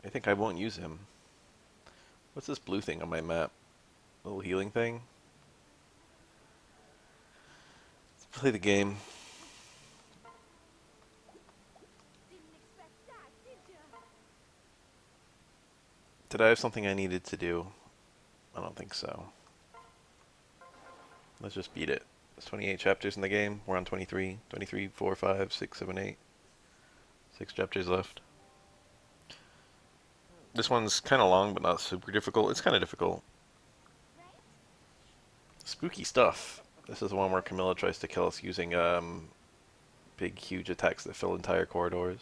I think I won't use him. What's this blue thing on my map? Little healing thing? Let's play the game. Did I have something I needed to do? I don't think so. Let's just beat it. There's 28 chapters in the game. We're on 23. 23, 4, 5, 6, 7, 8. 6 chapters left. This one's kind of long, but not super difficult. It's kind of difficult. Spooky stuff. This is the one where Camilla tries to kill us using big, huge attacks that fill entire corridors.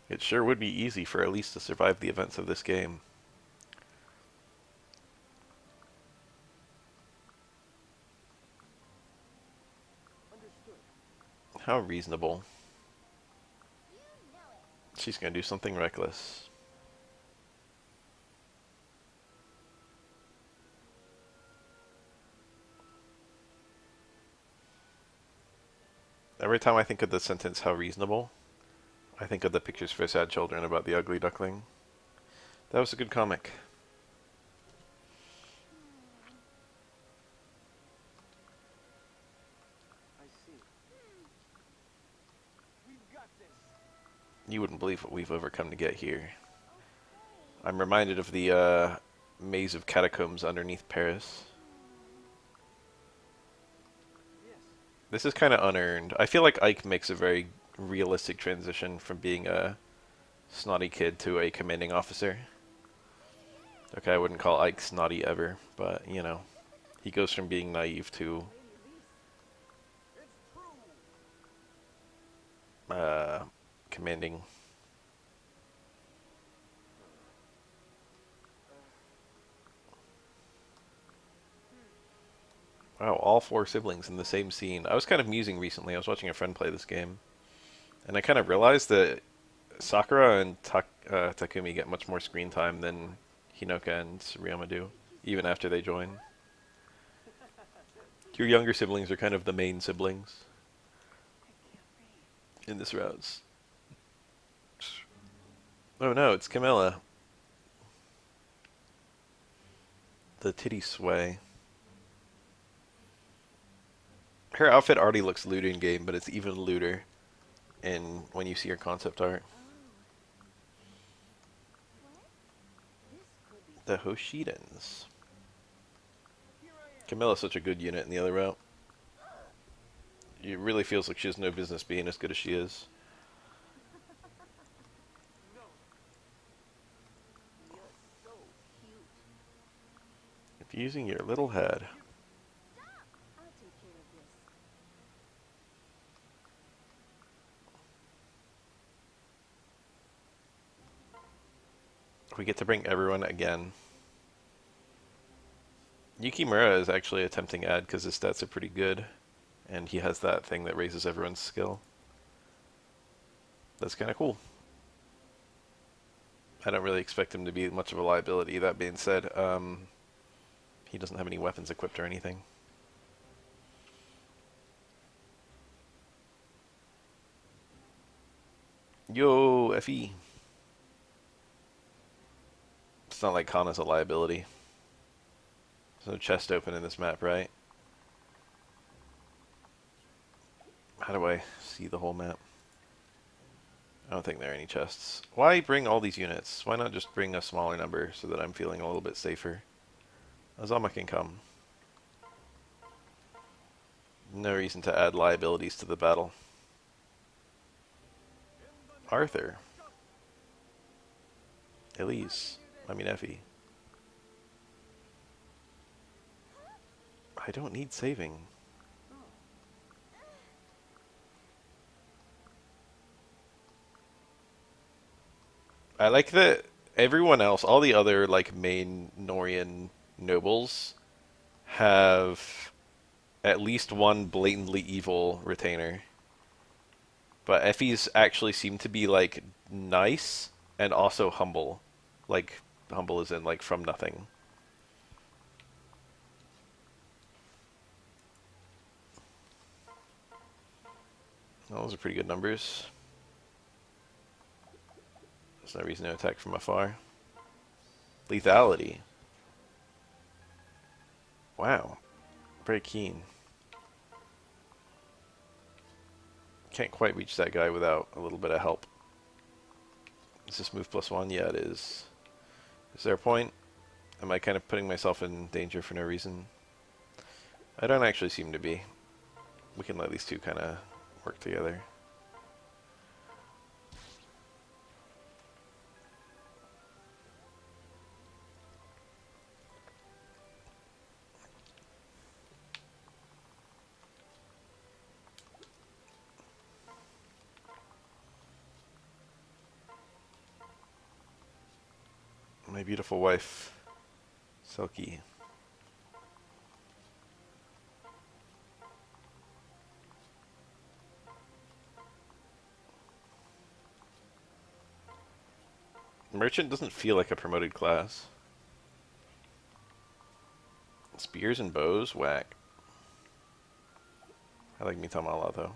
It sure would be easy for Elise to survive the events of this game. How reasonable. She's gonna do something reckless. Every time I think of the sentence, how reasonable, I think of the Pictures for Sad Children about the ugly duckling. That was a good comic. You wouldn't believe what we've overcome to get here. I'm reminded of the maze of catacombs underneath Paris. This is kind of unearned. I feel like Ike makes a very realistic transition from being a snotty kid to a commanding officer. Okay, I wouldn't call Ike snotty ever, but, you know, he goes from being naive to commanding. Wow, all 4 siblings in the same scene. I was kind of musing recently. I was watching a friend play this game, and I kind of realized that Sakura and Takumi get much more screen time than Hinoka and Tsuruyama do, even after they join. Your younger siblings are kind of the main siblings in this route. Oh no, it's Camilla. The titty sway. Her outfit already looks lewd in game, but it's even lewder in when you see her concept art. The Hoshidans. Camilla's such a good unit in the other route. It really feels like she has no business being as good as she is. If using your little head. We get to bring everyone again. Yukimura is actually a tempting ad because his stats are pretty good, and he has that thing that raises everyone's skill. That's kind of cool. I don't really expect him to be much of a liability. That being said, he doesn't have any weapons equipped or anything. Yo, FE. It's not like Kana's a liability. There's no chest open in this map, right? How do I see the whole map? I don't think there are any chests. Why bring all these units? Why not just bring a smaller number so that I'm feeling a little bit safer? Azama can come. No reason to add liabilities to the battle. Arthur. Elise. I mean Effie. I don't need saving. I like that everyone else, all the other like main Norian nobles, have at least one blatantly evil retainer. But Effie's actually seem to be like nice and also humble. Like, humble as in, like, from nothing. Well, those are pretty good numbers. There's no reason to attack from afar. Lethality. Wow. Very keen. Can't quite reach that guy without a little bit of help. Is this move +1? Yeah, it is. Is there a point? Am I kind of putting myself in danger for no reason? I don't actually seem to be. We can let these two kind of work together. My beautiful wife, Selkie. Merchant doesn't feel like a promoted class. Spears and bows, whack. I like Mitamala though.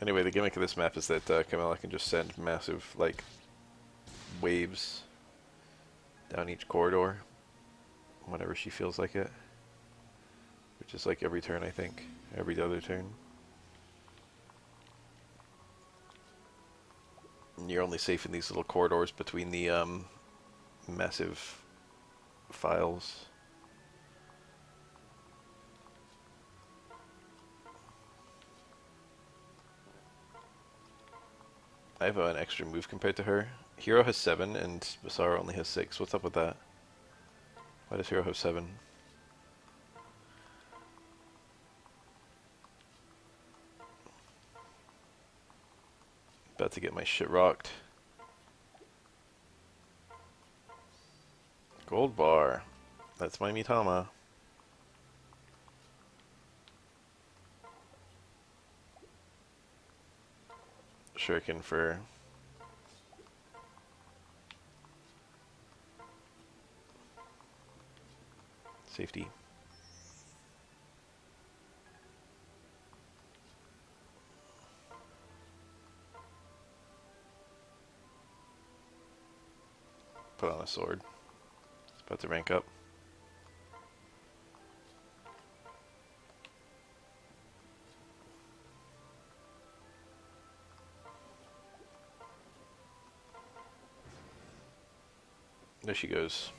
Anyway, the gimmick of this map is that Camilla can just send massive, like, waves down each corridor whenever she feels like it. Which is like every turn, I think. Every other turn. And you're only safe in these little corridors between the massive files. I have an extra move compared to her. Hero has 7 and Basara only has 6. What's up with that? Why does Hero have 7? About to get my shit rocked. Gold bar. That's my Mitama. Shuriken for safety. Put on a sword. It's about to rank up. There she goes.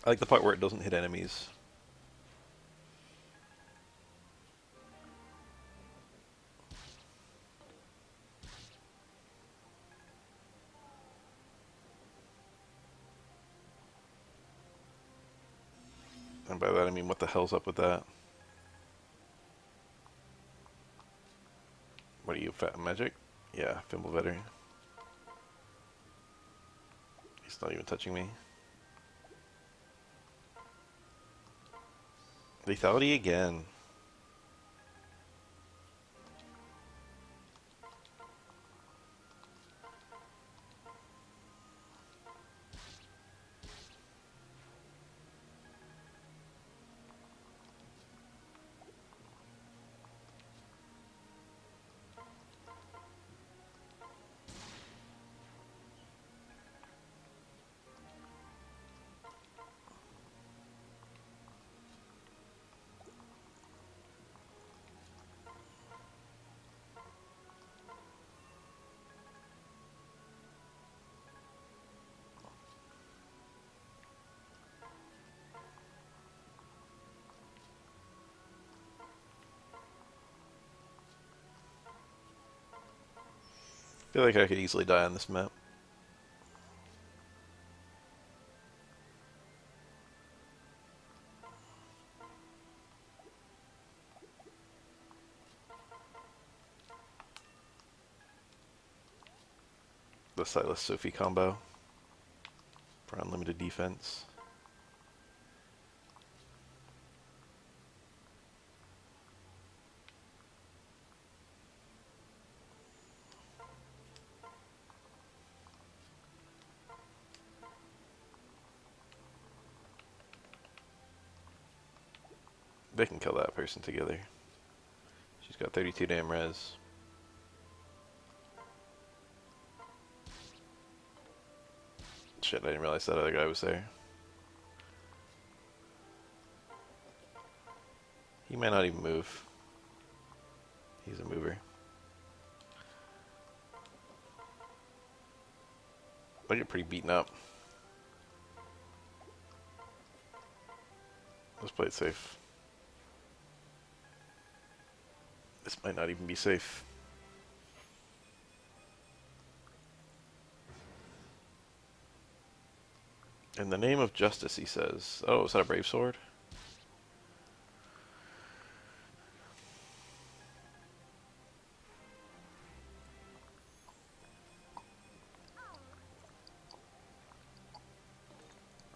I like the part where it doesn't hit enemies. And by that I mean, what the hell's up with that? What are you, fat magic? Yeah, Fimblevetter. He's not even touching me. Lethality again. I feel like I could easily die on this map. The Silas Sophie combo for unlimited defense. They can kill that person together. She's got 32 damn res. Shit, I didn't realize that other guy was there. He might not even move. He's a mover. I get pretty beaten up. Let's play it safe. This might not even be safe. In the name of justice, he says. Oh, is that a brave sword?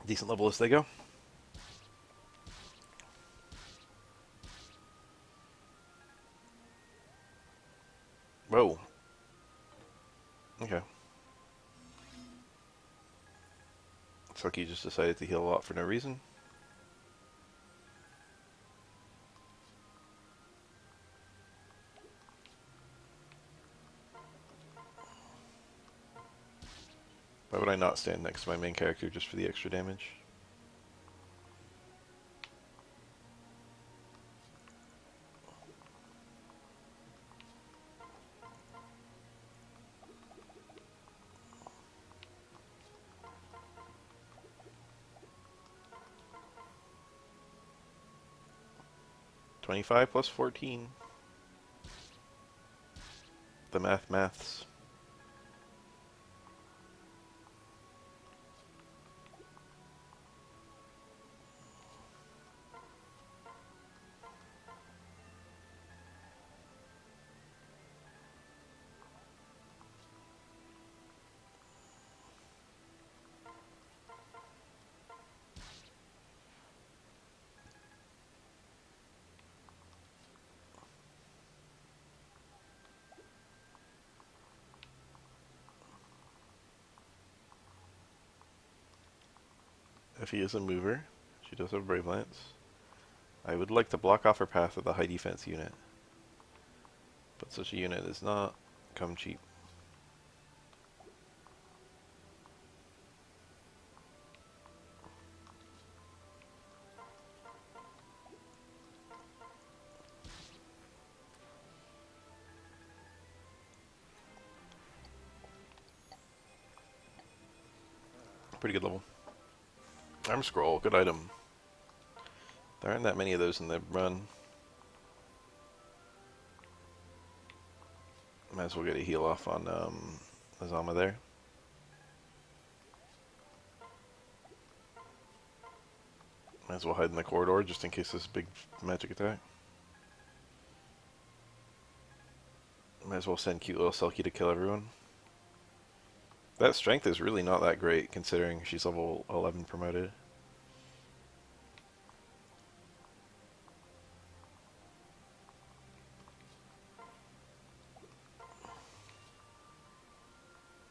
Decent level as they go. Whoa. Okay. Looks like he just decided to heal a lot for no reason. Why would I not stand next to my main character just for the extra damage? +25 +14. The maths. If he is a mover, she does have Brave Lance. I would like to block off her path with a high defense unit. But such a unit is not come cheap. Pretty good level. Arm scroll, good item. There aren't that many of those in the run. Might as well get a heal off on Azama there. Might as well hide in the corridor just in case this big magic attack. Might as well send cute little Selkie to kill everyone. That strength is really not that great considering she's level 11 promoted.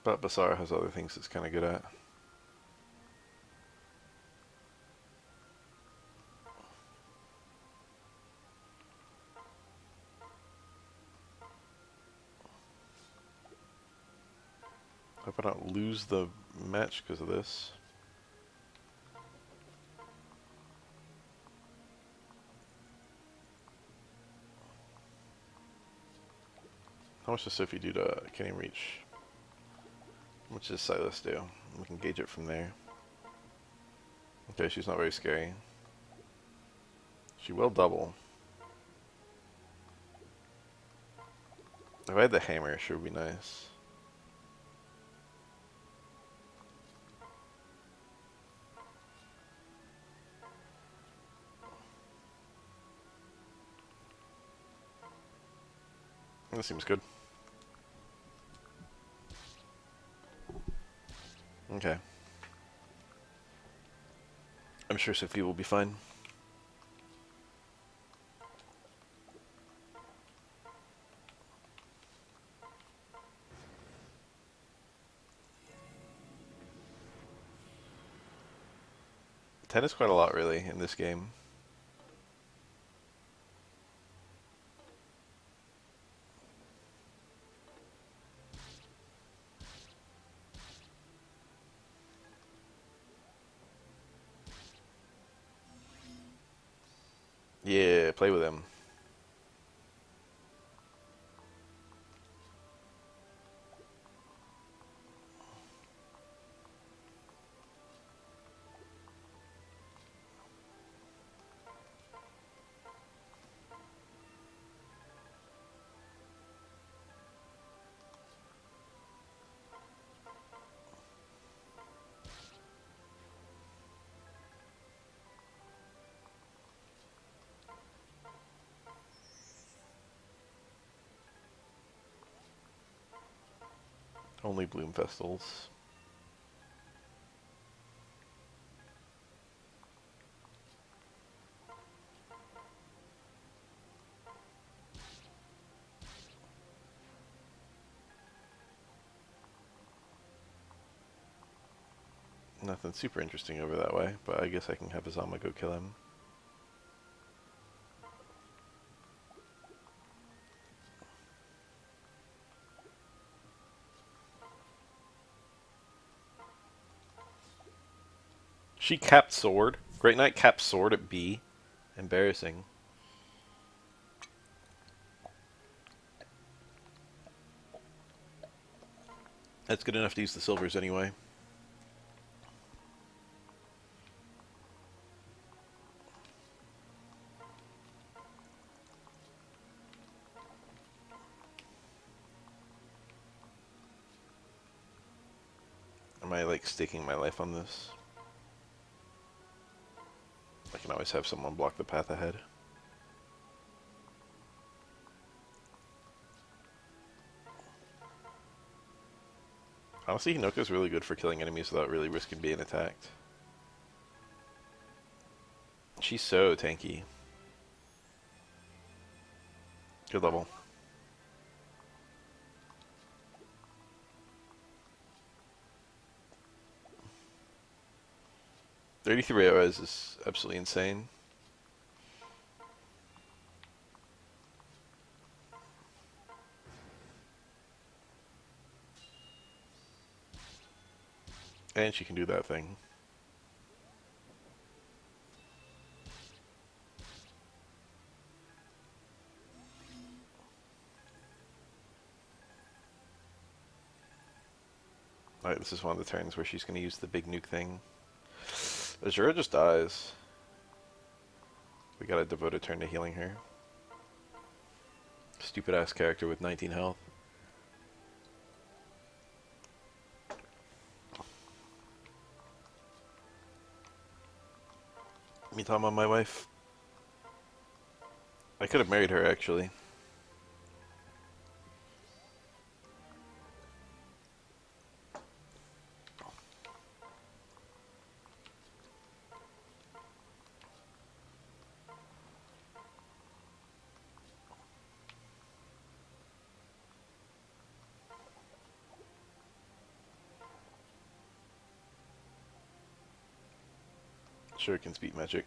But Basara has other things it's kind of good at. Hope I don't lose the match because of this. How much does Sophie do to Kenny Reach? How much does Silas do? We can gauge it from there. Okay, she's not very scary. She will double. If I had the hammer, it sure would be nice. That seems good. Okay. I'm sure Sophie will be fine. Ten is quite a lot, really, in this game. Yeah, play with him. Only Bloom Festals. Nothing super interesting over that way, but I guess I can have Azama go kill him. She capped sword. Great Knight capped sword at B. Embarrassing. That's good enough to use the silvers anyway. Am I like staking my life on this? I can always have someone block the path ahead. Honestly, Hinoka's really good for killing enemies without really risking being attacked. She's so tanky. Good level. 33 AOS is absolutely insane. And she can do that thing. Alright, this is one of the turns where she's going to use the big nuke thing. Azura just dies. We gotta devote a turn to healing her. Stupid ass character with 19 health. Mitama, my wife. I could have married her, actually. Sure can speak magic.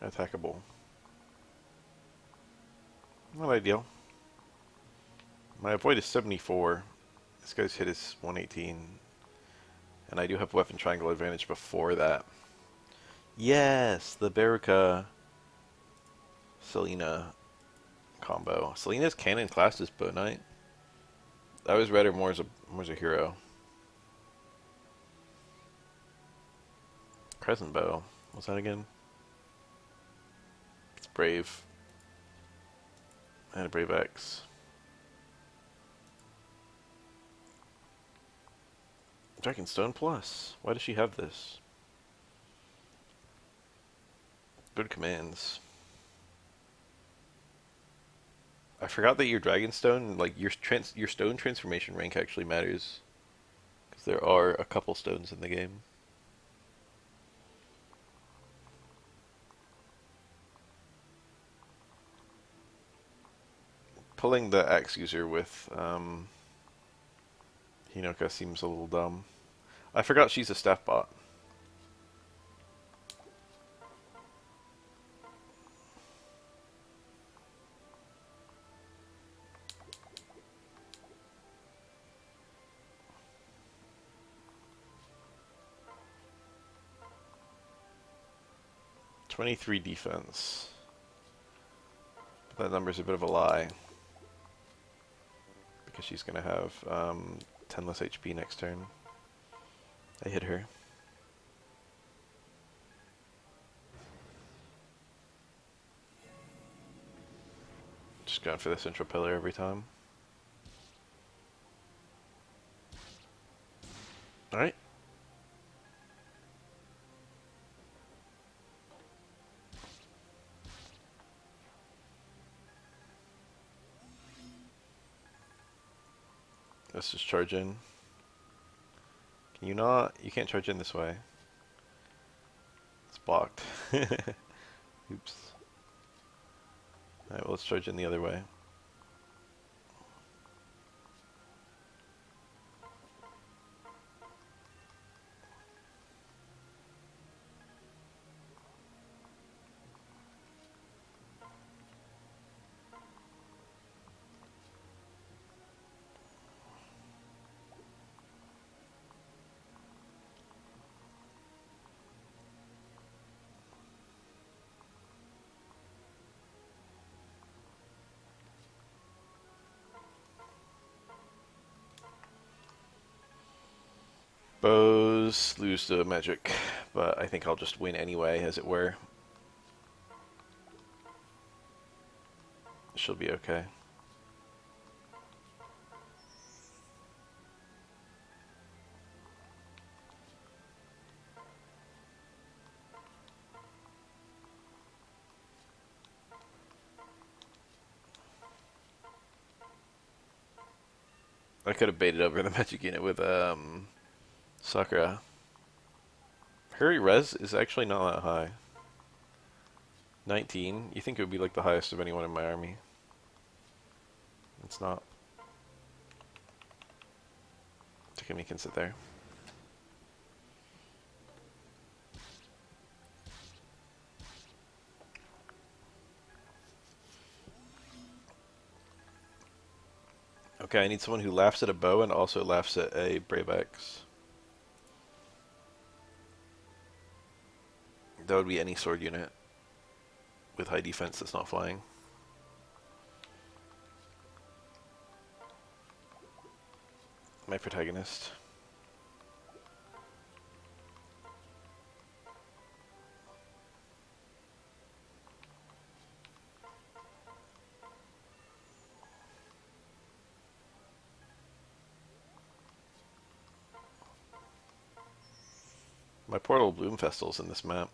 Attackable. Not ideal. My avoid is 74. This guy's hit is 118. And I do have weapon triangle advantage before that. Yes, the Baruka Selena combo. Selena's canon class is Bow Knight. I always read her more as a hero. Crescent Bow. What's that again? It's Brave. And a Brave X. Dragonstone Plus. Why does she have this? Good commands. I forgot that your Dragonstone, like your stone transformation rank actually matters. Because there are a couple stones in the game. Pulling the axe user with Hinoka seems a little dumb. I forgot she's a staff bot. "23 defense. But that number's a bit of a lie. Because she's going to have 10 less HP next turn. I hit her. Just going for the central pillar every time. Alright. Let's just charge in. Can you not? You can't charge in this way. It's blocked. Oops. Alright, well, let's charge in the other way. Bows lose to magic, but I think I'll just win anyway, as it were. She'll be okay. I could have baited over the magic unit with Sakura. Her res is actually not that high. 19. You think it would be like the highest of anyone in my army. It's not. Takumi can sit there. Okay, I need someone who laughs at a bow and also laughs at a Brave X. That would be any sword unit with high defense that's not flying. My protagonist. My Portal Bloom Festal's in this map.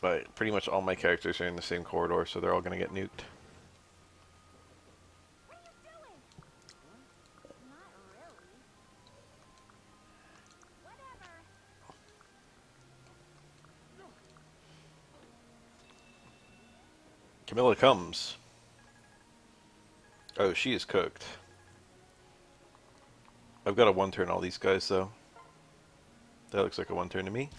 But pretty much all my characters are in the same corridor, so they're all going to get nuked. Camilla comes. Oh, she is cooked. I've got to one-turn all these guys, though. That looks like a one turn to me.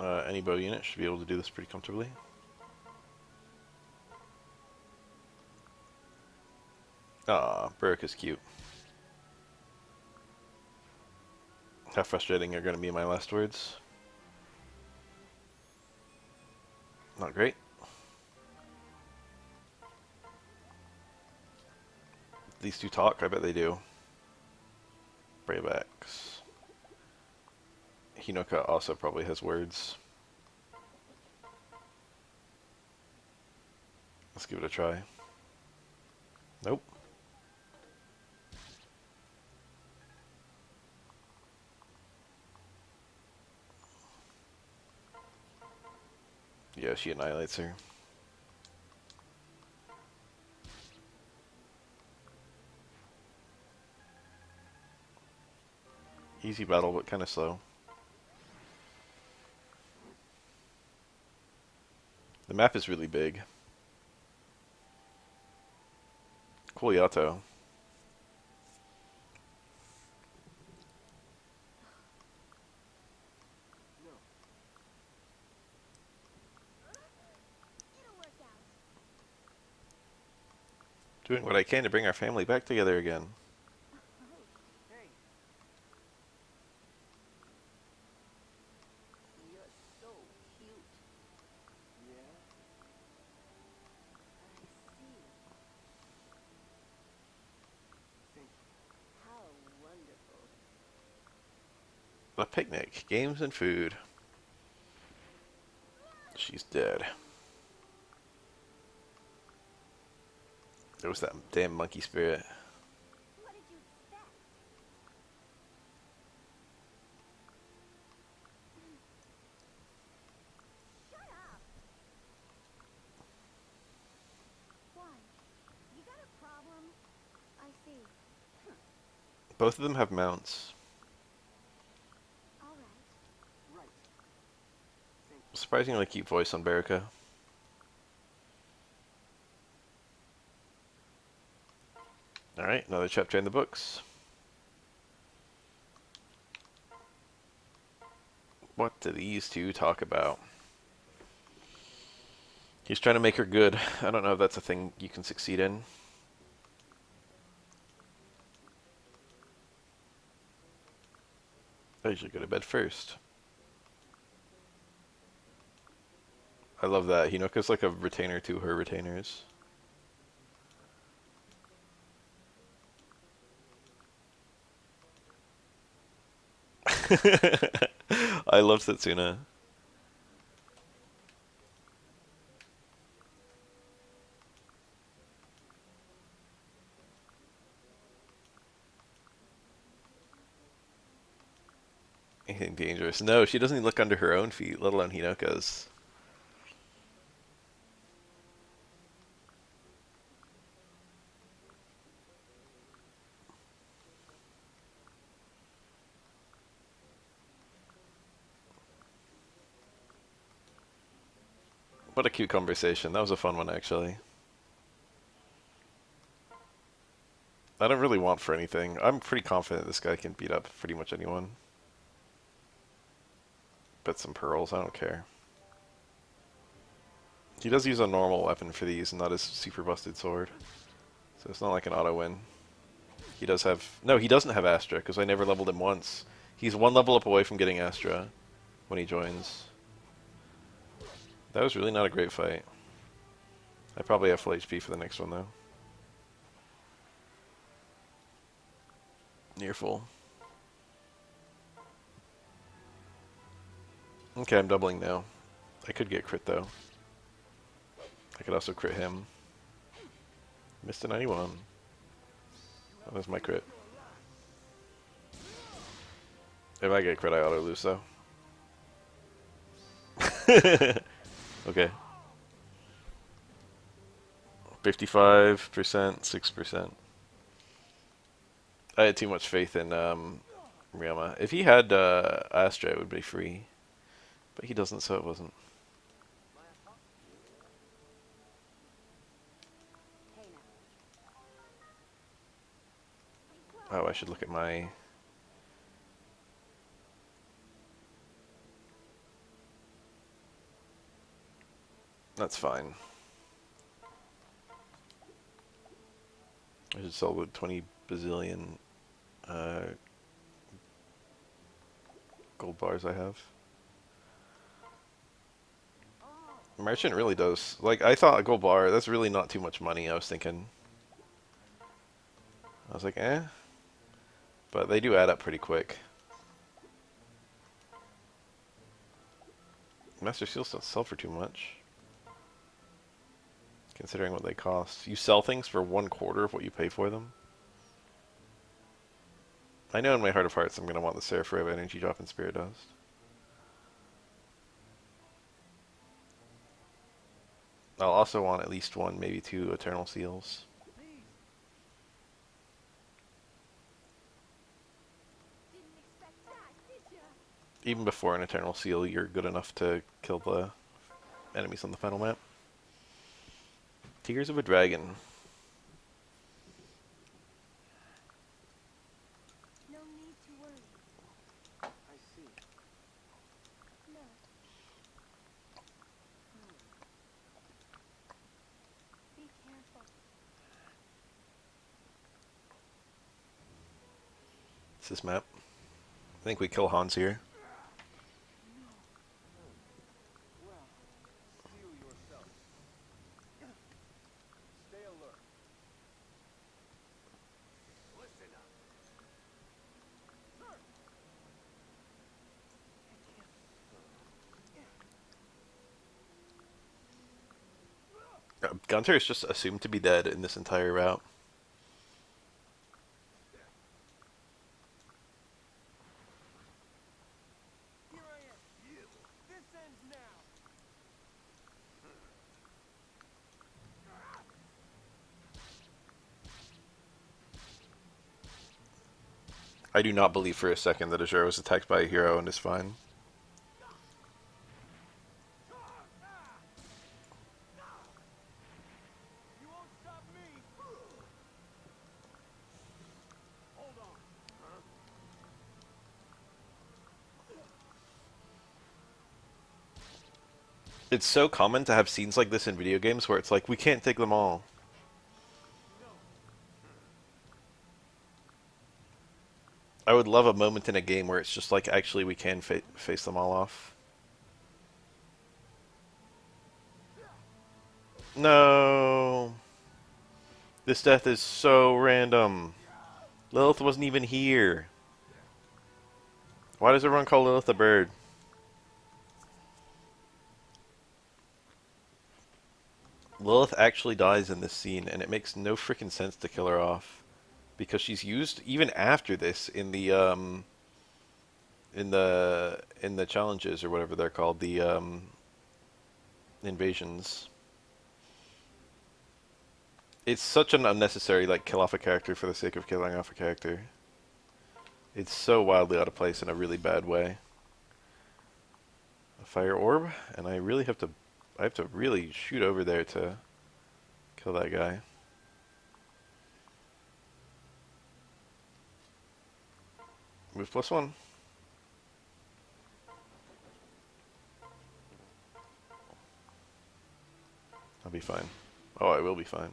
Any bow unit should be able to do this pretty comfortably. Ah, Burke is cute. How frustrating are going to be my last words? Not great. These two talk? I bet they do. Braybacks. Hinoka also probably has words. Let's give it a try. Nope. Yeah, she annihilates her. Easy battle, but kind of slow. The map is really big. Cool Yato. Doing what I can to bring our family back together again. Hey. You're so cute. Yeah? I see. Thank you. How wonderful. A picnic, games and food. She's dead. There was that damn monkey spirit. What did you expect? Shut up! Why? You got a problem? I see. Both of them have mounts. All right. Right. Thank you. Surprisingly cute voice on Baraka. Alright, another chapter in the books. What do these two talk about? He's trying to make her good. I don't know if that's a thing you can succeed in. I usually go to bed first. I love that. Hinoka's like a retainer to her retainers. I love Setsuna. Anything dangerous? No, she doesn't even look under her own feet, let alone Hinoka's. What a cute conversation. That was a fun one, actually. I don't really want for anything. I'm pretty confident this guy can beat up pretty much anyone. Bet some pearls, I don't care. He does use a normal weapon for these, and not his super busted sword. So it's not like an auto win. He does have... No, he doesn't have Astra, because I never leveled him once. He's one level up away from getting Astra when he joins. That was really not a great fight. I probably have full HP for the next one, though. Near full. Okay, I'm doubling now. I could get crit, though. I could also crit him. Missed a 91. That was my crit. If I get crit, I auto lose, though. Okay. 55%, 6%. I had too much faith in Ryoma. If he had Astra, it would be free. But he doesn't, so it wasn't. Hey now. Oh, I should look at my... That's fine. I should sell the 20 bazillion uh, gold bars I have. Merchant really does. Like, I thought a gold bar, that's really not too much money, I was thinking. I was like, eh. But they do add up pretty quick. Master Seals don't sell for too much, considering what they cost. You sell things for 1/4 of what you pay for them? I know in my heart of hearts I'm going to want the Seraph Energy Drop and Spirit Dust. I'll also want at least one, maybe 2 Eternal Seals. Didn't expect that, did ya? Even before an Eternal Seal, you're good enough to kill the enemies on the final map. Tears of a Dragon. No need to worry. I see. Look. Be careful. It's this map. I think we kill Hans here. Well, steel yourself. Stay alert. Listen up. Gunter is just assumed to be dead in this entire route. Here I am. This ends now. I do not believe for a second that Azure was attacked by a hero and is fine. You won't stop me. Hold on. It's so common to have scenes like this in video games where it's like, we can't take them all. No. I would love a moment in a game where it's just like, actually, we can face them all off. No. This death is so random. Lilith wasn't even here. Why does everyone call Lilith a bird? Lilith actually dies in this scene, and it makes no freaking sense to kill her off. Because she's used, even after this, in the challenges, or whatever they're called, the, invasions. It's such an unnecessary, like, kill off a character for the sake of killing off a character. It's so wildly out of place in a really bad way. A fire orb, and I have to really shoot over there to kill that guy. Move +1. I'll be fine. Oh, I will be fine.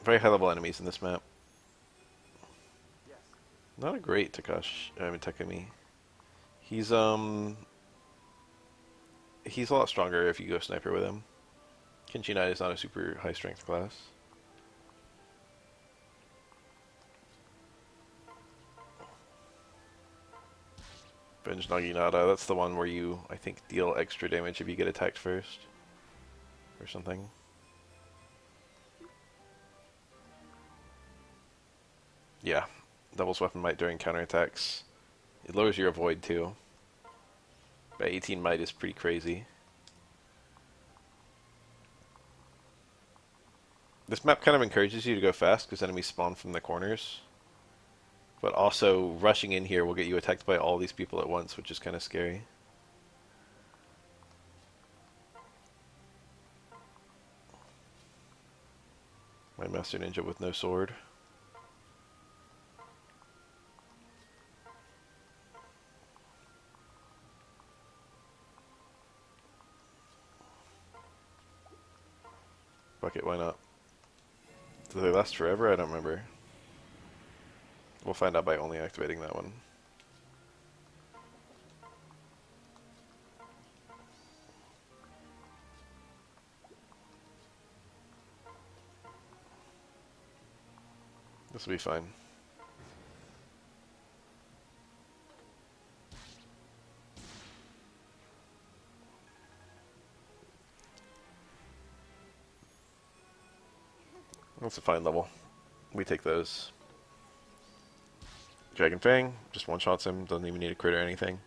Very high level enemies in this map. Yes. Not a great Takumi. He's he's a lot stronger if you go sniper with him. Kenshi Knight is not a super high strength class. Venge Naginata, that's the one where you, I think, deal extra damage if you get attacked first. Or something. Yeah. Doubles weapon might during counterattacks. It lowers your avoid too. But 18 might is pretty crazy. This map kind of encourages you to go fast because enemies spawn from the corners. But also, rushing in here will get you attacked by all these people at once, which is kind of scary. My Master Ninja with no sword. Do they last forever? I don't remember. We'll find out by only activating that one. This will be fine. That's a fine level. We take those. Dragon Fang, just one-shots him, doesn't even need a crit or anything.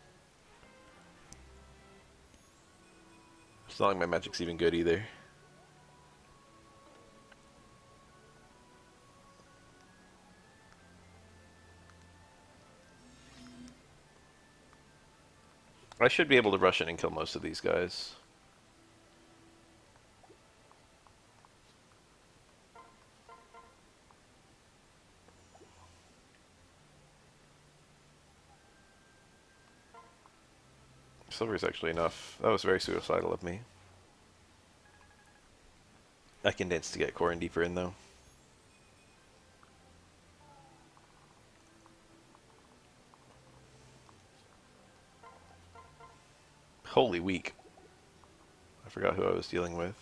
It's not like my magic's even good either. I should be able to rush in and kill most of these guys. Silver's actually enough. That was very suicidal of me. I can dance to get Corin deeper in though. Holy weak. I forgot who I was dealing with.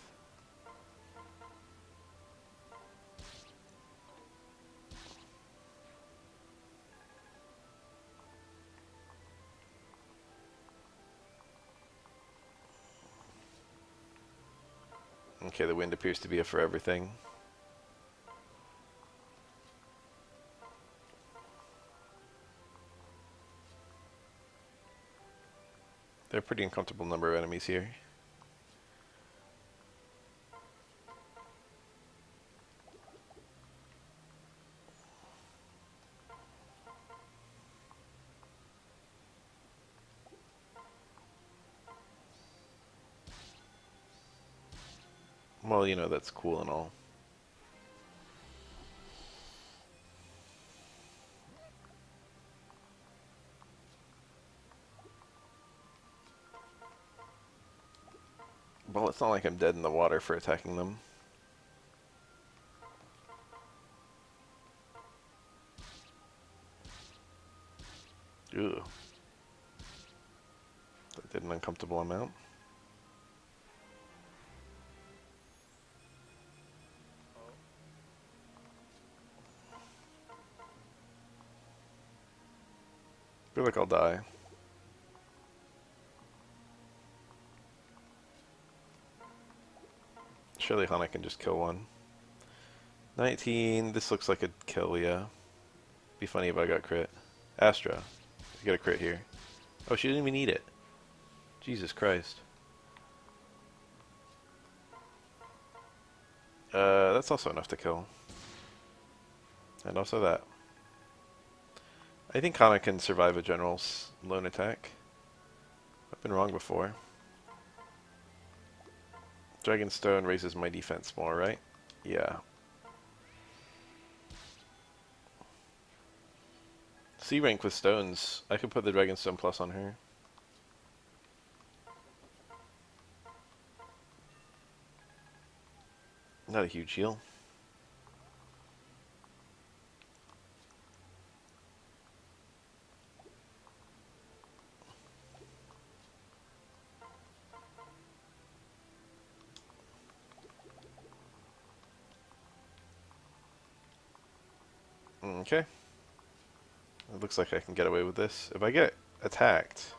Okay, the wind appears to be a forever thing. There are a pretty uncomfortable number of enemies here. Well, you know, that's cool and all. Well, it's not like I'm dead in the water for attacking them. Ew. That did an uncomfortable amount. I feel like I'll die. Surely Hana can just kill one. 19, this looks like a kill, yeah. Be funny if I got crit. Astra, you got a crit here. Oh, she didn't even need it. Jesus Christ. That's also enough to kill. And also that. I think Hana can survive a general's lone attack. I've been wrong before. Dragonstone raises my defense more, right? Yeah. C rank with stones. I could put the Dragonstone plus on her. Not a huge heal. Okay. It looks like I can get away with this. If I get attacked,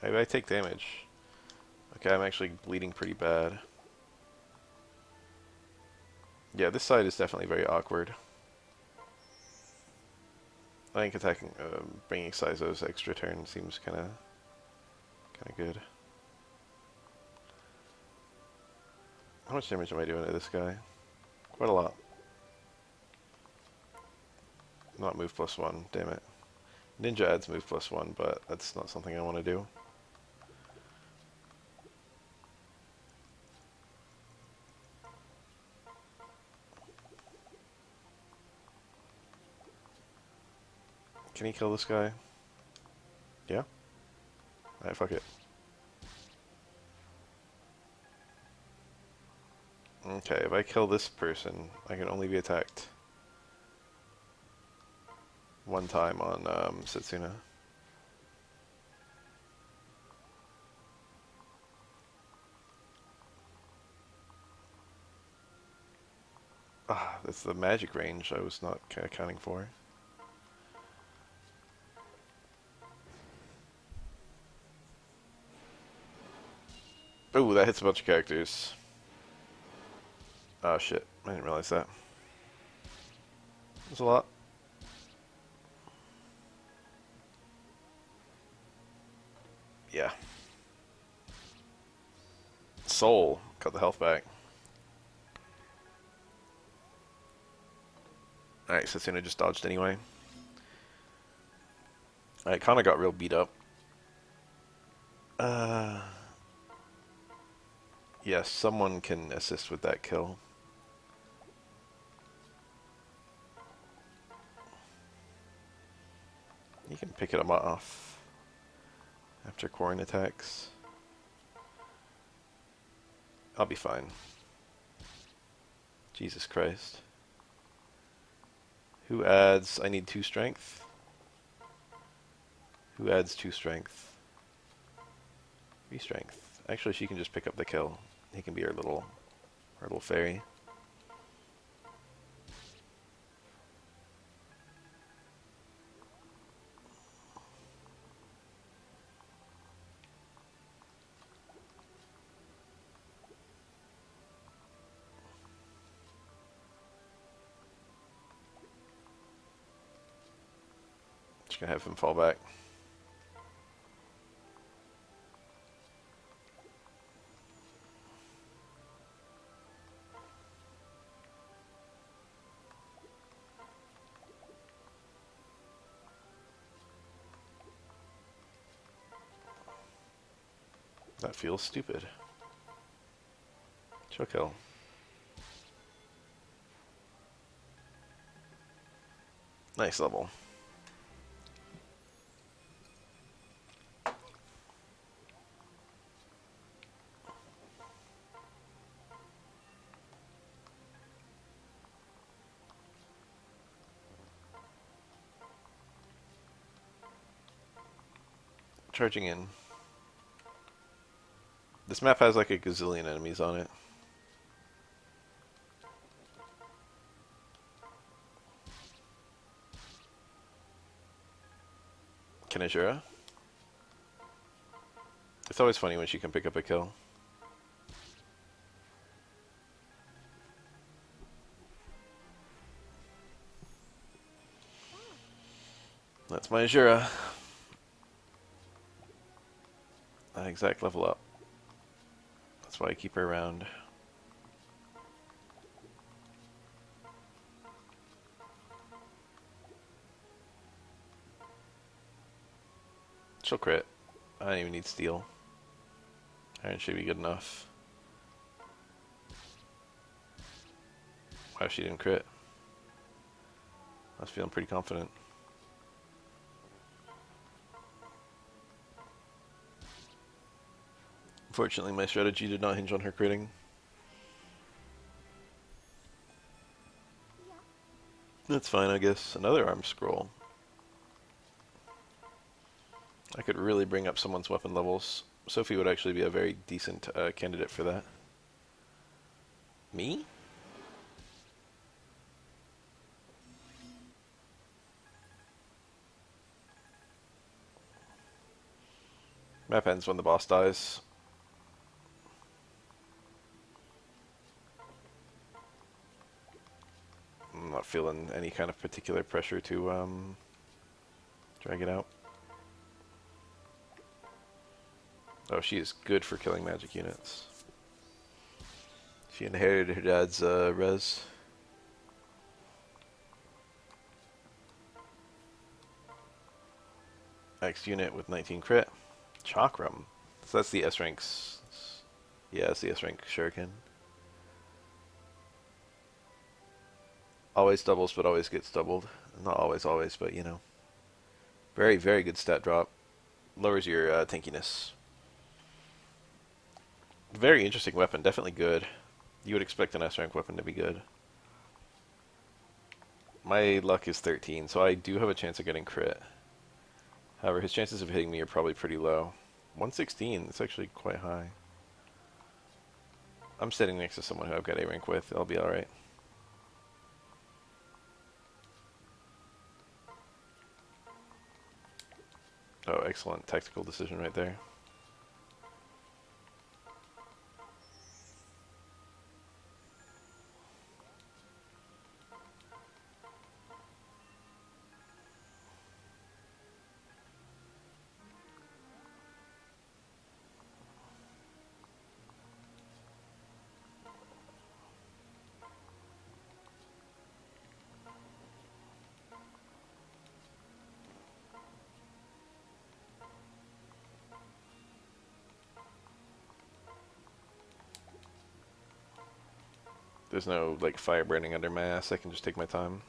maybe I take damage. Okay, I'm actually bleeding pretty bad. Yeah, this side is definitely very awkward. I think attacking, bringing Saizo's extra turn seems kind of good. How much damage am I doing to this guy? Quite a lot. Not move plus one, damn it. Ninja adds move plus one, but that's not something I want to do. Can he kill this guy? Yeah? Alright, fuck it. Okay, if I kill this person, I can only be attacked one time on Setsuna. Ah, that's the magic range I was not accounting for. Oh, that hits a bunch of characters. Oh shit, I didn't realize that. There's a lot. Yeah. Soul. Got the health back. Alright, Setsuna just dodged anyway. I kinda got real beat up. Yes, someone can assist with that kill. You can pick it off after Quarren attacks. I'll be fine. Jesus Christ. Who adds... I need 2 strength? Who adds 2 strength? 3 strength. Actually, she can just pick up the kill. He can be our little fairy. Just gonna have him fall back. That feels stupid. Choke kill. Nice level. Charging in. This map has like a gazillion enemies on it. Kanajura. It's always funny when she can pick up a kill. That's my Azura. That exact level up. That's why I keep her around. She'll crit. I don't even need steel. Iron should be good enough. Wow, she didn't crit. I was feeling pretty confident. Unfortunately, my strategy did not hinge on her critting. Yeah. That's fine, I guess. Another arm scroll. I could really bring up someone's weapon levels. Sophie would actually be a very decent candidate for that. Me? Map ends when the boss dies. I'm not feeling any kind of particular pressure to drag it out. Oh, she is good for killing magic units. She inherited her dad's res. X unit with 19 crit. Chakram. So that's the S ranks. Yeah, it's the S rank shuriken. Always doubles, but always gets doubled. Not always, always, but you know. Very, very good stat drop. Lowers your tankiness. Very interesting weapon. Definitely good. You would expect an S rank weapon to be good. My luck is 13, so I do have a chance of getting crit. However, his chances of hitting me are probably pretty low. 116, that's actually quite high. I'm sitting next to someone who I've got A rank with. I'll be alright. Oh, excellent tactical decision right there. There's no, like, fire burning under my ass. I can just take my time.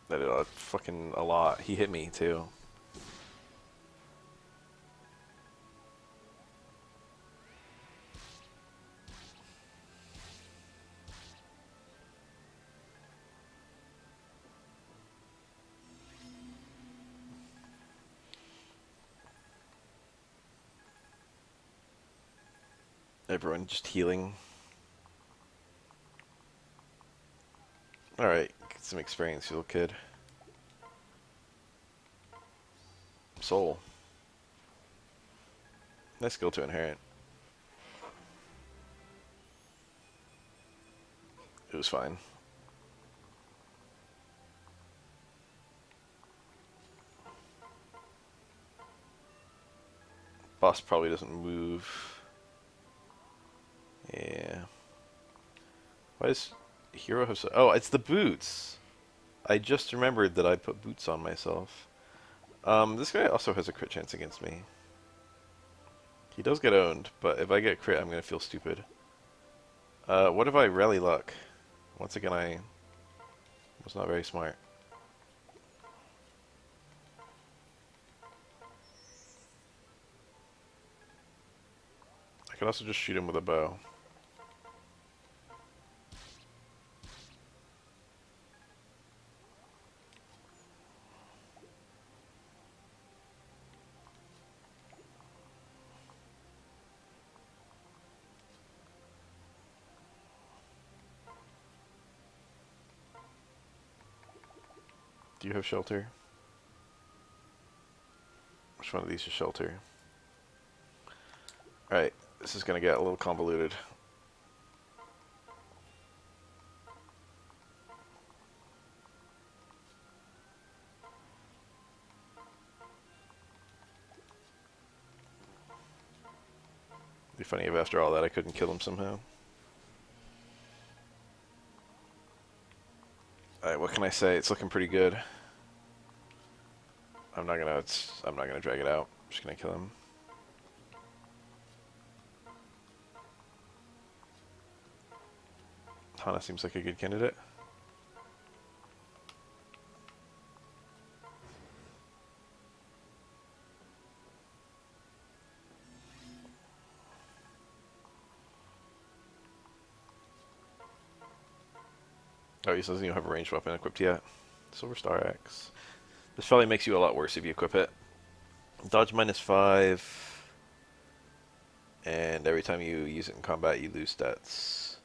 That did fucking a lot. He hit me, too. Everyone just healing. Alright, get some experience, you little kid. Soul. Nice skill to inherit. It was fine. Boss probably doesn't move. Yeah. Why does Hero have so... Oh, it's the boots! I just remembered that I put boots on myself. This guy also has a crit chance against me. He does get owned, but if I get crit, I'm gonna feel stupid. What if I rally luck? Once again, I was not very smart. I could also just shoot him with a bow. Do you have shelter? Which one of these is shelter? Alright, this is gonna get a little convoluted. It'd be funny if after all that I couldn't kill him somehow. Alright, what can I say? It's looking pretty good. I'm not gonna drag it out. I'm just gonna kill him. Hana seems like a good candidate. Oh, he doesn't even have a ranged weapon equipped yet. Silver Star Axe. This probably makes you a lot worse if you equip it. Dodge -5, and every time you use it in combat, you lose stats.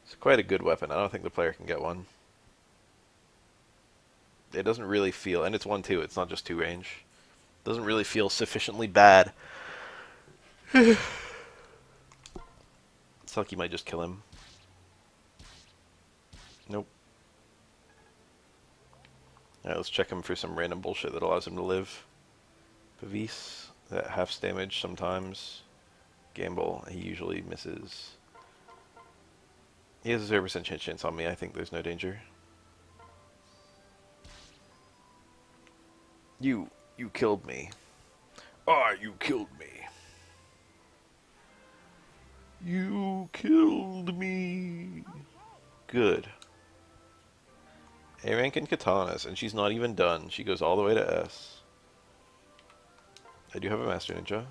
It's quite a good weapon. I don't think the player can get one. It doesn't really feel, and it's 1-2. It's not just 2 range. It doesn't really feel sufficiently bad. Selkie might just kill him. Nope. Alright, let's check him for some random bullshit that allows him to live. Pavis, that halves damage sometimes. Gamble, he usually misses. He has a 0% chance on me. I think there's no danger. You killed me. Ah, you killed me. You killed me. Good. A rank in katanas, and she's not even done. She goes all the way to S. I do have a Master Ninja.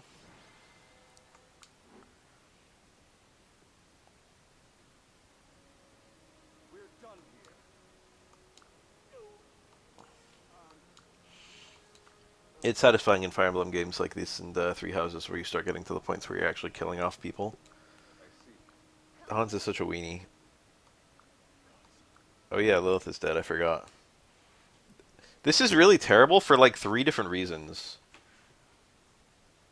It's satisfying in Fire Emblem games like this and Three Houses where you start getting to the points where you're actually killing off people. Hans is such a weenie. Oh yeah, Lilith is dead, I forgot. This is really terrible for like three different reasons.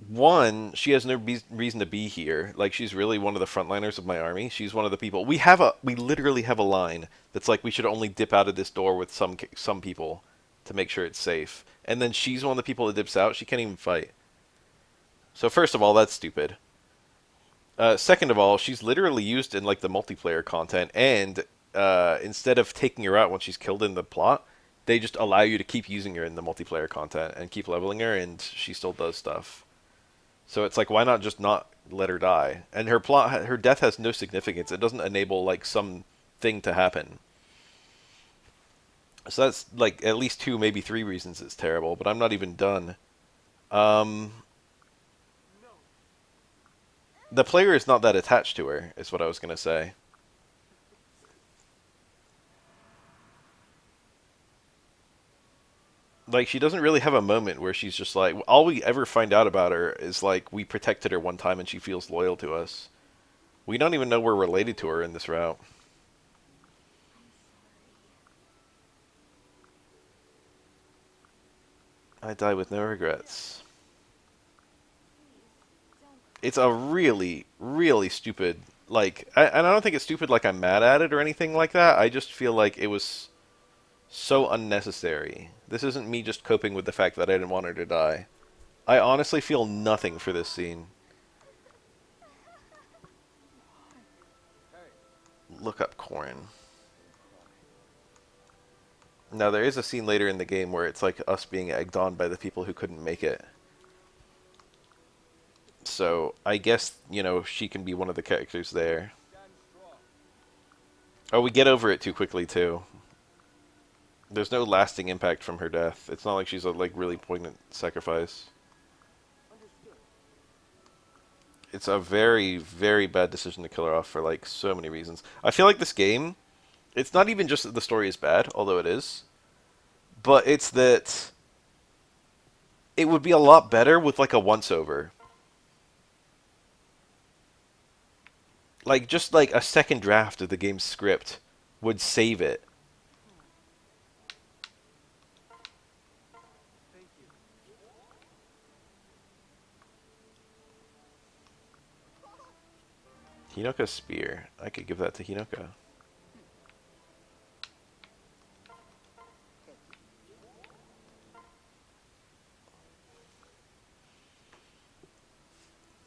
One, she has no reason to be here. Like she's really one of the frontliners of my army. She's one of the people. We literally have a line that's like we should only dip out of this door with some people to make sure it's safe. And then she's one of the people that dips out. She can't even fight. So first of all, that's stupid. Second of all, she's literally used in like the multiplayer content, and instead of taking her out when she's killed in the plot, they just allow you to keep using her in the multiplayer content and keep leveling her, and she still does stuff. So it's like, why not just not let her die? And her death has no significance. It doesn't enable like some thing to happen. So that's like at least two, maybe three reasons it's terrible. But I'm not even done. Um, No. the player is not that attached to her, is what I was gonna say. Like she doesn't really have a moment where she's just like, all we ever find out about her is like we protected her one time and she feels loyal to us. We don't even know we're related to her in this route. I die with no regrets. It's a really, really stupid, like, and I don't think it's stupid like I'm mad at it or anything like that. I just feel like it was so unnecessary. This isn't me just coping with the fact that I didn't want her to die. I honestly feel nothing for this scene. Look up Corin. Now, there is a scene later in the game where it's like us being egged on by the people who couldn't make it. So, I guess, you know, she can be one of the characters there. Stand strong. Oh, we get over it too quickly, too. There's no lasting impact from her death. It's not like she's a, like, really poignant sacrifice. Understood. It's a very, very bad decision to kill her off for, like, so many reasons. I feel like this game, it's not even just that the story is bad, although it is, but it's that it would be a lot better with, like, a once-over. Like, just, like, a second draft of the game's script would save it. Thank you. Hinoka's spear. I could give that to Hinoka.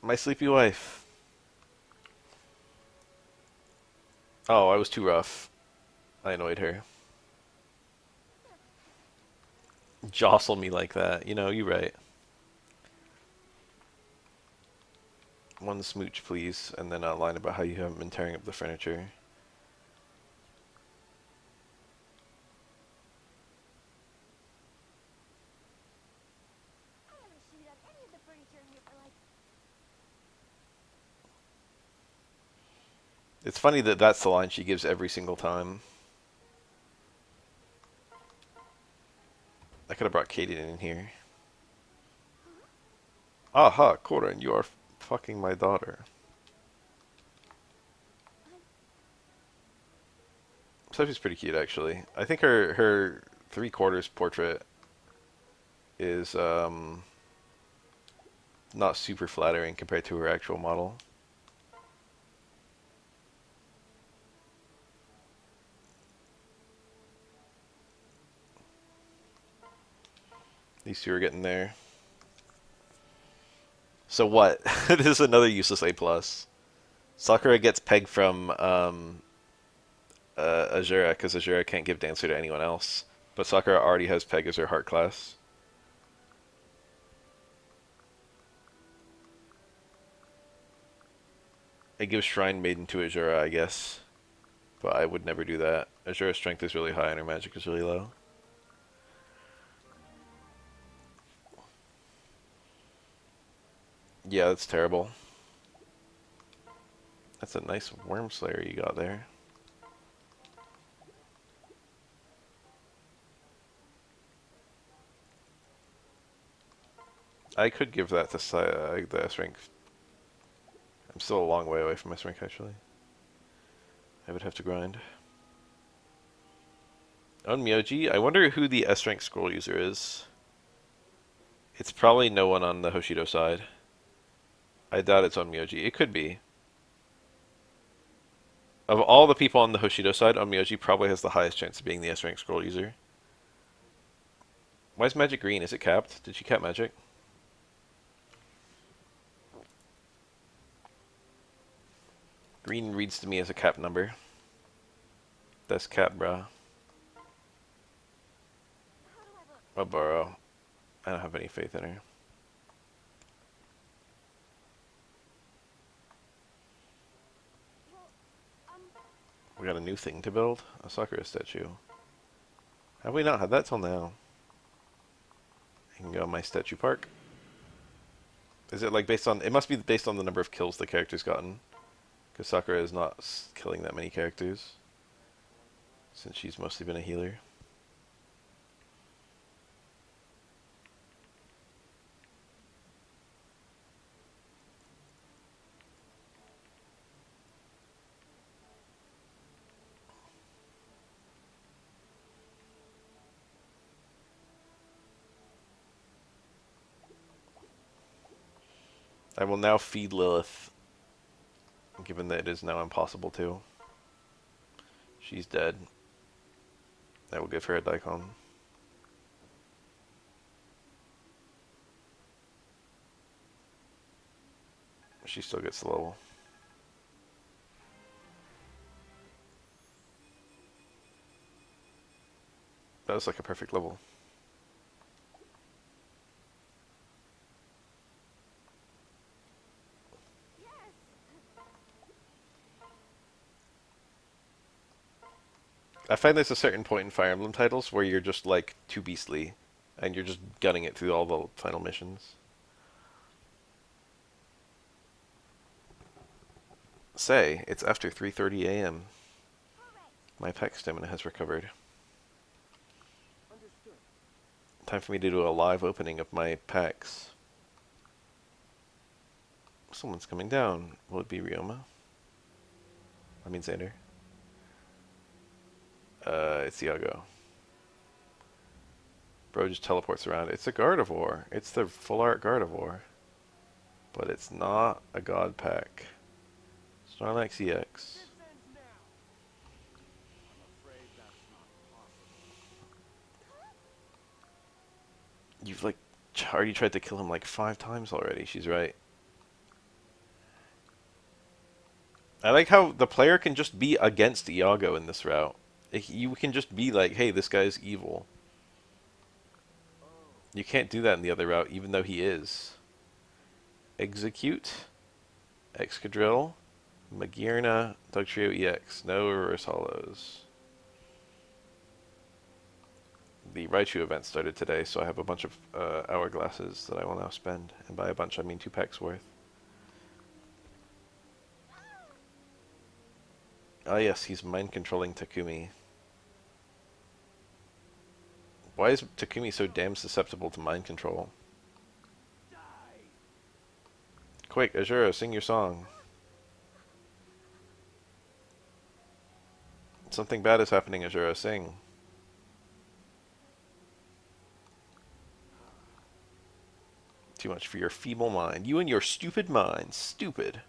My sleepy wife. Oh, I was too rough. I annoyed her. Jostle me like that. You know, you're right. One smooch, please, and then a line about how you haven't been tearing up the furniture. I haven't chewed up any of the furniture in here for like It's funny that that's the line she gives every single time. I could have brought Katie in here. Aha, Corin, you are fucking my daughter. Sophie's pretty cute, actually. I think her three-quarters portrait is not super flattering compared to her actual model. These two are getting there. So what? This is another useless A+. Sakura gets pegged from Azura because Azura can't give Dancer to anyone else. But Sakura already has Peg as her heart class. It gives Shrine Maiden to Azura, I guess. But I would never do that. Azura's strength is really high and her magic is really low. Yeah, that's terrible. That's a nice Worm Slayer you got there. I could give that to the S rank. I'm still a long way away from S rank, actually. I would have to grind. On Myoji, I wonder who the S rank scroll user is. It's probably no one on the Hoshido side. I doubt it's on Myoji. It could be. Of all the people on the Hoshido side, Onmyoji probably has the highest chance of being the S rank scroll user. Why is magic green? Is it capped? Did she cap magic? Green reads to me as a cap number. That's cap, bruh. I'll borrow. I don't have any faith in her. We got a new thing to build? A Sakura statue. Have we not had that till now? I can go on my statue park. Is it like based on... It must be based on the number of kills the character's gotten. Because Sakura is not killing that many characters. Since she's mostly been a healer. I will now feed Lilith, given that it is now impossible to. She's dead. I will give her a Daikon. She still gets the level. That was like a perfect level. I find there's a certain point in Fire Emblem titles where you're just like too beastly, and you're just gunning it through all the final missions. Say, it's after 3:30 a.m. My pack stamina has recovered. Understood. Time for me to do a live opening of my packs. Someone's coming down. Will it be Ryoma? I mean Xander. It's Iago. Bro just teleports around. It's a Gardevoir. It's the full art Gardevoir. But it's not a God pack. Snorlax EX. This ends now. I'm afraid that's not possible. You've like already tried to kill him like 5 times already. She's right. I like how the player can just be against Iago in this route. You can just be like, hey, this guy's evil. You can't do that in the other route, even though he is. Execute. Excadrill. Magearna. Dugtrio EX. No reverse hollows. The Raichu event started today, so I have a bunch of hourglasses that I will now spend. And by a bunch, I mean 2 packs worth. Ah yes, he's mind-controlling Takumi. Why is Takumi so damn susceptible to mind control? Quick, Azura, sing your song. Something bad is happening, Azura, sing. Too much for your feeble mind. You and your stupid mind. Stupid.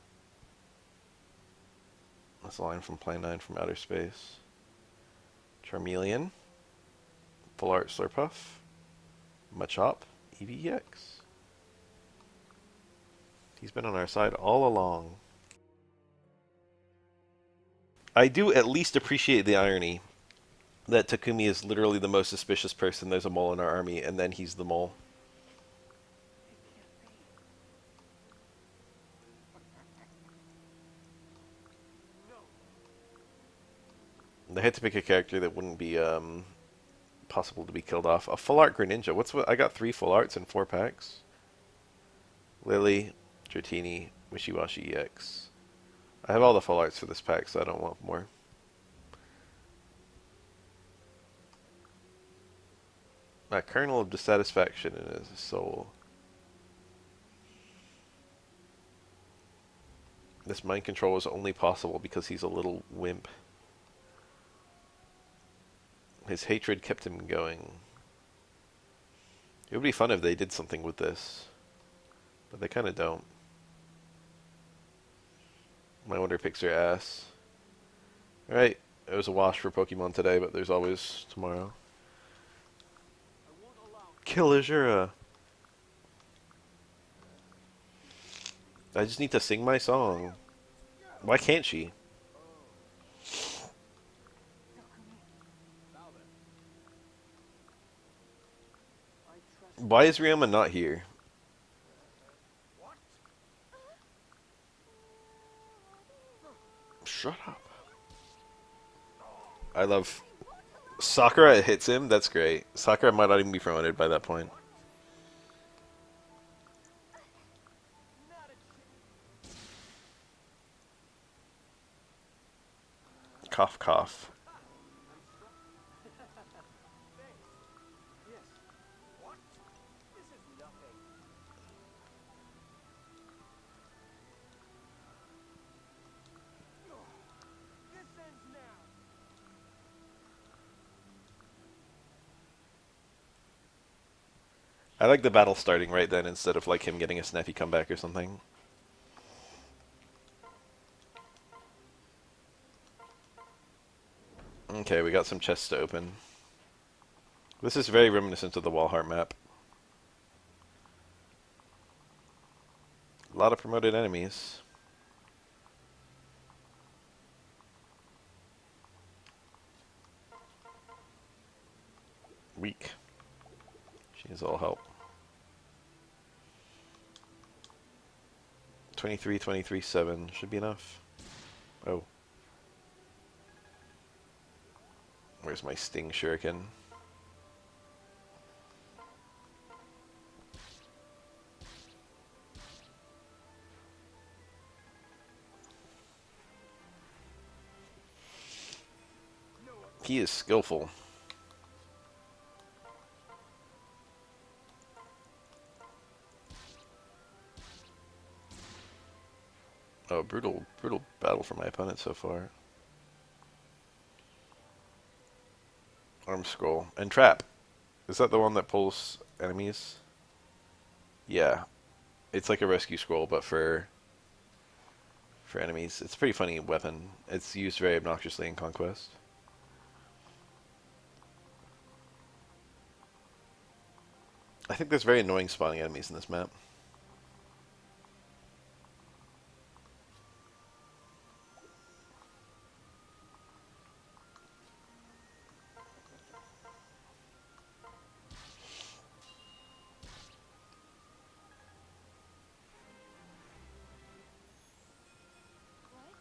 That's a line from Plan 9 from Outer Space. Charmeleon. Full Art Slurpuff. Machop. EVEX. He's been on our side all along. I do at least appreciate the irony that Takumi is literally the most suspicious person. There's a mole in our army, and then he's the mole. They had to pick a character that wouldn't be possible to be killed off. A full art Greninja. I got 3 full arts in 4 packs. Lily, Dratini, Wishiwashi EX. I have all the full arts for this pack, so I don't want more. A kernel of dissatisfaction in his soul. This mind control is only possible because he's a little wimp. His hatred kept him going. It would be fun if they did something with this, but they kind of don't. My Wonder picks her ass. Alright, it was a wash for Pokemon today, but there's always tomorrow. Kill Azura! I just need to sing my song. Why can't she? Why is Ryoma not here? Shut up. I love... Sakura hits him? That's great. Sakura might not even be promoted by that point. Cough, cough. I like the battle starting right then instead of like him getting a snappy comeback or something. Okay, we got some chests to open. This is very reminiscent of the Walhart map. A lot of promoted enemies. Weak. She needs all help. 23, 23, 7 should be enough. Oh. Where's my Sting Shuriken? He is skillful. Oh, brutal battle for my opponent so far. Arm scroll. And trap. Is that the one that pulls enemies? Yeah. It's like a rescue scroll, but for enemies. It's a pretty funny weapon. It's used very obnoxiously in Conquest. I think there's very annoying spawning enemies in this map.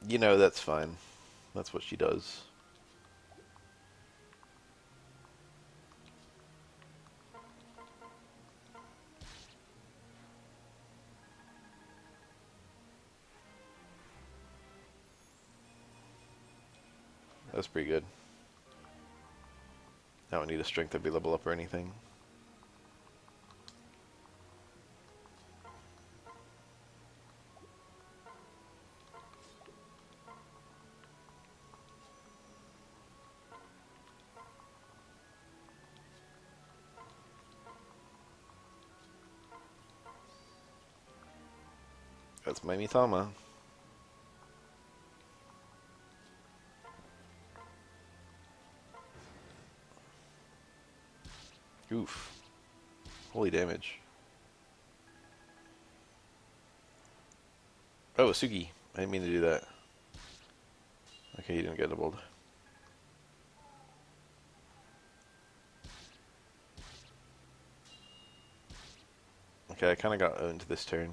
You know, that's fine. That's what she does. That's pretty good. I don't need a strength to be level up or anything. That's my Mitama. Oof. Holy damage. Oh, Sugi. I didn't mean to do that. Okay, you didn't get doubled. Okay, I kind of got owned this turn.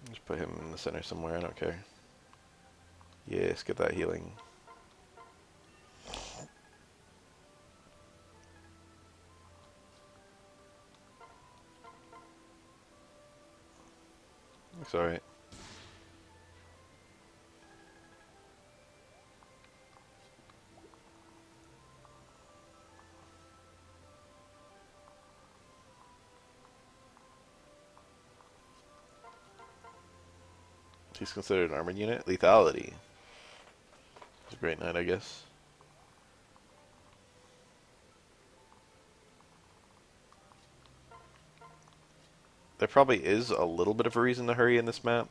Just put him in the center somewhere, I don't care. Yes, get that healing. Looks alright. He's considered an armored unit. Lethality. It's a great knight, I guess. There probably is a little bit of a reason to hurry in this map.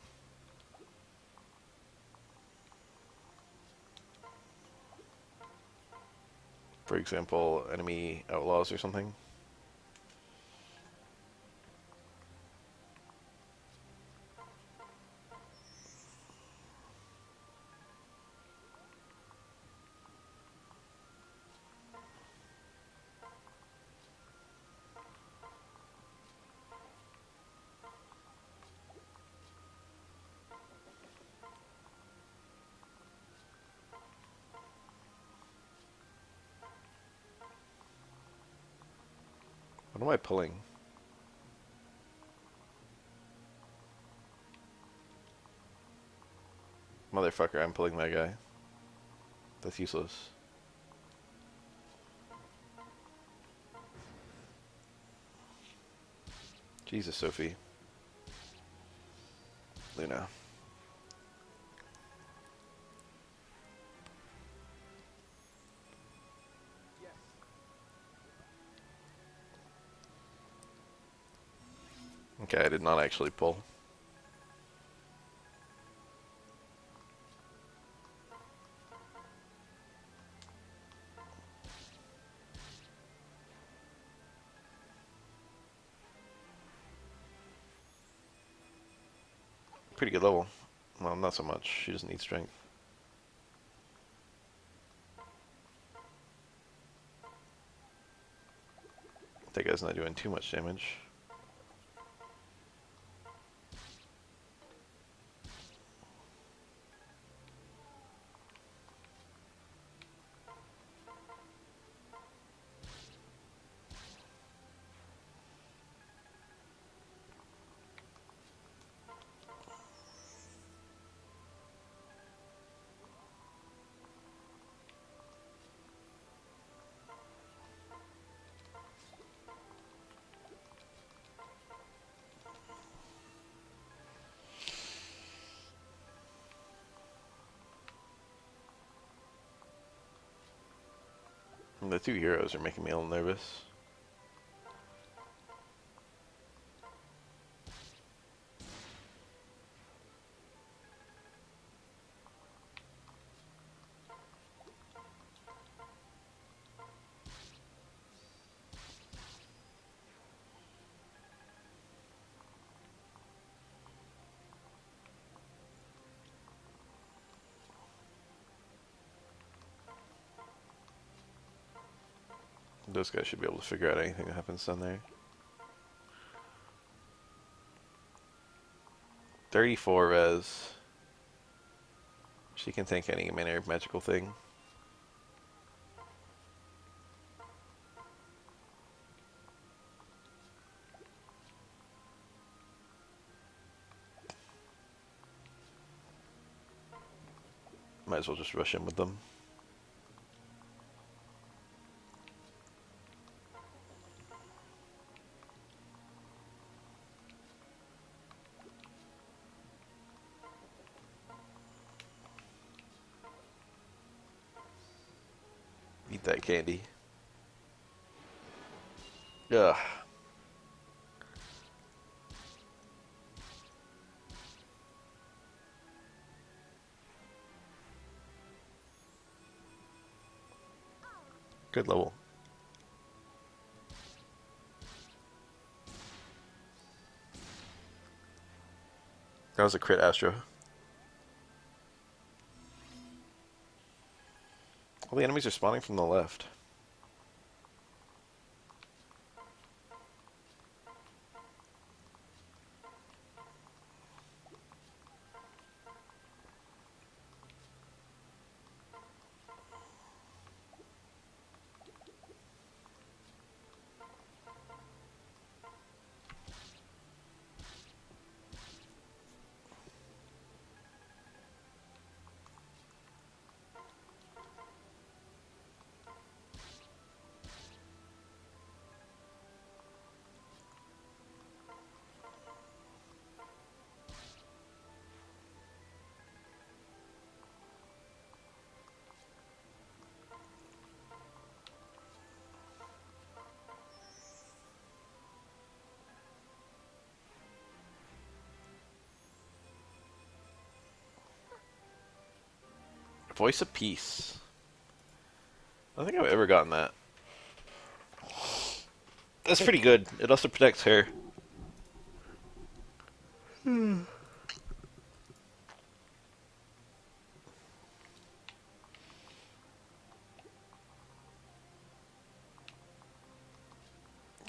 For example, enemy outlaws or something. What am I pulling? Motherfucker, I'm pulling that guy. That's useless. Jesus, Sophie. Luna. Yes. Okay, I did not actually pull. Pretty good level. Well, not so much. She doesn't need strength. That guy's not doing too much damage. And the two heroes are making me a little nervous. Those guys should be able to figure out anything that happens down there. 34 res. She can tank any manner of magical thing. Might as well just rush in with them. Eat that candy. Ugh. Good level. That was a crit Astro. All the enemies are spawning from the left. Voice of Peace. I don't think I've ever gotten that. That's pretty good. It also protects her. Can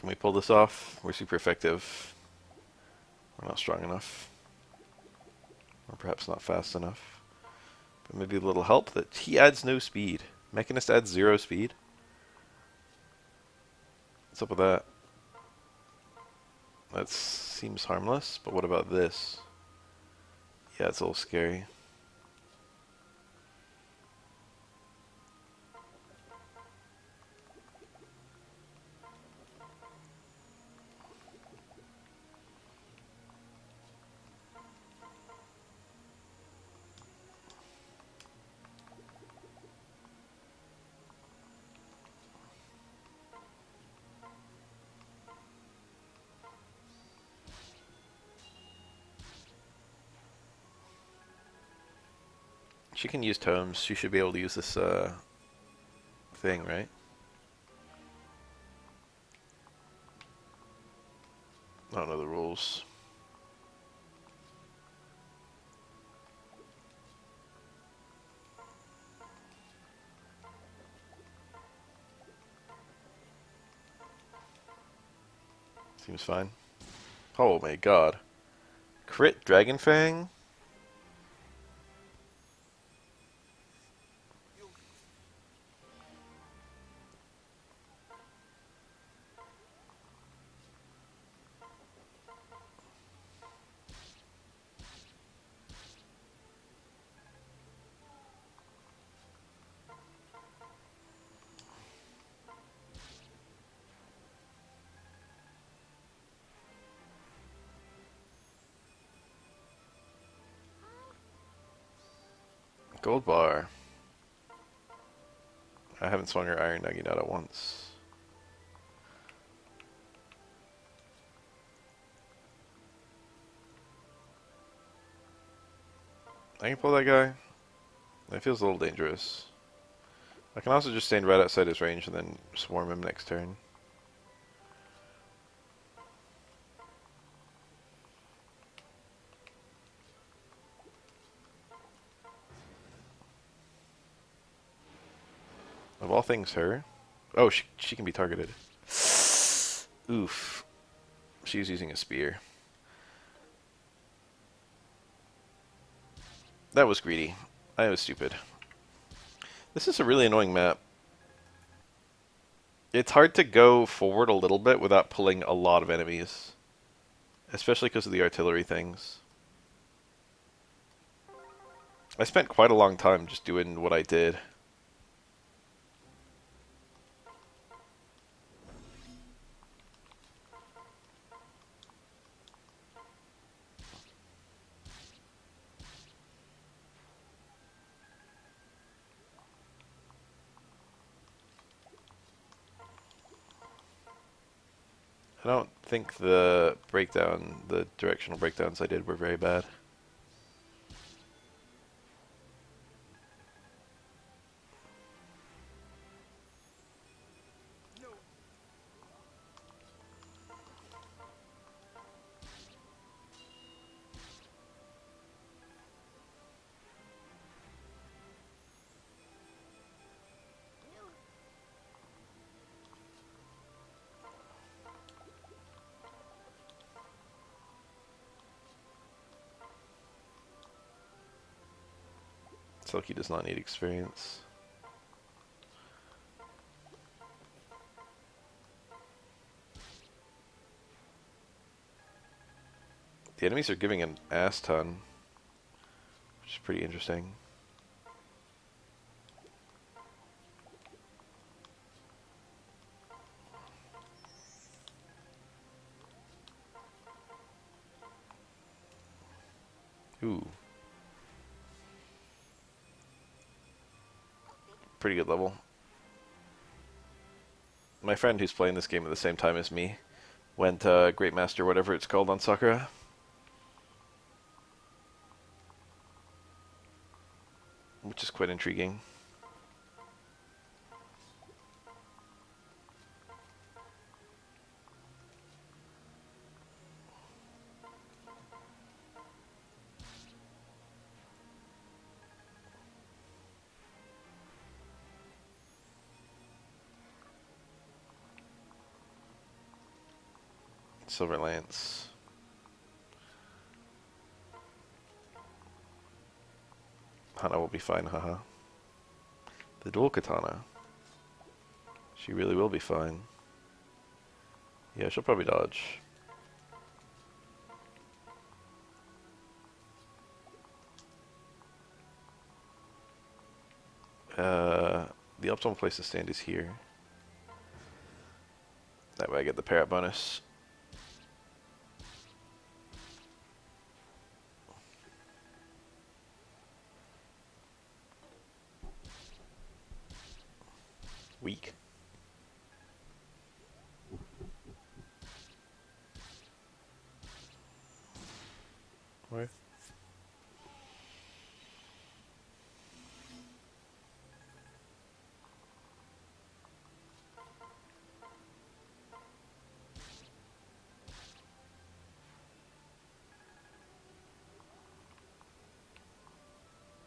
we pull this off? We're super effective. We're not strong enough. Or perhaps not fast enough. But maybe a little help that he adds no speed. Mechanist adds 0 speed. What's up with that? That seems harmless, but what about this? Yeah, it's a little scary. She can use tomes. She should be able to use this thing, right? I don't know the rules. Seems fine. Oh my god. Crit Dragon Fang? Gold bar. I haven't swung her Iron Nugget out at once. I can pull that guy. That feels a little dangerous. I can also just stand right outside his range and then swarm him next turn. Of all things, her. Oh, she can be targeted. Oof. She's using a spear. That was greedy. I was stupid. This is a really annoying map. It's hard to go forward a little bit without pulling a lot of enemies. Especially because of the artillery things. I spent quite a long time just doing what I did. I don't think the directional breakdowns I did were very bad. No. Silky does not need experience. The enemies are giving an ass ton, which is pretty interesting. Ooh. Pretty good level. My friend who's playing this game at the same time as me went Great Master, whatever it's called, on Sakura. which is quite intriguing. Silver Lance. Hana will be fine, haha. The dual katana. She really will be fine. Yeah, she'll probably dodge. The optimal place to stand is here. That way I get the parrot bonus. Weak. Where?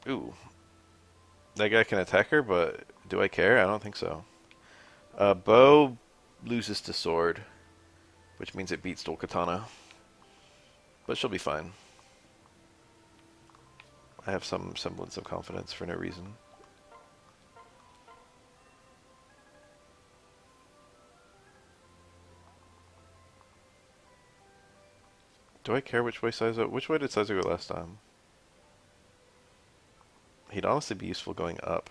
Ooh. That guy can attack her, but do I care? I don't think so. Bow loses to sword, which means it beats dual katana. But she'll be fine. I have some semblance of confidence for no reason. Do I care which way Saizo? Which way did Saizo go last time? He'd honestly be useful going up.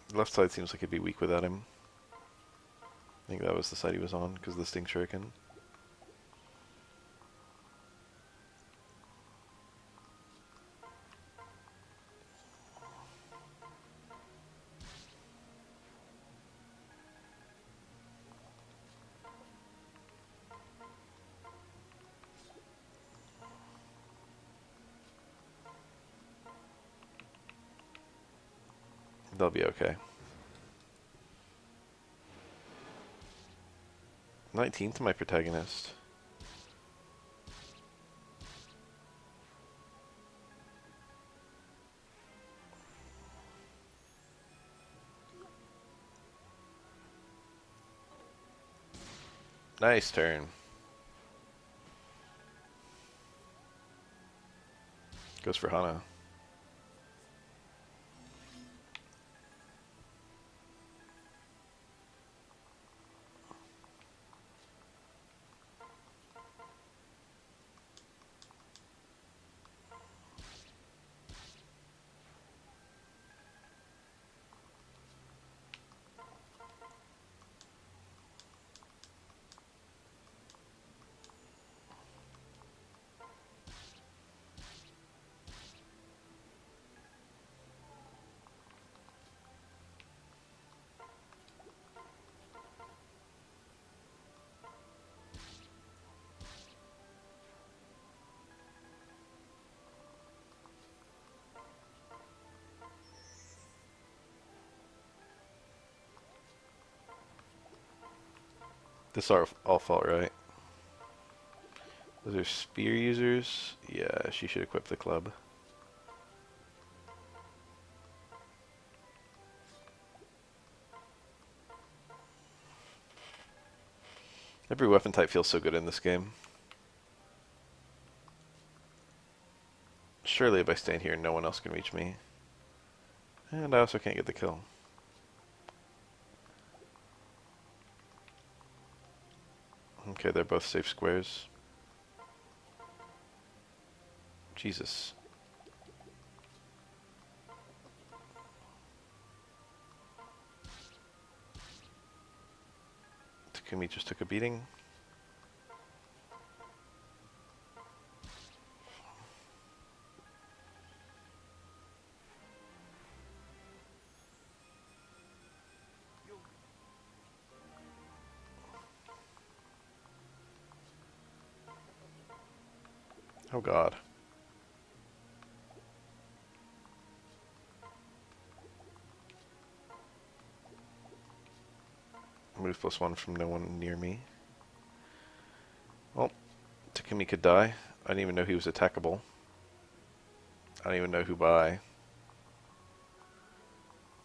The left side seems like it'd be weak without him. I think that was the side he was on, because of the Sting Shuriken. They'll be okay. 19th, my protagonist. Nice turn. Goes for Hana. This all felt right. Those are spear users. Yeah, she should equip the club. Every weapon type feels so good in this game. Surely if I stand here, no one else can reach me. And I also can't get the kill. Okay, they're both safe squares. Jesus. Takumi just took a beating. Oh god. Move +1 from no one near me. Well, Takumi could die. I didn't even know he was attackable. I don't even know who by.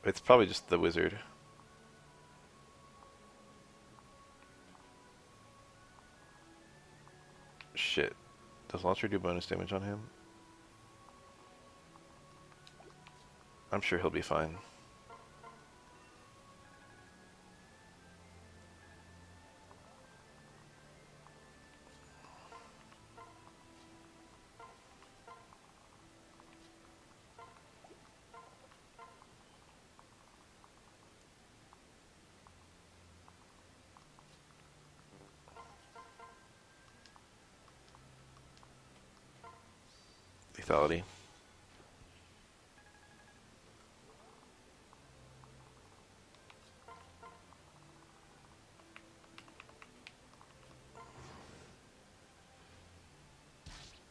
It's probably just the wizard. Shit. Does Launcher do bonus damage on him? I'm sure he'll be fine. Lethality.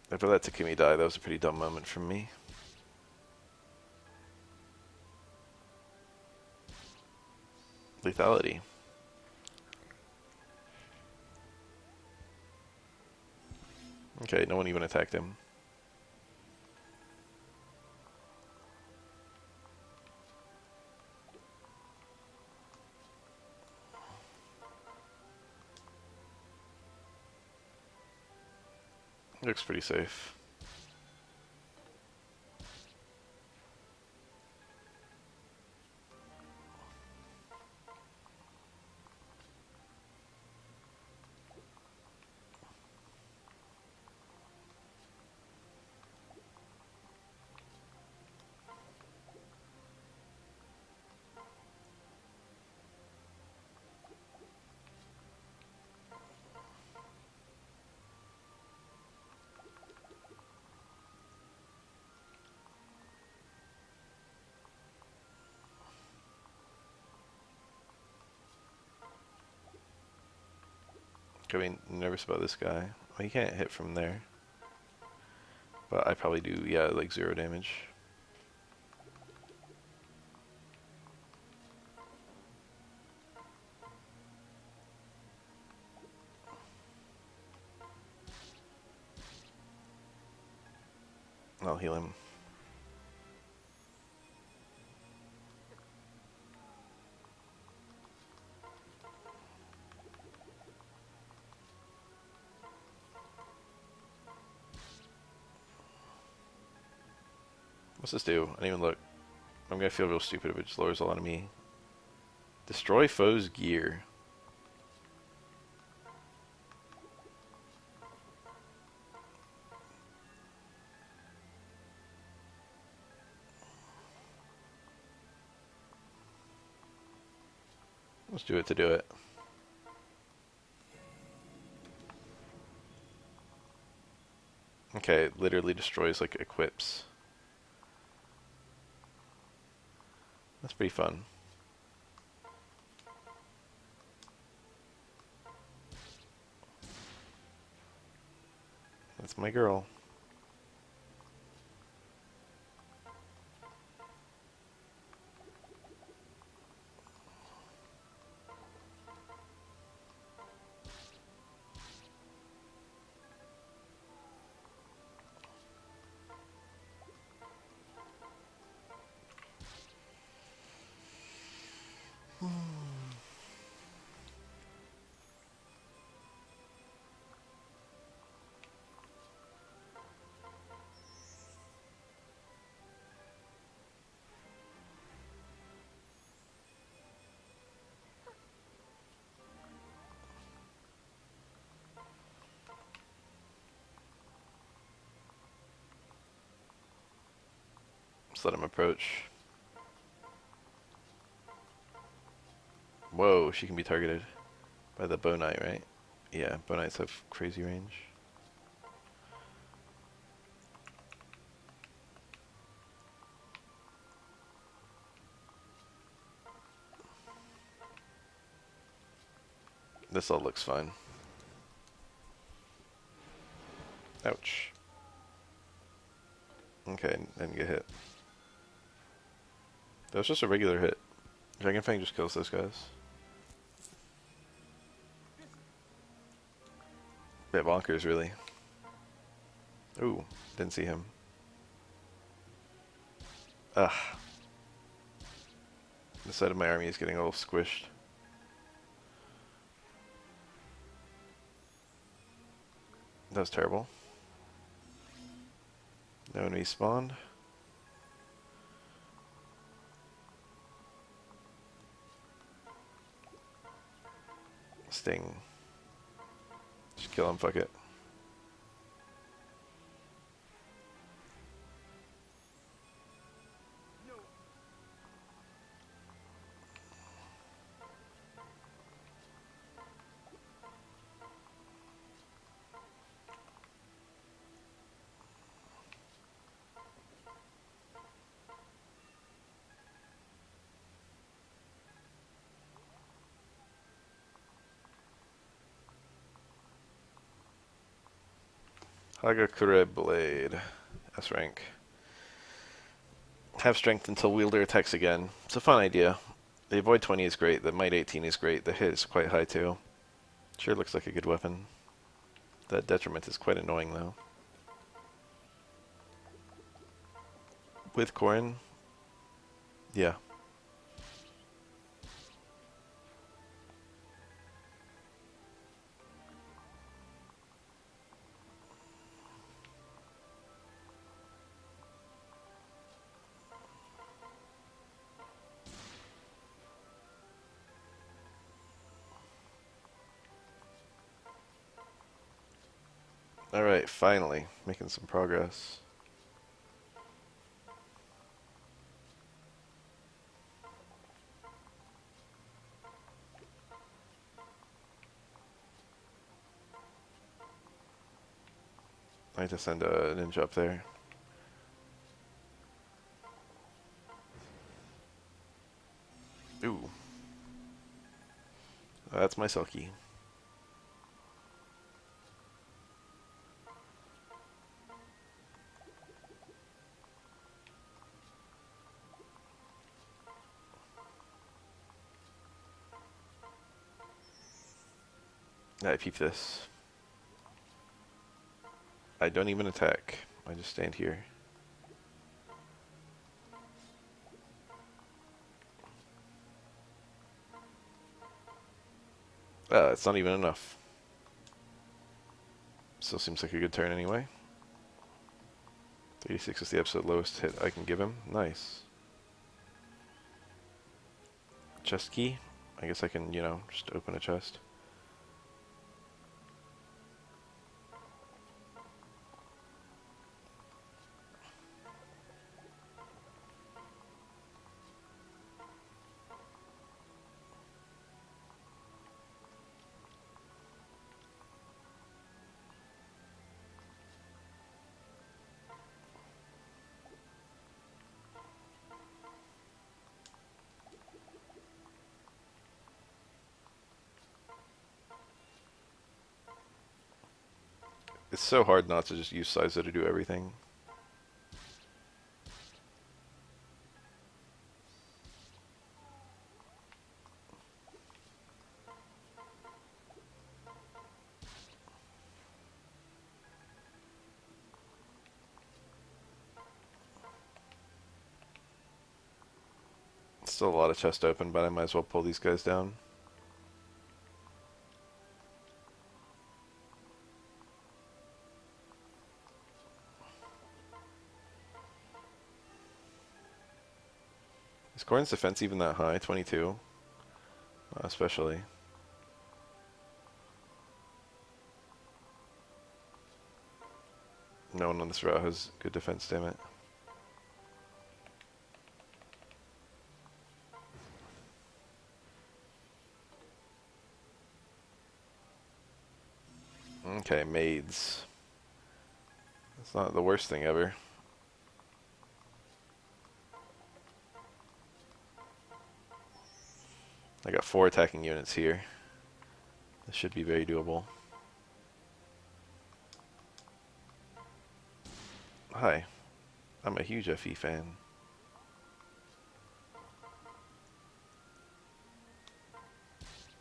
After that Takumi died, that was a pretty dumb moment from me. Lethality. Okay, no one even attacked him. Looks pretty safe. I mean, nervous about this guy. Well, he can't hit from there. But I probably do, yeah, like 0 damage. I'll heal him. What's this do? I didn't even look. I'm gonna feel real stupid if it just lowers a lot of me. Destroy foe's gear. Let's do it to do it. Okay, it literally destroys like equips. That's pretty fun. That's my girl. Just let him approach. Whoa, she can be targeted. By the bow knight, right? Yeah, bow knights have crazy range. This all looks fine. Ouch. Okay, didn't get hit. That was just a regular hit. Dragonfang just kills those guys. Bit bonkers, really. Ooh, didn't see him. Ugh. The side of my army is getting a little squished. That was terrible. No enemy spawned. Sting. Just kill him, fuck it. Hagakure Blade. S rank. Have strength until wielder attacks again. It's a fun idea. The avoid 20 is great, the might 18 is great, the hit is quite high too. Sure looks like a good weapon. That detriment is quite annoying though. With Corin? Yeah. Alright, finally. Making some progress. I need to send a ninja up there. Ooh. That's my Selkie. I peep this. I don't even attack. I just stand here. It's not even enough. Still seems like a good turn anyway. 36 is the absolute lowest hit I can give him. Nice. Chest key. I guess I can, you know, just open a chest. It's so hard not to just use Sizer to do everything. Still a lot of chest open, but I might as well pull these guys down. Is Corin's defense even that high? 22? Especially. No one on this route has good defense, damn it. grenades. That's not the worst thing ever. I got 4 attacking units here. This should be very doable. Hi. I'm a huge FE fan.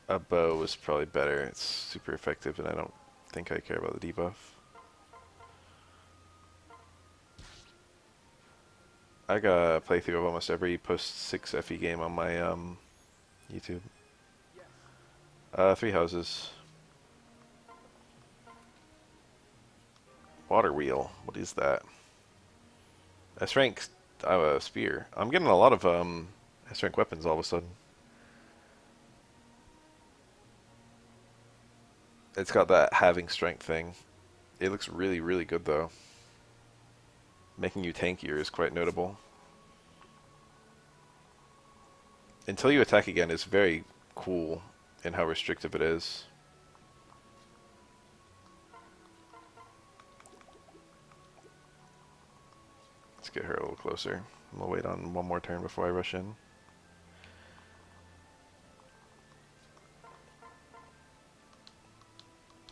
A bow is probably better. It's super effective, and I don't think I care about the debuff. I got a playthrough of almost every post-6 FE game on my YouTube. Yes. 3 houses. Water wheel. What is that? S rank. I have a spear. I'm getting a lot of S rank weapons all of a sudden. It's got that having strength thing. It looks really, really good though. Making you tankier is quite notable. Until you attack again is very cool in how restrictive it is. Let's get her a little closer. I'm gonna wait on one more turn before I rush in.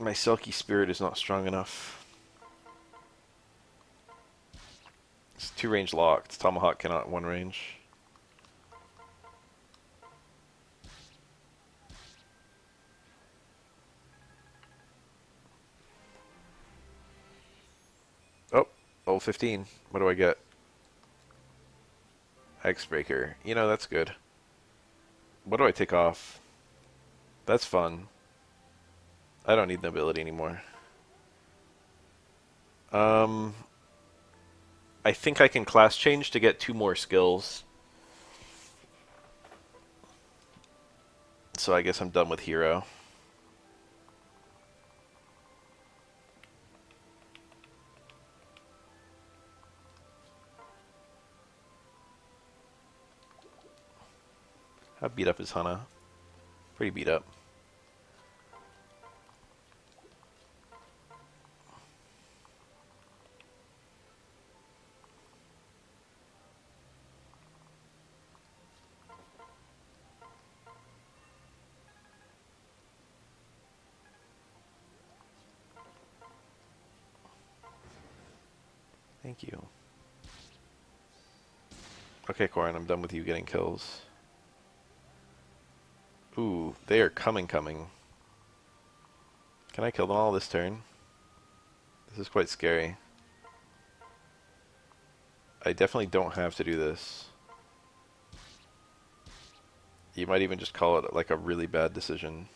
My Silky Spirit is not strong enough. It's 2 range locked. Tomahawk cannot 1 range. Oh, level 15. What do I get? Hexbreaker. You know, that's good. What do I take off? That's fun. I don't need nobility anymore. I think I can class change to get 2 more skills. So I guess I'm done with hero. How beat up is Hana? Pretty beat up. Thank you. Okay, Corin, I'm done with you getting kills. Ooh, they are coming. Can I kill them all this turn? This is quite scary. I definitely don't have to do this. You might even just call it like a really bad decision.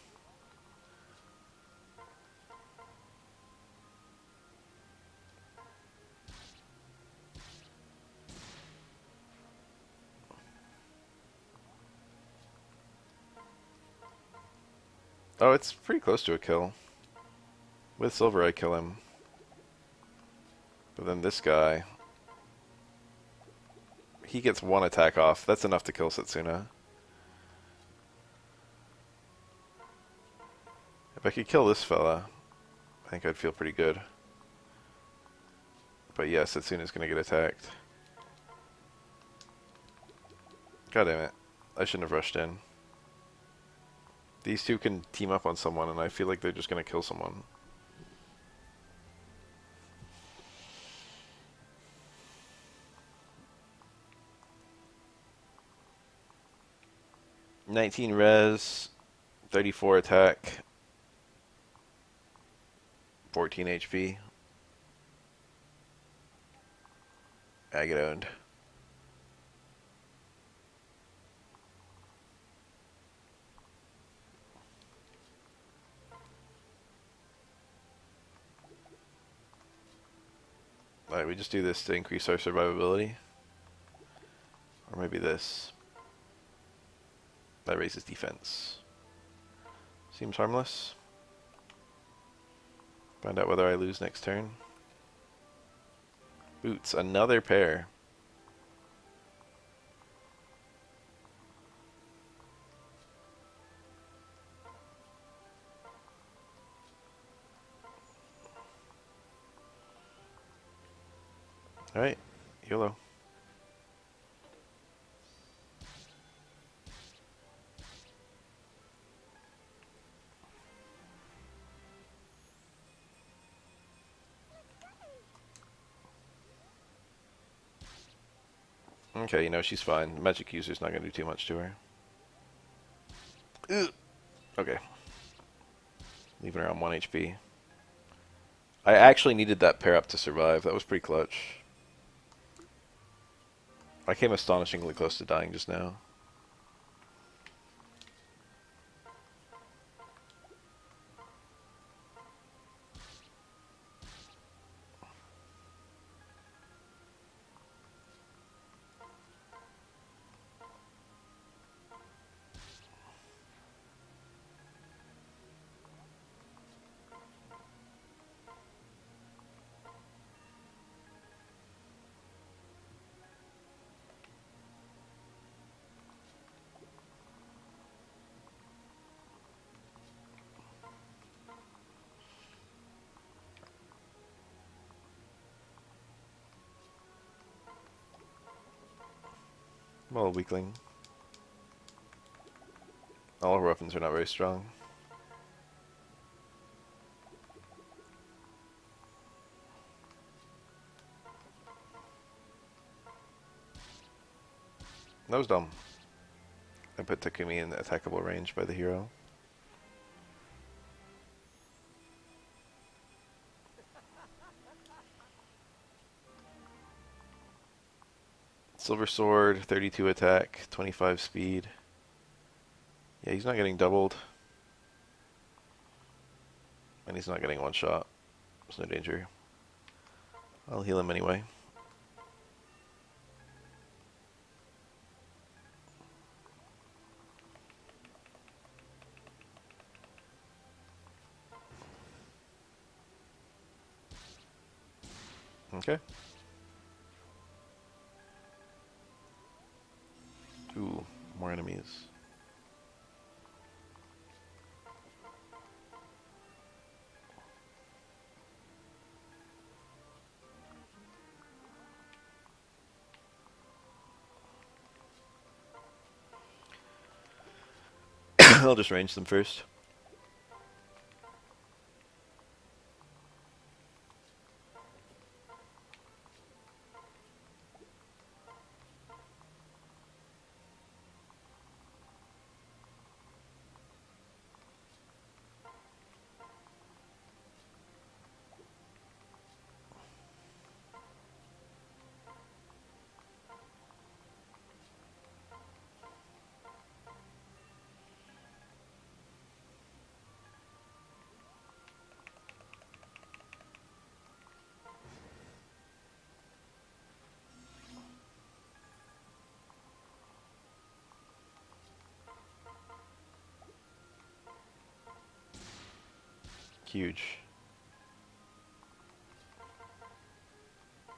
Oh, it's pretty close to a kill. With silver, I kill him. But then this guy, he gets 1 attack off. That's enough to kill Setsuna. If I could kill this fella, I think I'd feel pretty good. But yeah, Setsuna's gonna get attacked. God damn it. I shouldn't have rushed in. These 2 can team up on someone, and I feel like they're just gonna kill someone. "19 res, 34 attack, 14 HP. I get owned. Alright, we just do this to increase our survivability. Or maybe this. That raises defense. Seems harmless. Find out whether I lose next turn. Boots, another pair. Alright, YOLO. Okay, you know, she's fine. Magic user's not gonna do too much to her. Ugh. Okay. Leaving her on 1 HP. I actually needed that pair up to survive. That was pretty clutch. I came astonishingly close to dying just now. Well, a weakling. All her weapons are not very strong. That was dumb. I put Takumi in attackable range by the hero. Silver Sword, 32 attack, 25 speed. Yeah, he's not getting doubled. And he's not getting one shot. There's no danger. I'll heal him anyway. Okay. Ooh, more enemies. I'll just range them first. Huge.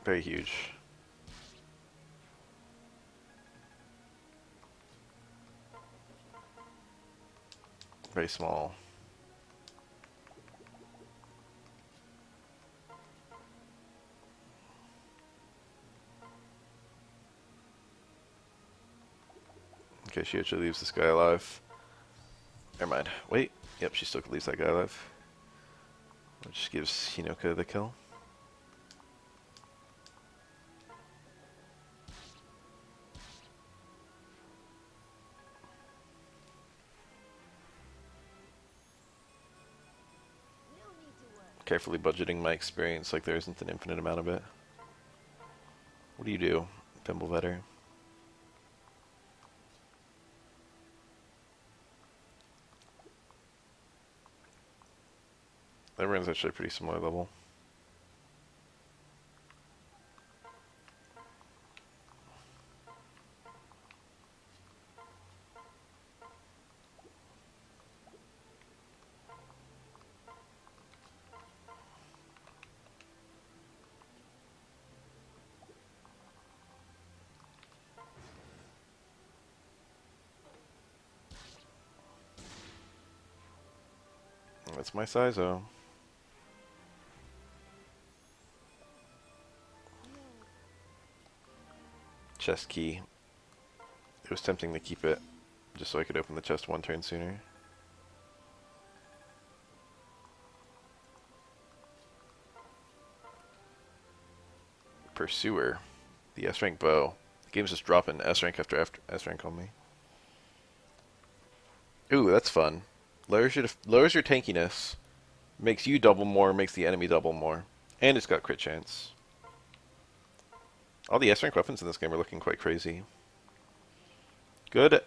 Very huge. Very small. Okay, she actually leaves this guy alive. Never mind. Wait. Yep, she still leaves that guy alive. Which gives Hinoka the kill. No need to worry. Carefully budgeting my experience like there isn't an infinite amount of it. What do you do, Thimblevetter? Everyone's actually a pretty similar level. That's my size, oh. No, chest key. It was tempting to keep it, just so I could open the chest one turn sooner. Pursuer. The S-rank bow. The game's just dropping S-rank after S-rank on me. Ooh, that's fun. Lowers your tankiness. Makes you double more, makes the enemy double more. And it's got crit chance. All the S-rank weapons in this game are looking quite crazy. Good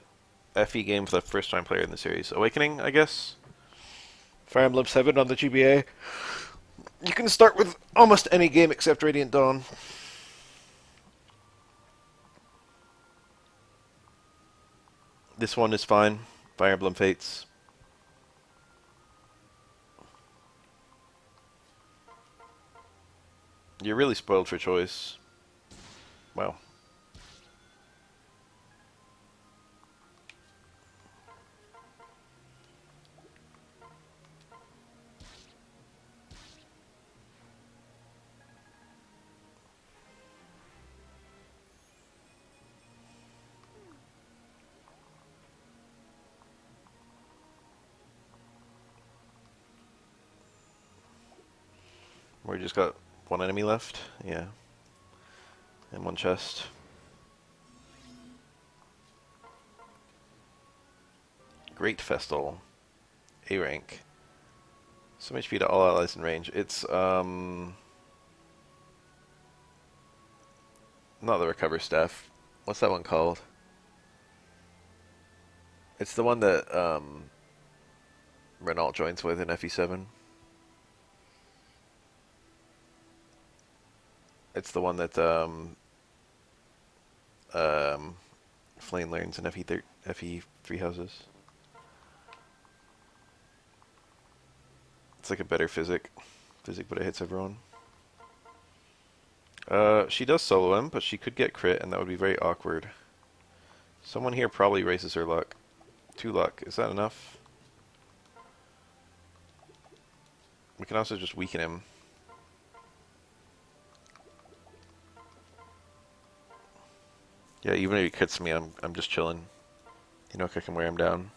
FE game for the first-time player in the series. Awakening, I guess? Fire Emblem 7 on the GBA. You can start with almost any game except Radiant Dawn. This one is fine. Fire Emblem Fates. You're really spoiled for choice. Wow. We just got one enemy left. Yeah. And one chest. Great Festal. A rank. Some HP to all allies in range. It's, not the recover staff. What's that one called? It's the one that, Renault joins with in FE7. It's the one that, Flame learns in FE3 houses. It's like a better physic, but it hits everyone. She does solo him, but she could get crit, and that would be very awkward. Someone here probably raises her luck. 2 luck. Is that enough? We can also just weaken him. Yeah, even if he hits me, I'm just chilling. You know, I can wear him down.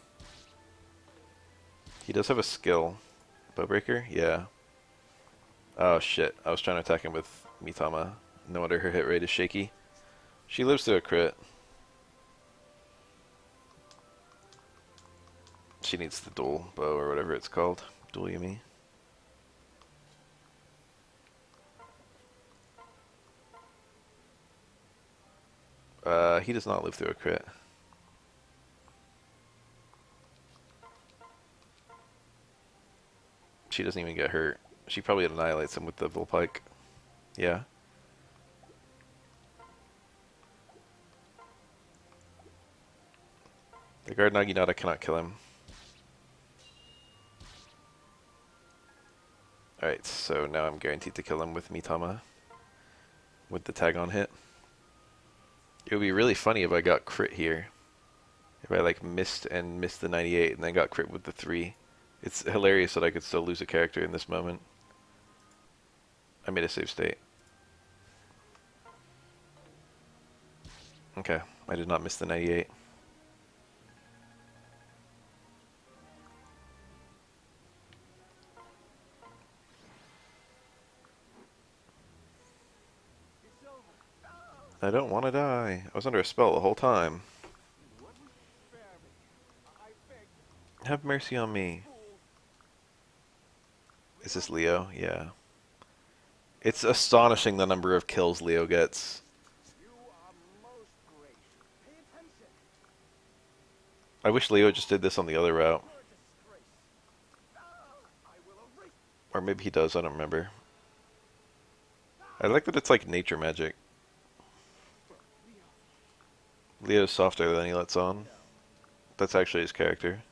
He does have a skill. Bowbreaker? Yeah. Oh shit, I was trying to attack him with Mitama. No wonder her hit rate is shaky. She lives through a crit. She needs the dual bow or whatever it's called. Dual Yumi. He does not live through a crit. She doesn't even get hurt. She probably annihilates him with the Volpike. Yeah. The guard Naginata cannot kill him. Alright, so now I'm guaranteed to kill him with Mitama. With the tag on hit. It would be really funny if I got crit here. If I like missed the 98 and then got crit with the 3. It's hilarious that I could still lose a character in this moment. I made a save state. Okay, I did not miss the 98. It's over. I don't want to die. I was under a spell the whole time. What would you spare me? I beg. Have mercy on me. Fool. Is this Leo? Yeah. It's astonishing the number of kills Leo gets. You are most gracious. Pay attention. I wish Leo just did this on the other route. You're a disgrace. I will erase. Or maybe he does, I don't remember. I like that it's like nature magic. Leo's softer than he lets on. That's actually his character.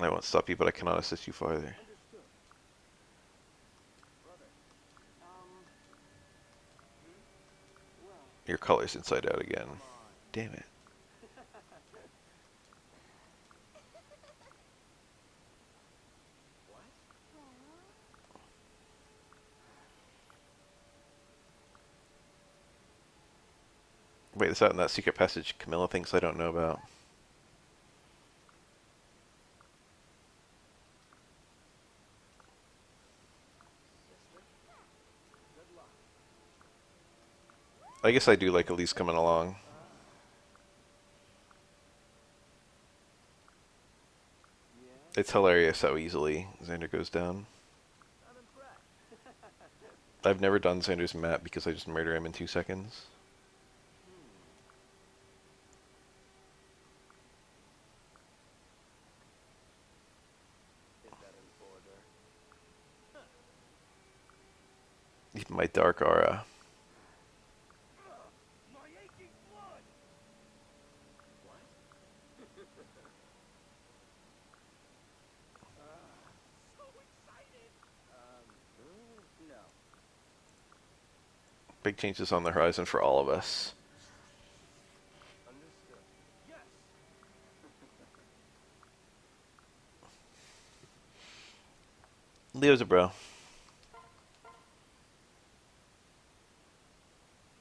I won't stop you, but I cannot assist you farther. Understood. Brother. Well, Your color's inside out again. Damn it. what? Wait, is that in that secret passage Camilla thinks I don't know about? Sister, good luck. I guess I do like Elise coming along. Yeah, It's hilarious how easily Xander goes down. I'm impressed. I've never done Xander's map because I just murder him in 2 seconds. Is that in order? Even my dark aura. My aching blood! What? So excited! No. Big changes on the horizon for all of us. Understood. Yes! Leo's a bro.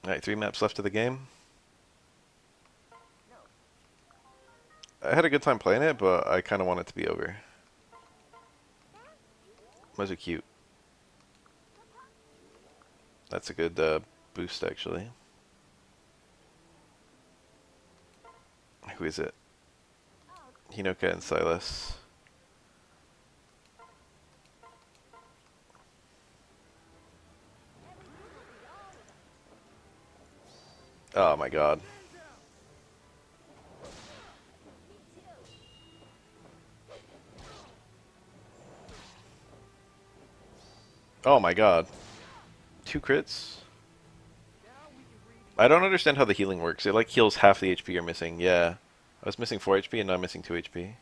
Alright, 3 maps left of the game. No. I had a good time playing it, but I kind of want it to be over. Those are cute. That's a good boost, actually. Who is it? Hinoka and Silas. Oh my god. Oh my god. 2 crits? Now we can read. I don't understand how the healing works. It like heals half the HP you're missing. Yeah. I was missing 4 HP and now I'm missing 2 HP.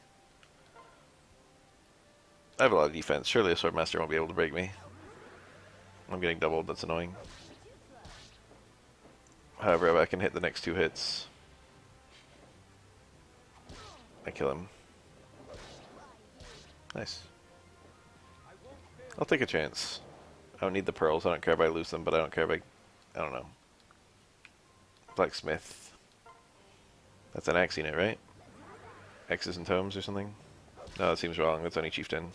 I have a lot of defense. Surely a Swordmaster won't be able to break me. I'm getting doubled. That's annoying. However, if I can hit the next 2 hits, I kill him. Nice. I'll take a chance. I don't need the pearls. I don't care if I lose them, but I don't care if I don't know. Blacksmith. That's an axe unit, right? Axes and tomes or something? No, that seems wrong. That's only chieftain.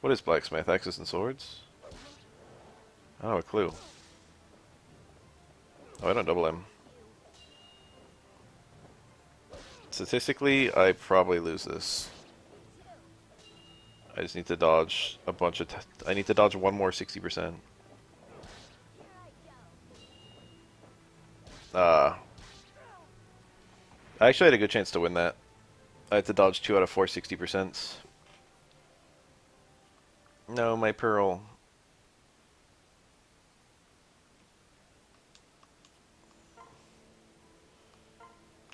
What is blacksmith? Axes and swords? I don't have a clue. Oh, I don't double him. Statistically, I probably lose this. I just need to dodge a bunch of... I need to dodge one more 60%. I actually had a good chance to win that. I had to dodge 2 out of 4 60%. No, my pearl.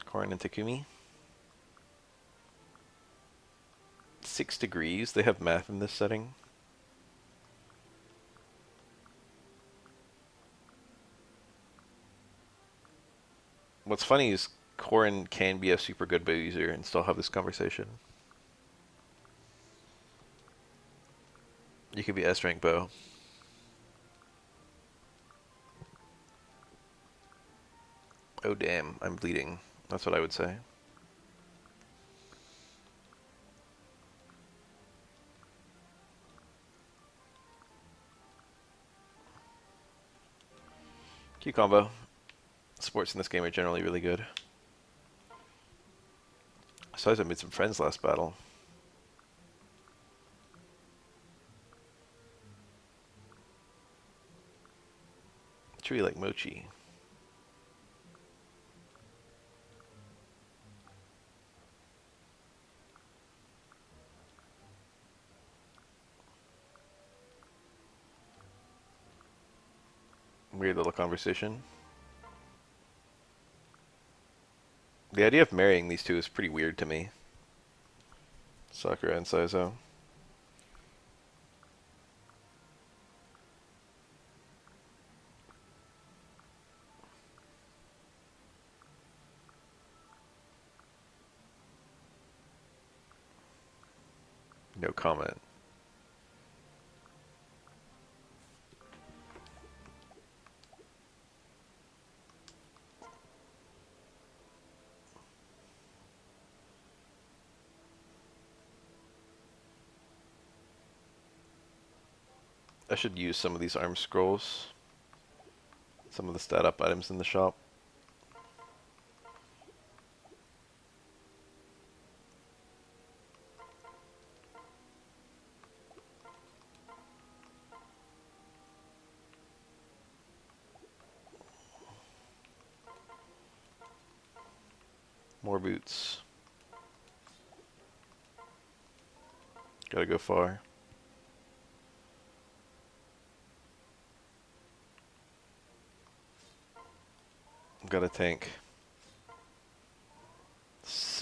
Korin and Takumi. 6 degrees. They have math in this setting. What's funny is Korin can be a super good bow user and still have this conversation. You could be S-rank bow. Oh damn, I'm bleeding. That's what I would say. Q combo. Sports in this game are generally really good. Besides, I made some friends last battle. It's really like mochi. Weird little conversation. The idea of marrying these two is pretty weird to me. Sakura and Saizo. No comment. I should use some of these arm scrolls. Some of the stat up items in the shop. More boots. Gotta go far. Got a tank.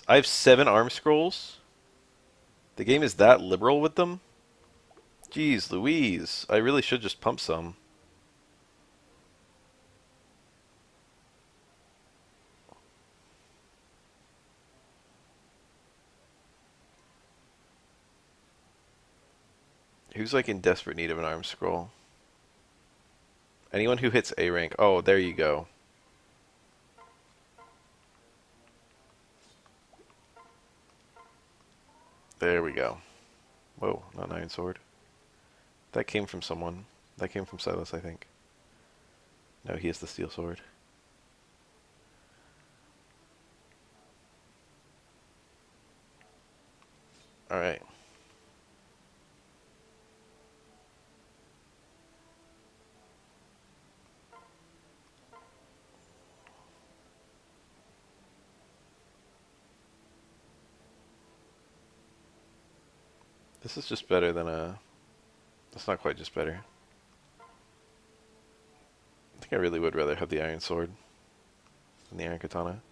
I have 7 arm scrolls? The game is that liberal with them? Jeez Louise, I really should just pump some. Who's like in desperate need of an arm scroll? Anyone who hits A rank. Oh, there you go. There we go. Whoa, not an iron sword. That came from someone. That came from Silas, I think. No, he has the steel sword. Alright. This is just better than a... It's not quite just better. I think I really would rather have the iron sword than the iron katana.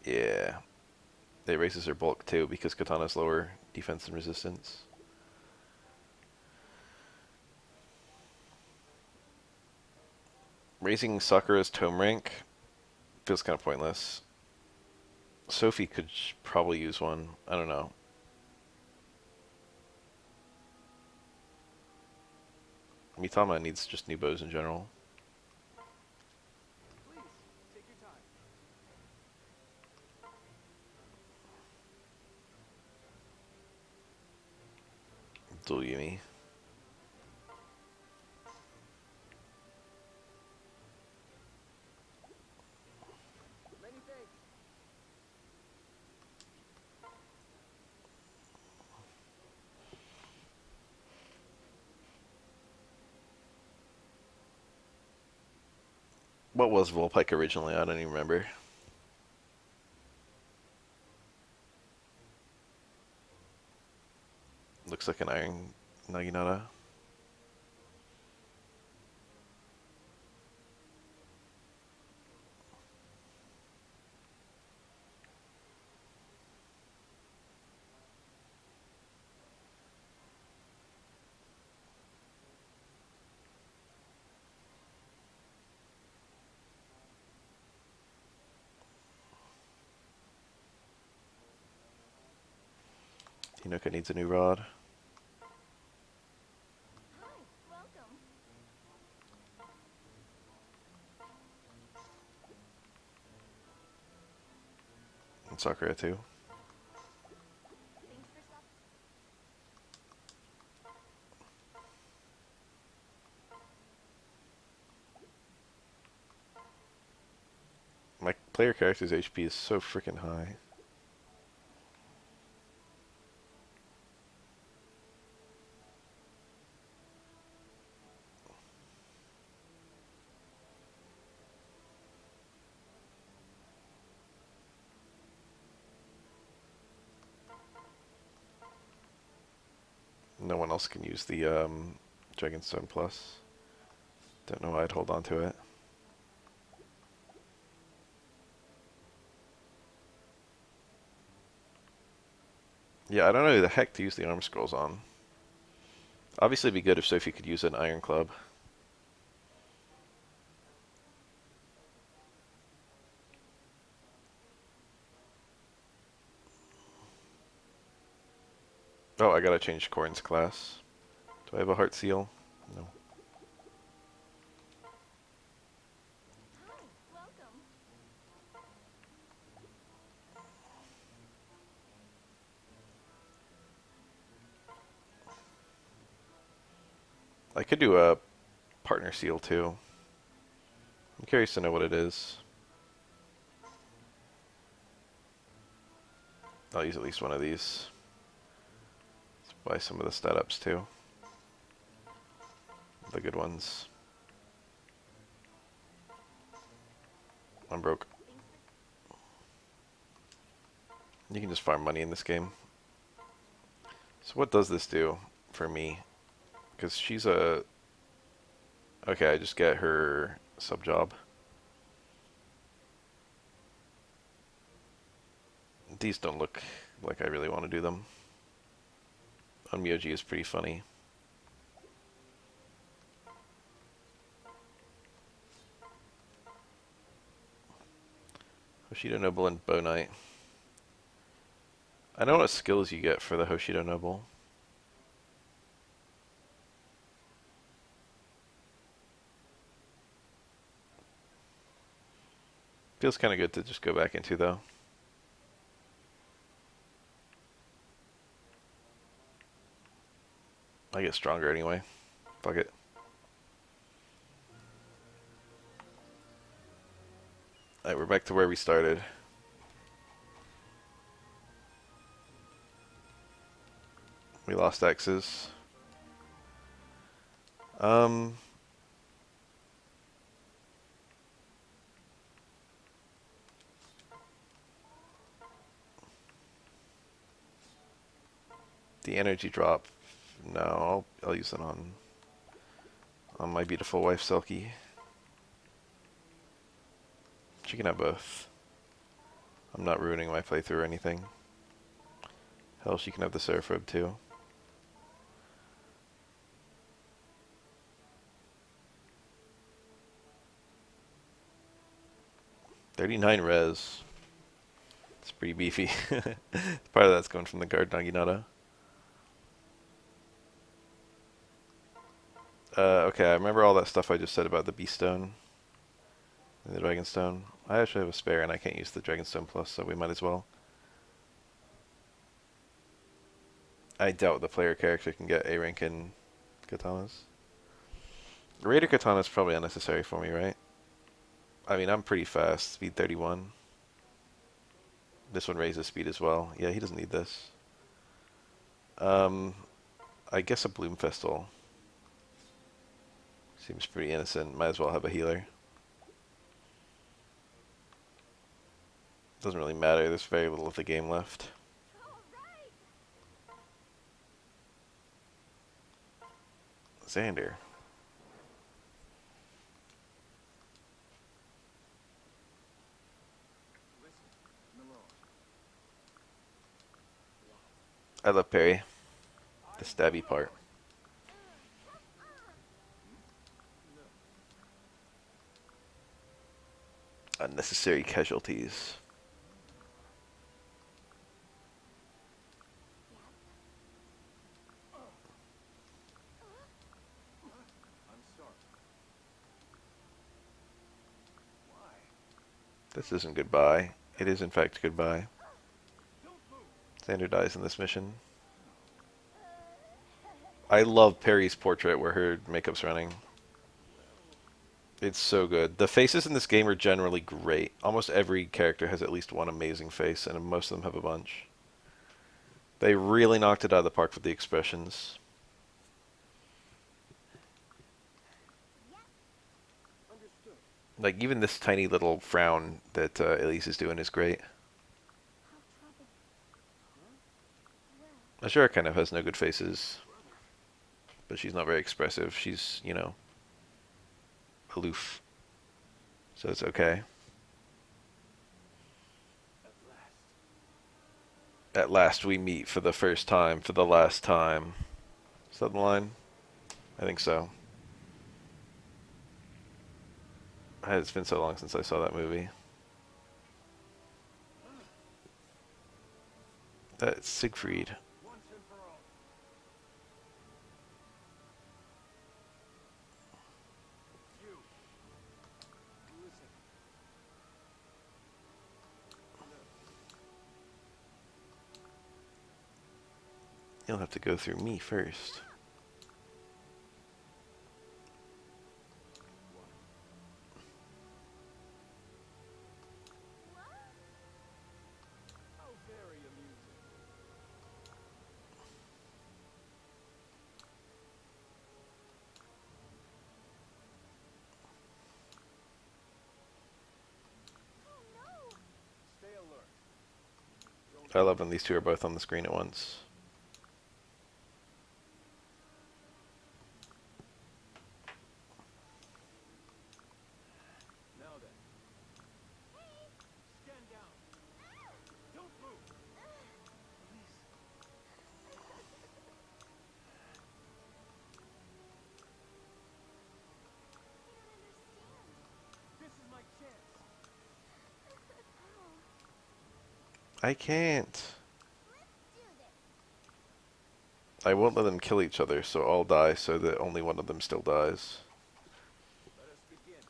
Yeah. It raises her bulk too because katana's lower defense and resistance. Raising Sakura's tome rank feels kind of pointless. Sophie could probably use one. I don't know. Mitama needs just new bows in general. Please, take your time. Dual Yumi. Many thanks. What was Volpike originally? I don't even remember. Looks like an iron Naginata. Hinoka needs a new rod. Hi, welcome. And Sakura too. Thanks for stopping. My player character's HP is so freaking high. No one else can use the Dragonstone Plus. Don't know why I'd hold on to it. Yeah, I don't know who the heck to use the arm scrolls on. Obviously it'd be good if Sophie could use an iron club. Oh, I gotta change Corn's class. Do I have a heart seal? No. Hi, welcome. I could do a partner seal too. I'm curious to know what it is. I'll use at least one of these. Let's buy some of the stat ups too. The good ones. I'm broke. You can just farm money in this game. So what does this do for me? Because she's a... Okay, I just get her sub job. These don't look like I really want to do them. Onmyoji is pretty funny. Hoshido Noble and Bow Knight. I know what skills you get for the Hoshido Noble. Feels kind of good to just go back into though. I get stronger anyway. Fuck it. Alright, we're back to where we started. We lost X's. The energy drop. No, I'll use it on my beautiful wife Selkie. She can have both. I'm not ruining my playthrough or anything. Hell, she can have the Seraphobe too. $39 res. It's pretty beefy. Part of that's going from the guard Naginata. Okay, I remember all that stuff I just said about the Beast Stone and the Dragonstone. I actually have a spare and I can't use the Dragonstone Plus, so we might as well. I doubt the player character can get A rank in katanas. Raider katana is probably unnecessary for me, right? I mean, I'm pretty fast, speed 31. This one raises speed as well. Yeah, he doesn't need this. I guess a Bloom Festal. Seems pretty innocent. Might as well have a healer. Doesn't really matter. There's very little of the game left. Xander. I love parry. The stabby part. Unnecessary casualties. This isn't goodbye. It is in fact goodbye. Xander dies in this mission. I love Perry's portrait where her makeup's running. It's so good. The faces in this game are generally great. Almost every character has at least one amazing face, and most of them have a bunch. They really knocked it out of the park with the expressions. Like, even this tiny little frown that Elise is doing is great. Ashura kind of has no good faces, but she's not very expressive. She's, you know, aloof. So it's okay. At last we meet for the first time, for the last time. Is that the line? I think so. It's been so long since I saw that movie. That's Siegfried. You'll have to go through me first. I love when these two are both on the screen at once. Now then. Stand down. Don't move. Please. This is my chance. I can't. Do this. I won't let them kill each other, so I'll die so that only one of them still dies. Let us begin.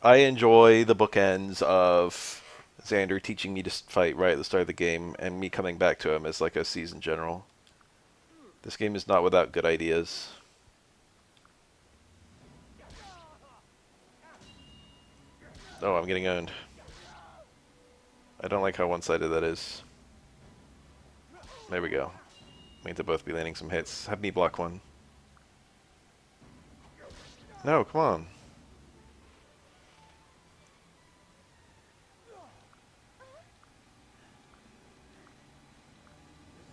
I enjoy the bookends of Xander teaching me to fight right at the start of the game and me coming back to him as like a seasoned general. This game is not without good ideas. Oh, I'm getting owned. I don't like how one-sided that is. There we go. We need to both be landing some hits. Have me block one. No, come on. Is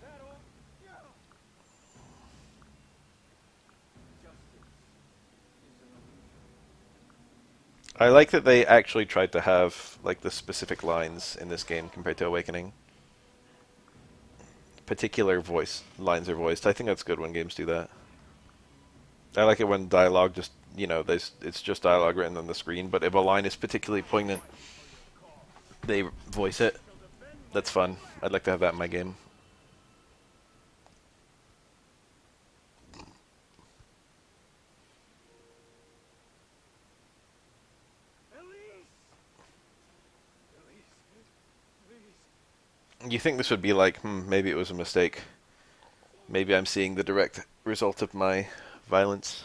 that all? Justice is an illusion. I like that they actually tried to have like the specific lines in this game compared to Awakening. Particular voice lines are voiced. I think that's good when games do that. I like it when dialogue just, you know, it's just dialogue written on the screen, but if a line is particularly poignant, they voice it. That's fun. I'd like to have that in my game. Elise! Elise, please. You think this would be like, maybe it was a mistake. Maybe I'm seeing the direct result of my violence.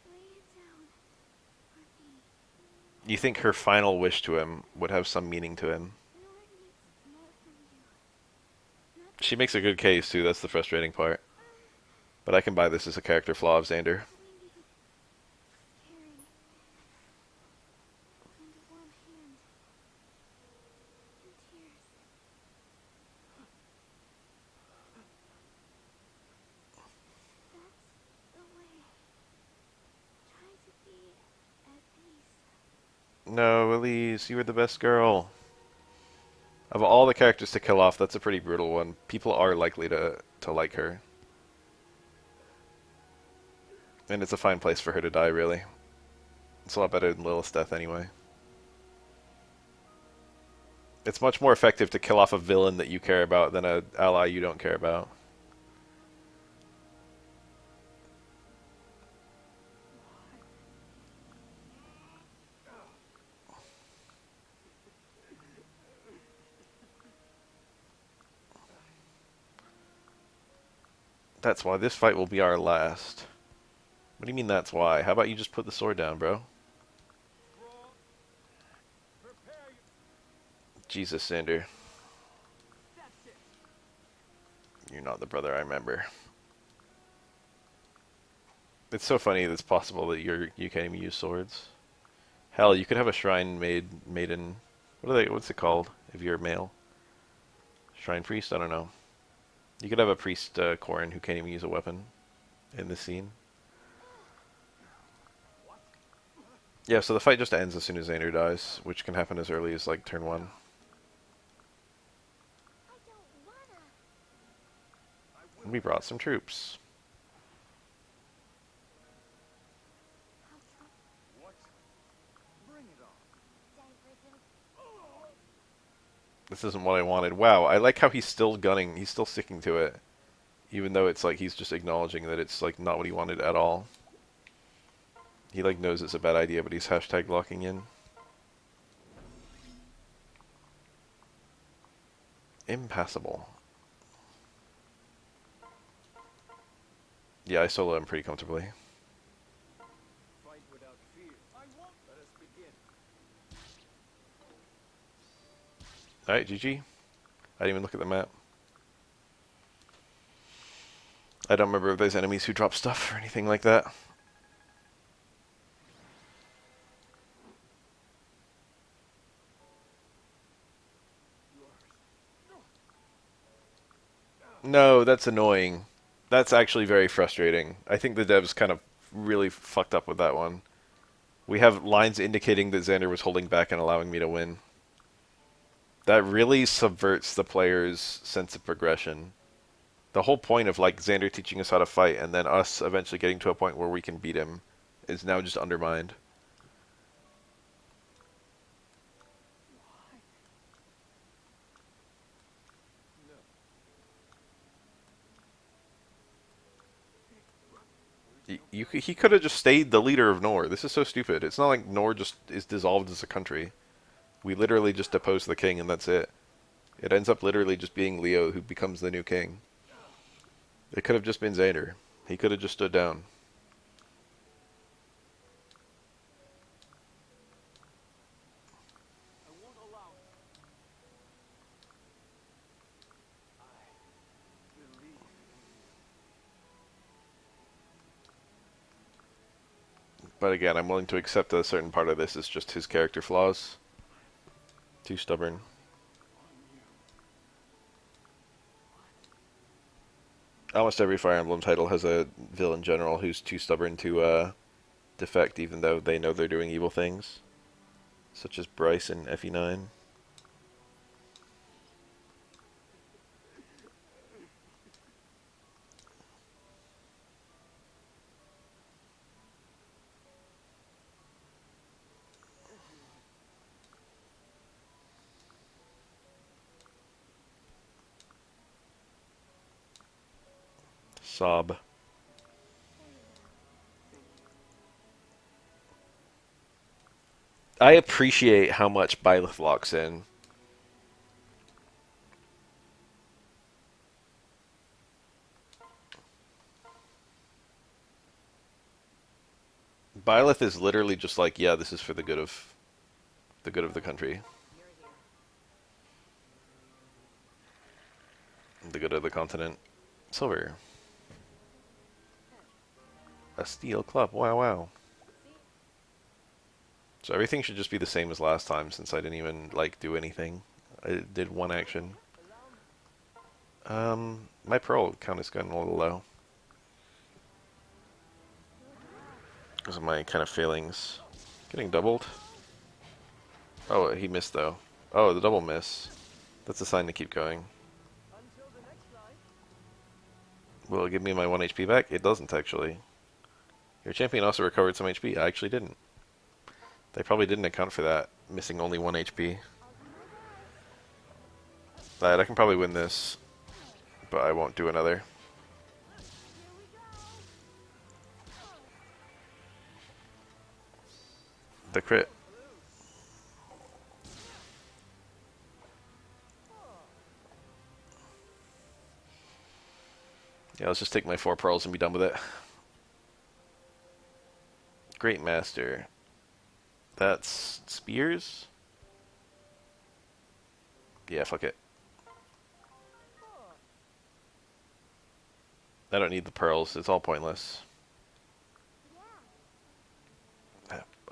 Lay it down for me. You think her final wish to him would have some meaning to him. Nora needs more from you. Not She makes a good case, too. That's the frustrating part. But I can buy this as a character flaw of Xander. we needed caring and a warm hand and tears. That's the way. Try to be at peace. No, Elise, you were the best girl. Of all the characters to kill off, that's a pretty brutal one. People are likely to like her. And it's a fine place for her to die, really. It's a lot better than Lilith's death, anyway. It's much more effective to kill off a villain that you care about than an ally you don't care about. That's why this fight will be our last. What do you mean that's why? How about you just put the sword down, bro? Draw. Prepare you. Jesus, Sander. That's it. You're not the brother I remember. It's so funny that it's possible that you can't even use swords. Hell, you could have a shrine maiden. What's it called if you're male? Shrine priest? I don't know. You could have a priest, Corrin, who can't even use a weapon in this scene. Yeah, so the fight just ends as soon as Xander dies, which can happen as early as, like, turn 1. I don't wanna. And we brought some troops. How trouble. What? Bring it on. Divergent. This isn't what I wanted. Wow, I like how he's still gunning. He's still sticking to it. Even though it's like he's just acknowledging that it's, like, not what he wanted at all. He, like, knows it's a bad idea, but he's hashtag locking in. Impassable. Yeah, I solo him pretty comfortably. Fight without fear. I won't. Let us begin. Alright, GG. I didn't even look at the map. I don't remember if there's enemies who drop stuff or anything like that. No, that's annoying. That's actually very frustrating. I think the devs kind of really fucked up with that one. We have lines indicating that Xander was holding back and allowing me to win. That really subverts the player's sense of progression. The whole point of like Xander teaching us how to fight and then us eventually getting to a point where we can beat him is now just undermined. Why? No. He could have just stayed the leader of Nor. This is so stupid. It's not like Nor just is dissolved as a country. We literally just depose the king and that's it. It ends up literally just being Leo who becomes the new king. It could have just been Xander. He could have just stood down. I won't allow it. I believe in you. But again, I'm willing to accept that a certain part of this is just his character flaws. Too stubborn. On you. Almost every Fire Emblem title has a villain general who's too stubborn to defect even though they know they're doing evil things. Such as Bryce in FE9. Sob. I appreciate how much Byleth locks in. Byleth is literally just like, yeah, this is for the good of the country, the good of the continent. Silver. A steel club. Wow, wow. So everything should just be the same as last time since I didn't even like do anything. I did one action. My pearl count is getting a little low. Those are my kind of failings. Getting doubled. Oh, he missed though. Oh, the double miss. That's a sign to keep going. Until the next line. Will it give me my 1 HP back? It doesn't actually. Your champion also recovered some HP. I actually didn't. They probably didn't account for that, missing only 1 HP. Alright, I can probably win this, but I won't do another. The crit. Yeah, let's just take my 4 pearls and be done with it. Great Master. That's spears? Yeah, fuck it. I don't need the pearls. It's all pointless.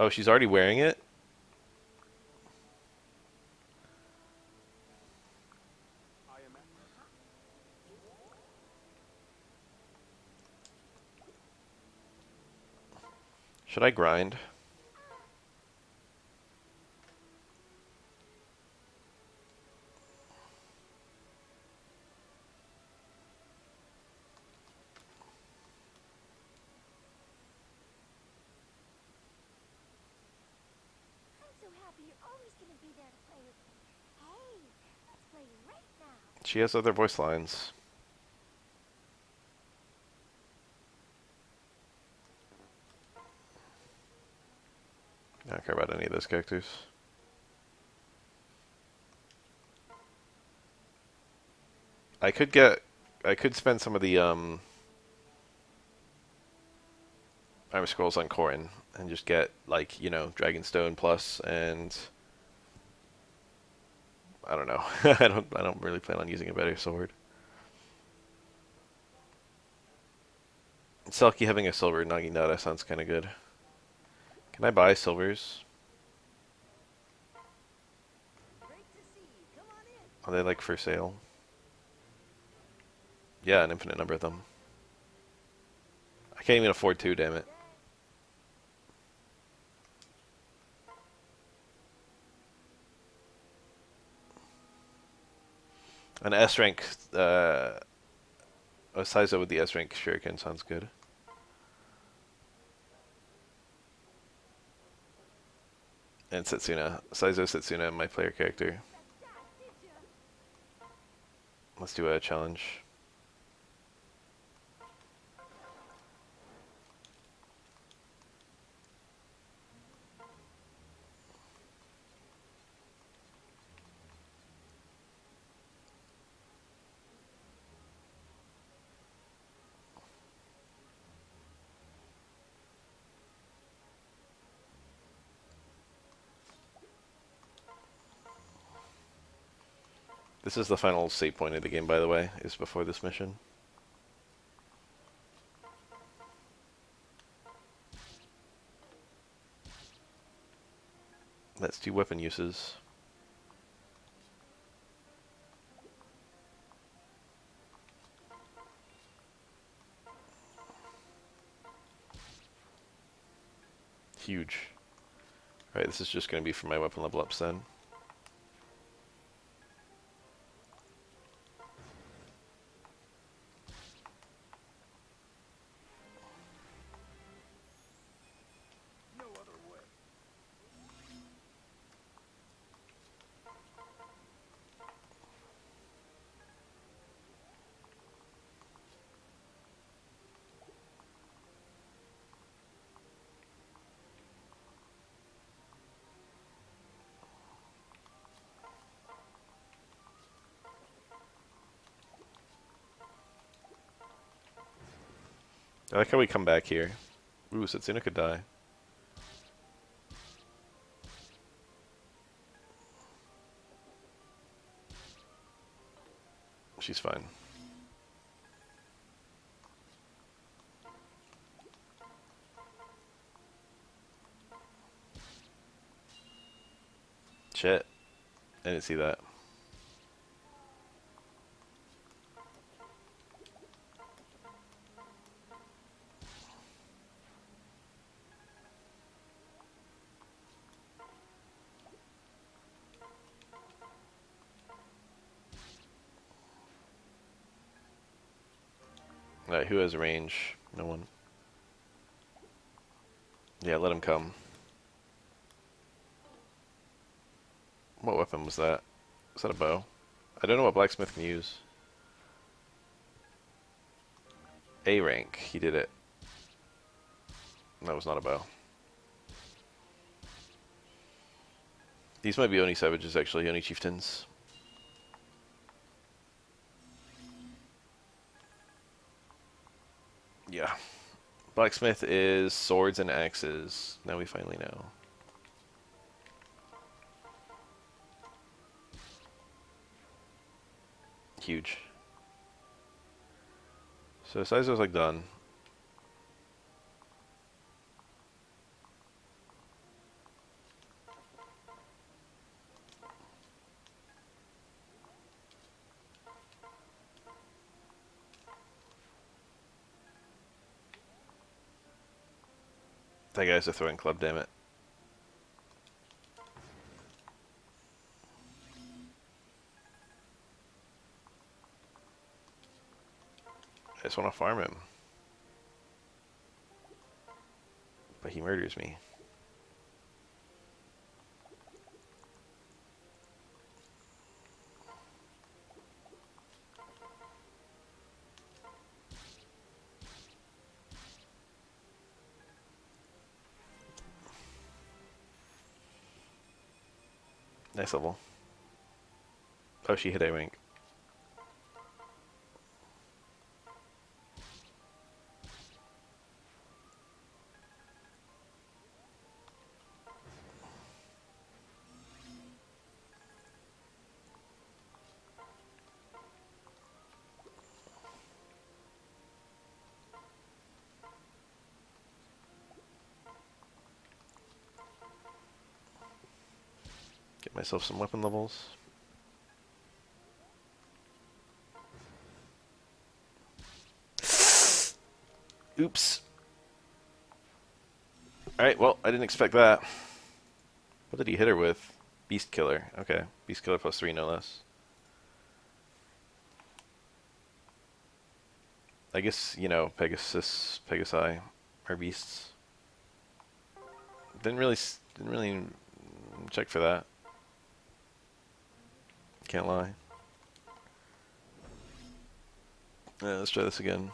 Oh, she's already wearing it? I am at Should I grind? I'm so happy you're always gonna be there to play with me. Hey, let's play right now. She has other voice lines. I don't care about any of those characters. I could spend some of the armor scrolls on Corrin and just get like, you know, Dragonstone plus and I don't know. I don't really plan on using a better sword. Selkie having a silver Naginata sounds kind of good. Can I buy silvers? Great to see you. Come on in. Are they like for sale? Yeah, an infinite number of them. I can't even afford two, damn it. An S rank, a Saizo with the S rank shuriken sounds good. And Setsuna. Saizo Setsuna, my player character. Let's do a challenge. This is the final save point of the game, by the way, is before this mission. Let's do weapon uses. Huge. Alright, this is just going to be for my weapon level ups then. No other way. I like how we come back here. Ooh, Setsuna could die. She's fine. Shit. I didn't see that. Alright, who has range? No one. Yeah, let him come. What weapon was that? Was that a bow? I don't know what blacksmith can use. A rank. He did it. That was not a bow. These might be Oni savages, actually. Oni chieftains. Yeah. Blacksmith is swords and axes. Now we finally know. Huge. So Saizo's like done. That guy's a throwing club, damn it. I just want to farm him. But he murders me. Nice level. Oh, she hit A rank. Get myself some weapon levels. Oops. Alright, well, I didn't expect that. What did he hit her with? Beast Killer. Okay. Beast Killer plus 3, no less. I guess, you know, Pegasi are beasts. Didn't really check for that. Can't lie. Let's try this again.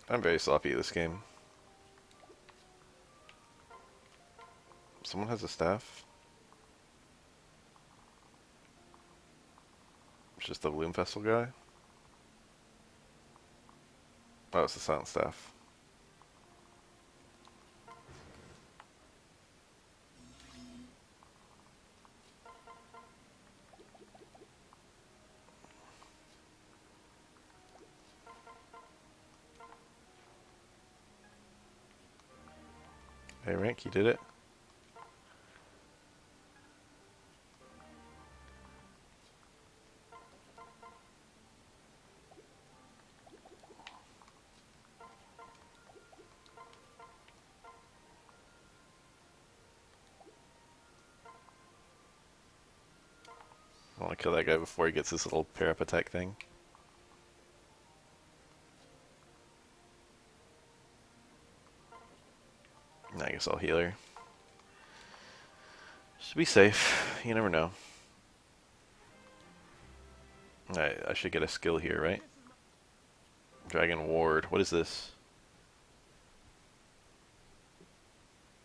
I'm very sloppy at this game. Someone has a staff? It's just the Bloom Festival guy? Oh, it's the Silent Staff. Hey, Rank, you did it. I want to kill that guy before he gets this little pair-up attack thing. I guess I'll heal her. Should be safe. You never know. I should get a skill here, right? Dragon Ward. What is this?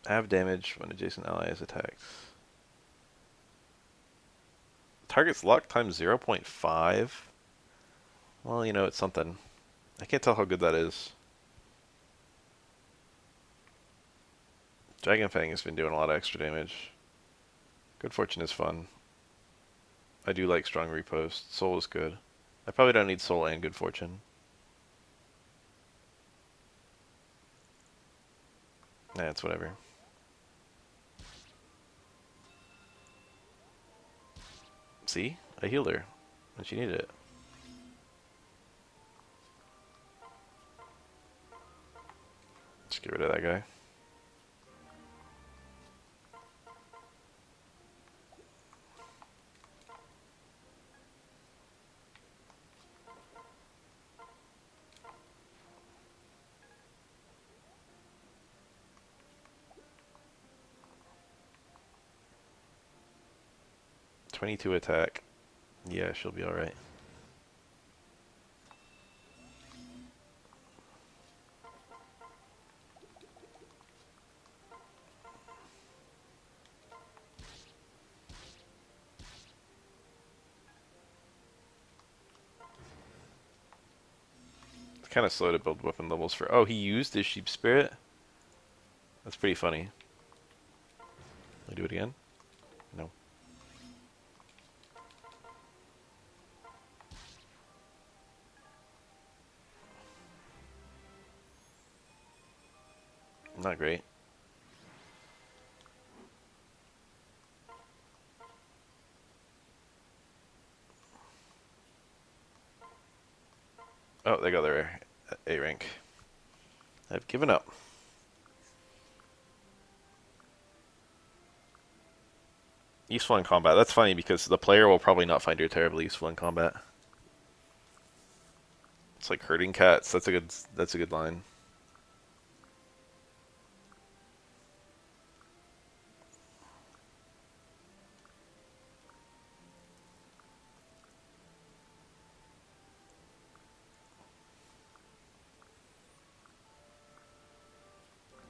Have damage when adjacent ally is attacked. Target's luck times 0.5? Well, you know, it's something. I can't tell how good that is. Dragon Fang has been doing a lot of extra damage. Good Fortune is fun. I do like Strong Repost. Soul is good. I probably don't need Soul and Good Fortune. Nah, it's whatever. See? I healed her when she needed it. Just get rid of that guy. .22 attack. Yeah, she'll be alright. It's kind of slow to build weapon levels for... Oh, he used his Sheep Spirit? That's pretty funny. Can I do it again? No. Not great. Oh, they got their A rank. I've given up. Useful in combat. That's funny because the player will probably not find her terribly useful in combat. It's like herding cats. That's a good line.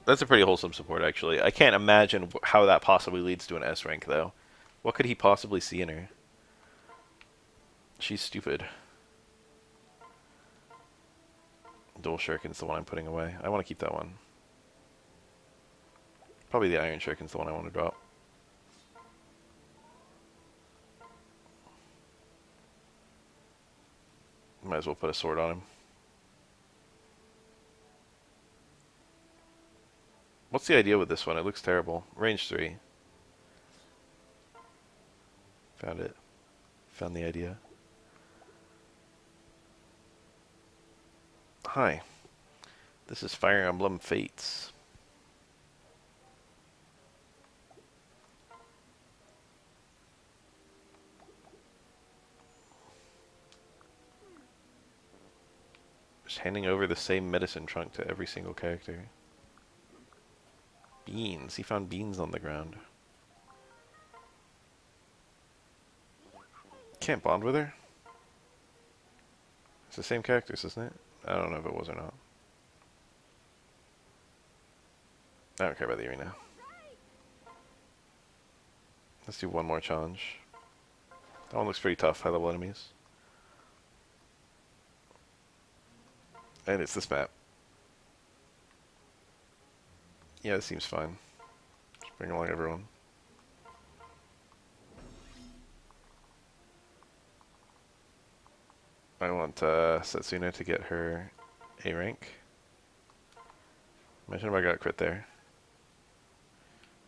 That's a pretty wholesome support, actually. I can't imagine how that possibly leads to an S rank, though. What could he possibly see in her? She's stupid. Dual Shuriken's the one I'm putting away. I want to keep that one. Probably the Iron Shuriken's the one I want to drop. Might as well put a sword on him. What's the idea with this one? It looks terrible. Range 3. Found it. Found the idea. Hi. This is Fire Emblem Fates. Just handing over the same medicine trunk to every single character. Beans. He found beans on the ground. Can't bond with her? It's the same characters, isn't it? I don't know if it was or not. I don't care about the arena. Let's do one more challenge. That one looks pretty tough, high level enemies. And it's this map. Yeah, this seems fine. Just bring along everyone. I want Setsuna to get her A rank. Imagine if I got crit there.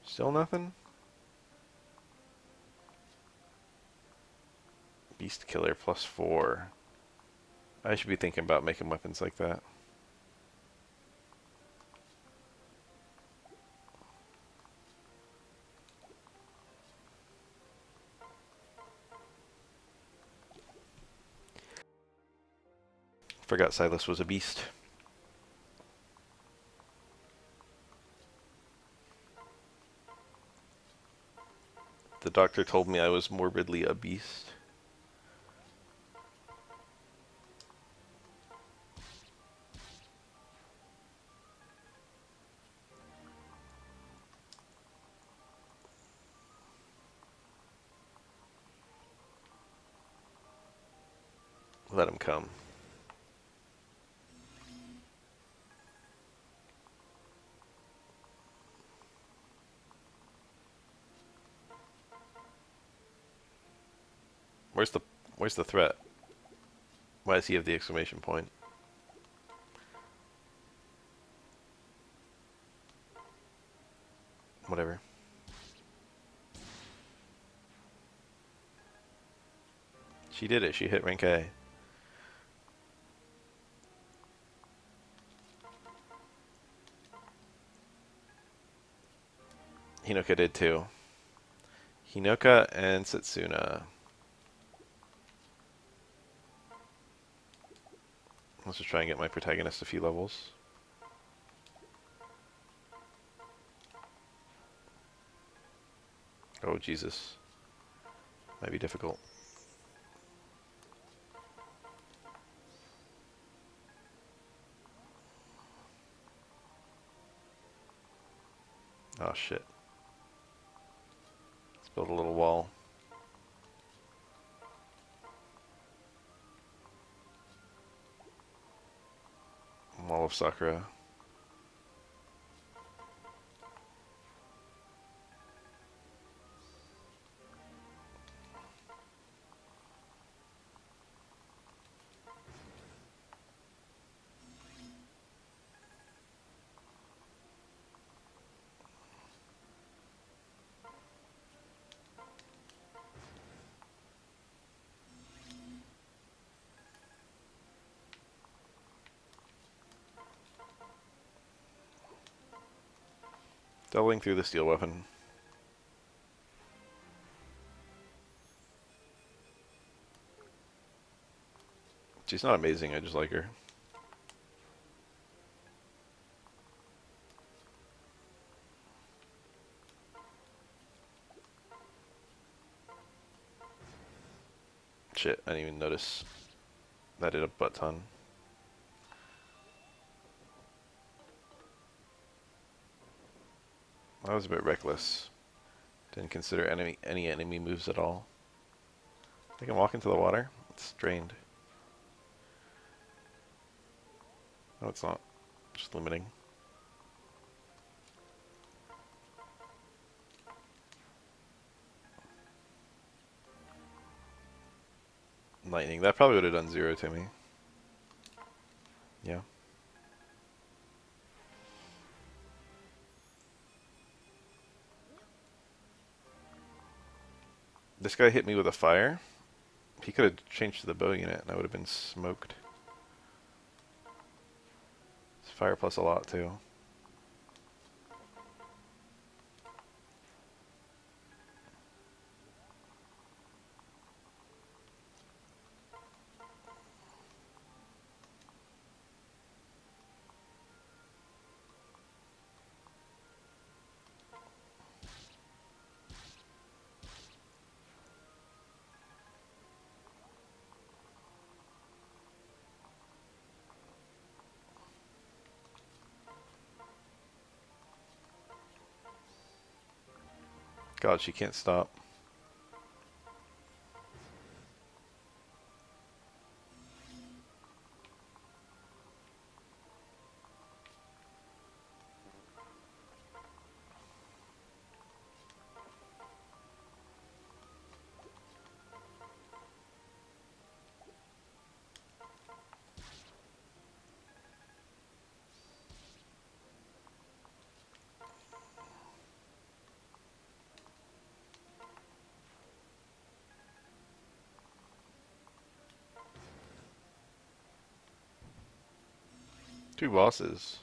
Still nothing? Beast Killer +4. I should be thinking about making weapons like that. Forgot Silas was a beast. The doctor told me I was morbidly a beast. Let him come. Where's the threat? Why does he have the exclamation point? Whatever. She did it. She hit rank A. Hinoka did too. Hinoka and Setsuna. Let's just try and get my protagonist a few levels. Oh, Jesus. Might be difficult. Oh, shit. Let's build a little wall. Wall of Sakura. Doubling through the steel weapon. She's not amazing, I just like her. Shit, I didn't even notice. That did a butt ton. That was a bit reckless. Didn't consider any enemy moves at all. I can walk into the water. It's drained. No, it's not. Just limiting. Lightning. That probably would have done 0 to me. Yeah. This guy hit me with a fire. He could have changed to the bow unit and I would have been smoked. It's fire plus a lot too. God, she can't stop. Two bosses.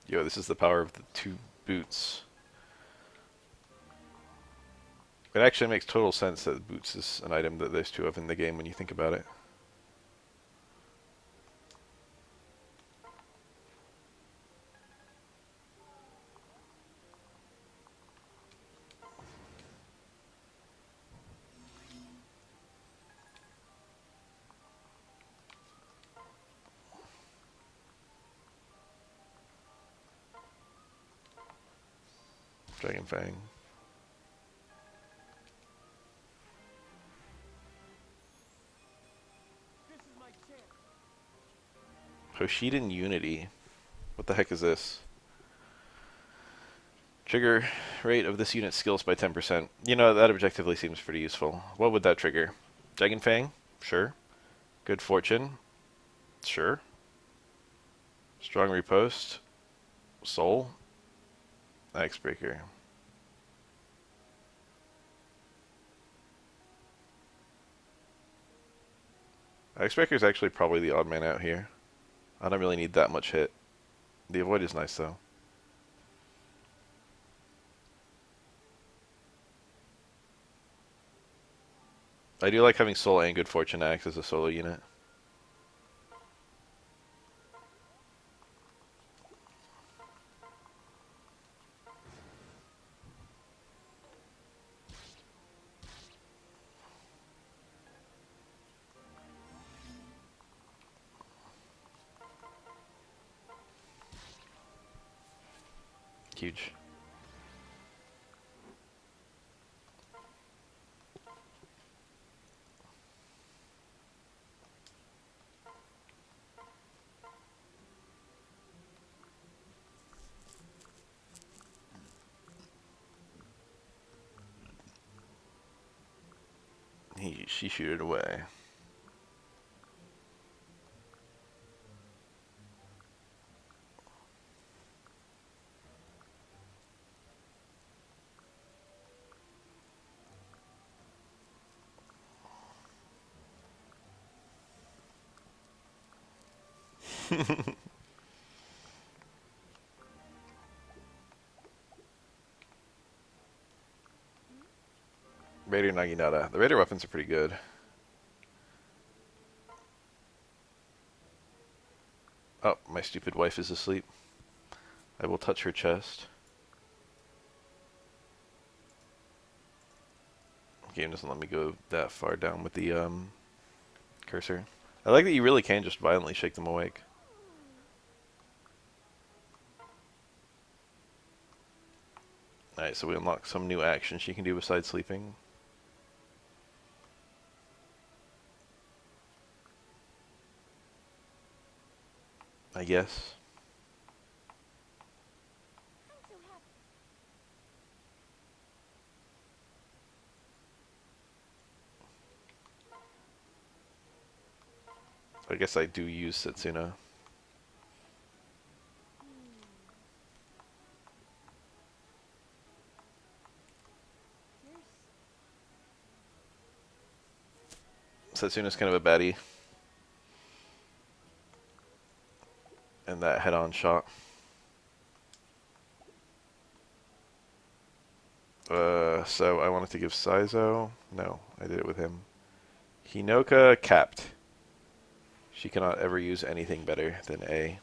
Yo, this is the power of the two boots. It actually makes total sense that boots is an item that there's two of in the game when you think about it. Dragon Fang. This is my chance. Hoshiden Unity. What the heck is this? Trigger rate of this unit's skills by 10%. You know, that objectively seems pretty useful. What would that trigger? Dragon Fang? Sure. Good Fortune? Sure. Strong Repost? Soul? Icebreaker. Icebreaker is actually probably the odd man out here. I don't really need that much hit. The avoid is nice though. I do like having Soul and Good Fortune act as a solo unit. Huge. She shooted away. Raider Naginata. The Raider weapons are pretty good. Oh, my stupid wife is asleep. I will touch her chest. Game doesn't let me go that far down with the cursor. I like that you really can just violently shake them awake. Alright, so we unlock some new action she can do besides sleeping. I guess. I'm so happy. I guess I do use Setsuna. Setsuna's kind of a baddie. And that head-on shot. So I wanted to give Saizo. No, I did it with him. Hinoka capped. She cannot ever use anything better than A.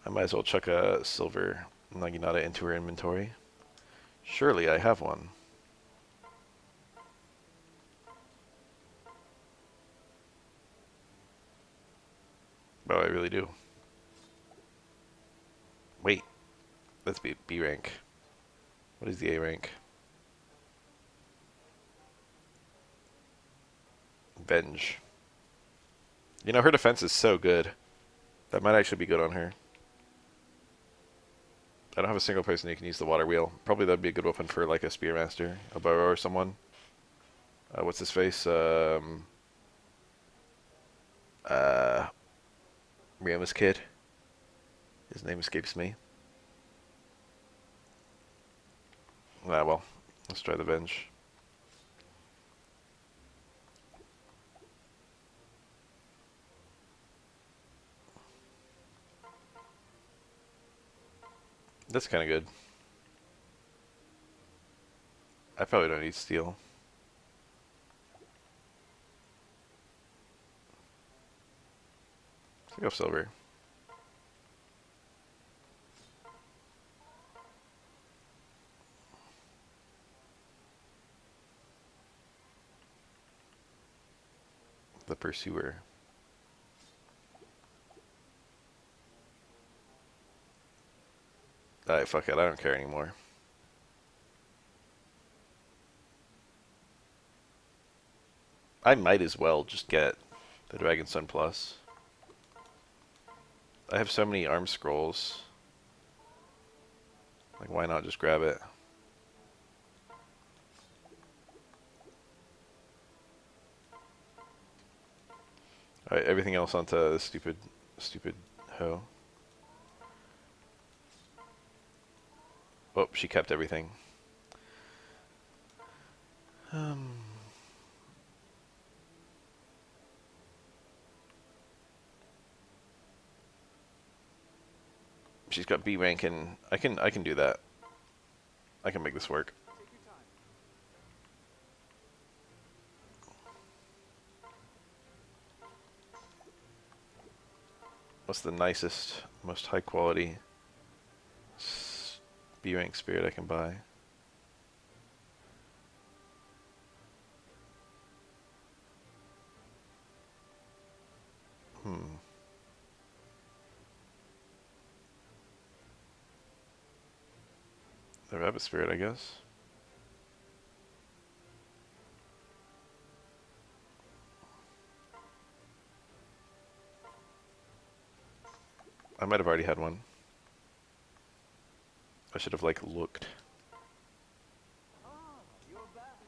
I might as well chuck a silver Naginata into her inventory. Surely I have one. Oh, I really do. Wait. That's B rank. What is the A rank? Venge. You know, her defense is so good. That might actually be good on her. I don't have a single person who can use the water wheel. Probably that'd be a good weapon for like a spearmaster, a Boro or someone. What's his face? Ryuma's kid. His name escapes me. Ah, well. Let's try the Venge. That's kind of good. I probably don't need steel. Let's go silver. The Pursuer. Alright, fuck it. I don't care anymore. I might as well just get the Dragon Sun Plus. I have so many arm scrolls. Like, why not just grab it? Alright, everything else onto the stupid hoe. Oh, she kept everything. She's got B rank, and I can do that. I can make this work. Take your time. What's the nicest, most high quality B rank spirit I can buy? The rabbit spirit, I guess. I might have already had one. I should have, like, looked. Ah, you're back.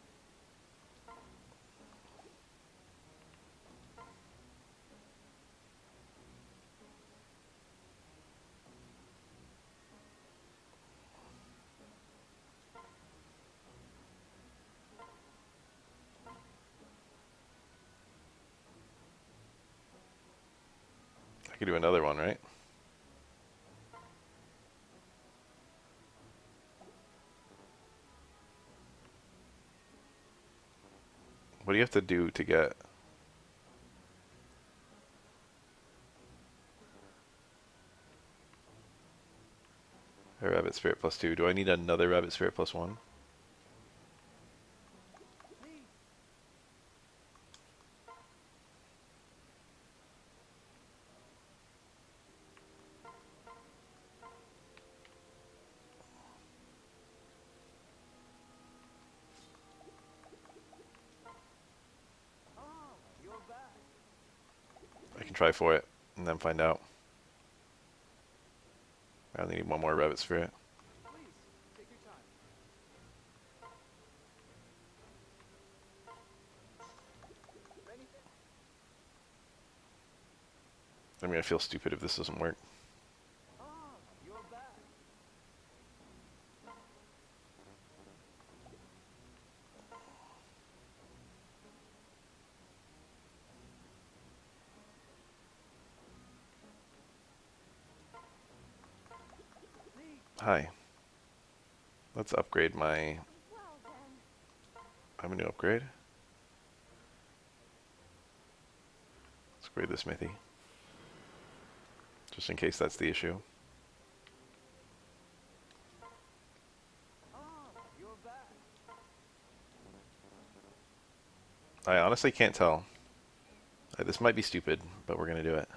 I could do another one, right? What do you have to do to get... a rabbit spirit +2? Do I need another rabbit spirit +1? Ah, you're back. I can try for it and then find out. I only need one more rabbit spirit. Please, take your time. Anything? I'm gonna feel stupid if this doesn't work. Ah, you're back. Hi. Let's upgrade my... Well then. I have a new upgrade. Let's upgrade the smithy. Just in case that's the issue. Ah, you're back. I honestly can't tell. This might be stupid, but we're gonna do it.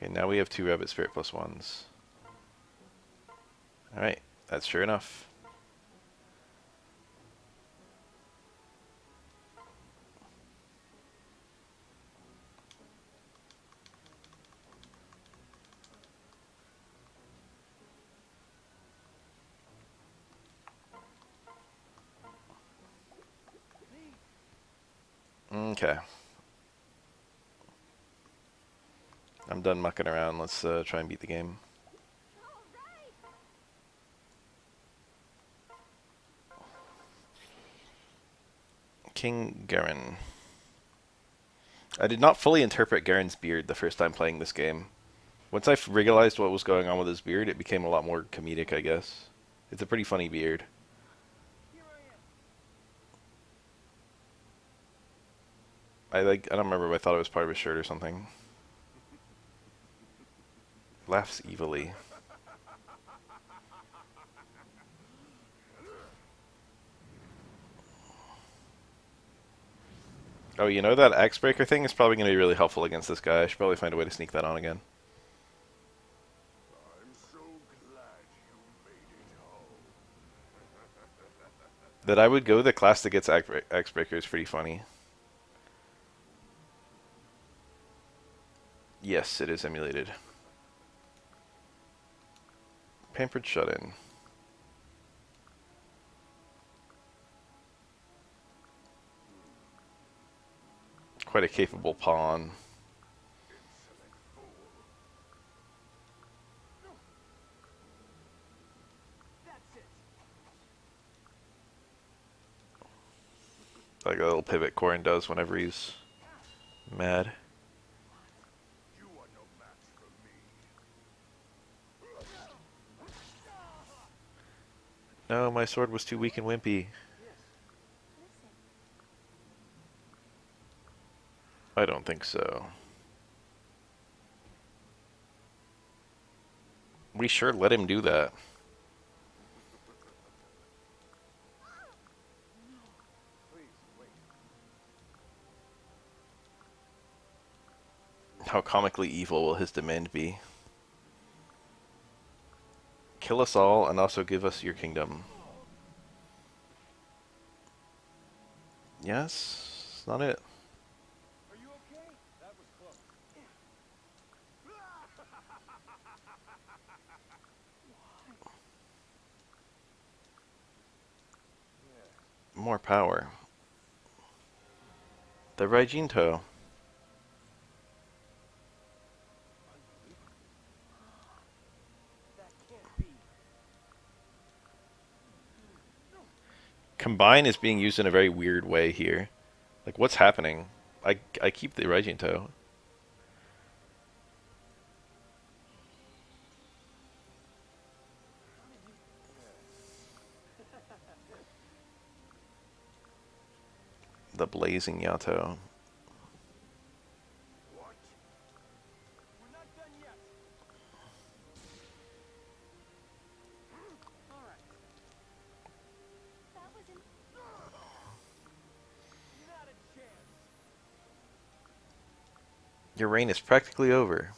Okay, now we have 2 rabbit spirit +1s. Alright, that's sure enough. Okay. I'm done mucking around. Let's try and beat the game. All right. King Garen. I did not fully interpret Garen's beard the first time playing this game. Once I realized what was going on with his beard, it became a lot more comedic, I guess. It's a pretty funny beard. Here I am. I don't remember if I thought it was part of his shirt or something. Laughs evilly. Oh, you know that axe breaker thing is probably going to be really helpful against this guy. I should probably find a way to sneak that on again. I'm so glad you made it home. That I would go the class that gets axe breaker is pretty funny. Yes, it is emulated. Pampered shut-in. Quite a capable pawn. That's it. Like a little pivot Corrin does whenever he's mad. You are no match for me. No, my sword was too weak and wimpy. Yes. Listen. I don't think so. We sure let him do that. Please, wait. How comically evil will his demand be? Kill us all and also give us your kingdom. Yes? It's not it. Are you okay? That was close. More power. The Raijinto. That can't be. Combine is being used in a very weird way here. Like, what's happening? I keep the Raijinto. the Blazing Yato. What? We're not done yet. All right. That was an Not a chance. Your reign is practically over.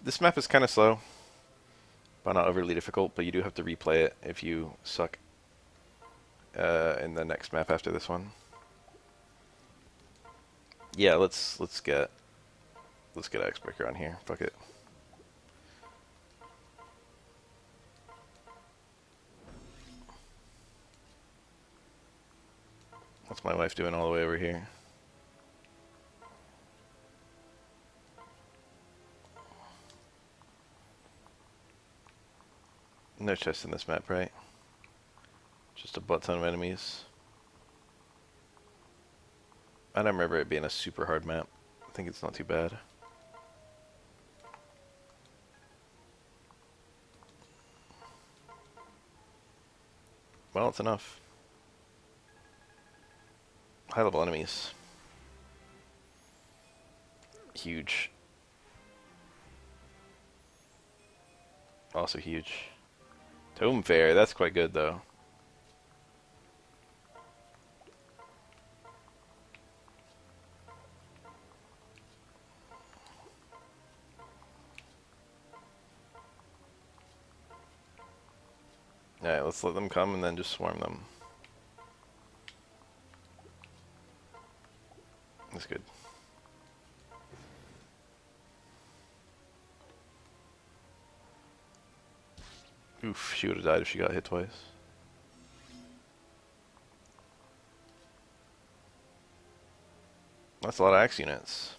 This map is kind of slow, but not overly difficult, but you do have to replay it if you suck in the next map after this one. Yeah, let's get Icebreaker on here. Fuck it. What's my wife doing all the way over here? No chest in this map, right? Just a butt ton of enemies. I don't remember it being a super hard map. I think it's not too bad. Well, it's enough. High level enemies. Huge. Also huge. Tome Fair, that's quite good though. Alright, let's let them come and then just swarm them. That's good. Oof, she would have died if she got hit twice. That's a lot of axe units.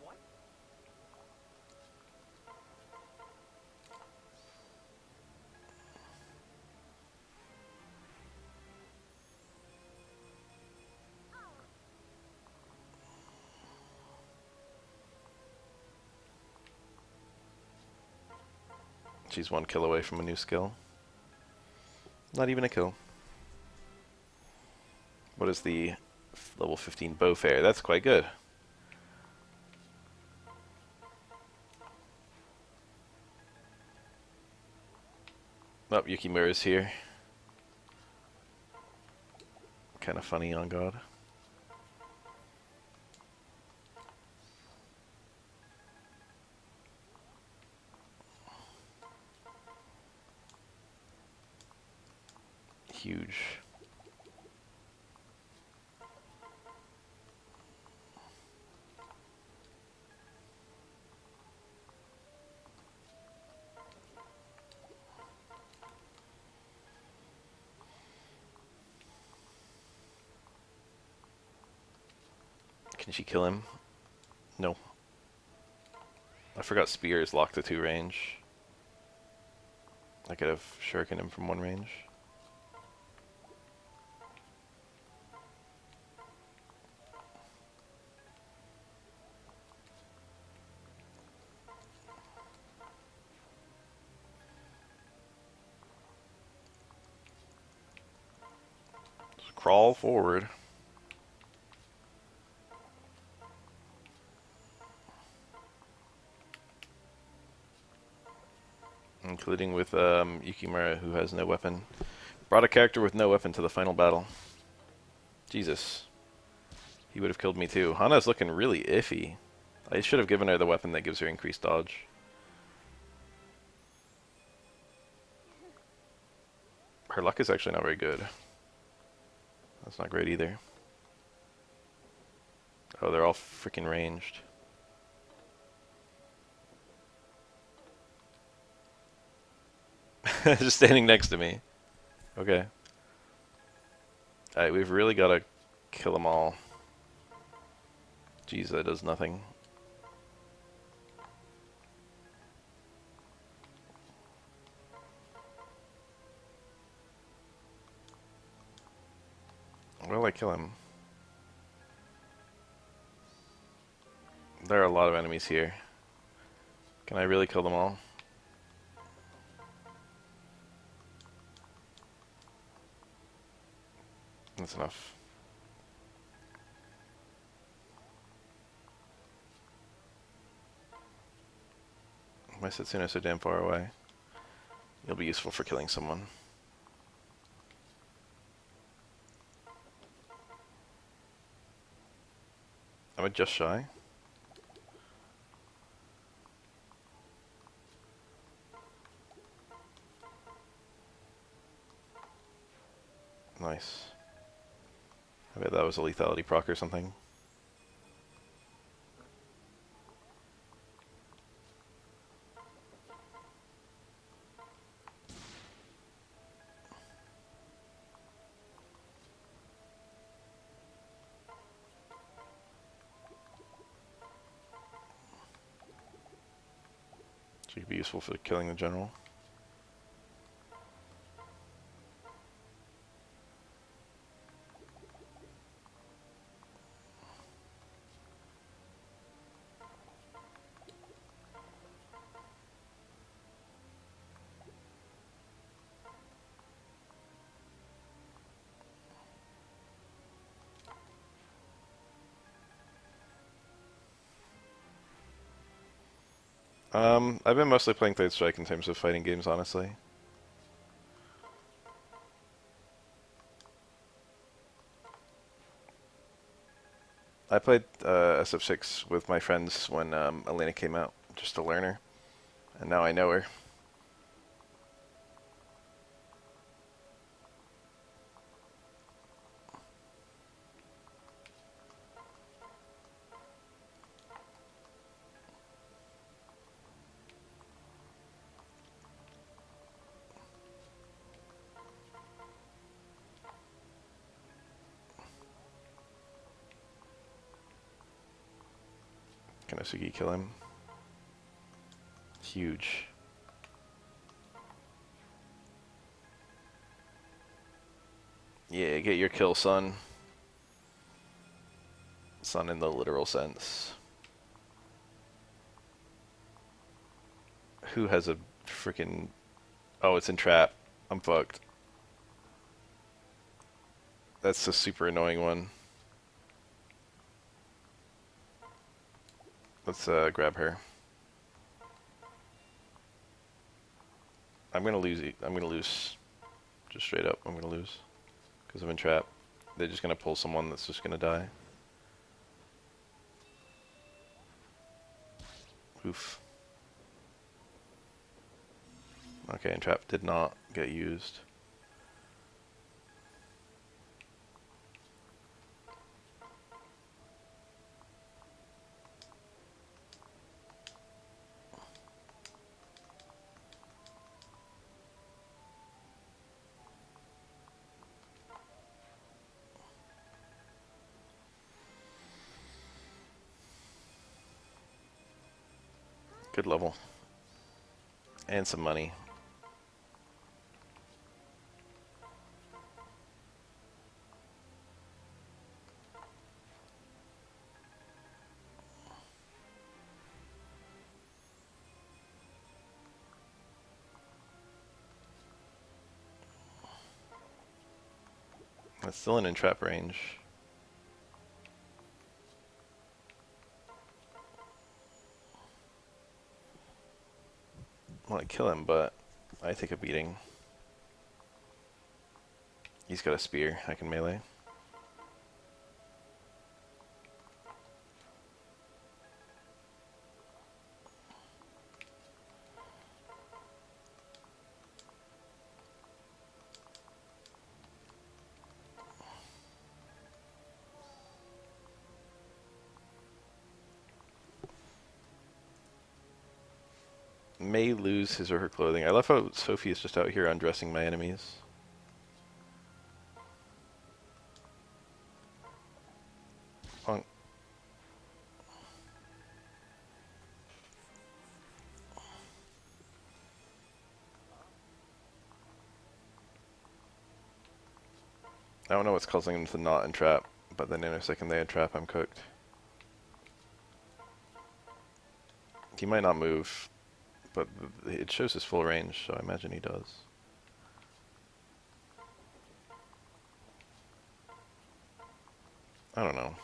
What? She's 1 kill away from a new skill. Not even a kill. What is the level 15 Bow Fair? That's quite good. Oh, Yukimura's here. Kind of funny on God. Huge. Can she kill him? No. I forgot Spear is locked to 2 range. I could have shuriken him from 1 range. Just crawl forward. Including with Yukimura, who has no weapon. Brought a character with no weapon to the final battle. Jesus. He would have killed me too. Hana's looking really iffy. I should have given her the weapon that gives her increased dodge. Her luck is actually not very good. That's not great either. Oh, they're all freaking ranged. Just standing next to me. Okay. Alright, we've really got to kill them all. Jeez, that does nothing. Will I kill him? There are a lot of enemies here. Can I really kill them all? That's enough. My Setsuna's so damn far away. You'll be useful for killing someone. Am I just shy? Nice. I bet that was a lethality proc or something. She could be useful for killing the general. I've been mostly playing Third Strike in terms of fighting games, honestly. I played SF6 with my friends when Elena came out, just to learn her, and now I know her. Can Osugi kill him? Huge. Yeah, get your kill, son. Son in the literal sense. Who has a freaking... Oh, it's in trap. I'm fucked. That's a super annoying one. Let's grab her. I'm gonna lose. I'm gonna lose. Just straight up, I'm gonna lose. Because I'm in trap. They're just gonna pull someone that's just gonna die. Oof. Okay, and trap did not get used. Good level. And some money. That's still in trap range. I want to kill him, but I take a beating. He's got a spear. I can melee. May lose his or her clothing. I love how Sophie is just out here undressing my enemies. Punk. I don't know what's causing him to not entrap, but then in a second they entrap, I'm cooked. He might not move, but it shows his full range, so I imagine he does. I don't know.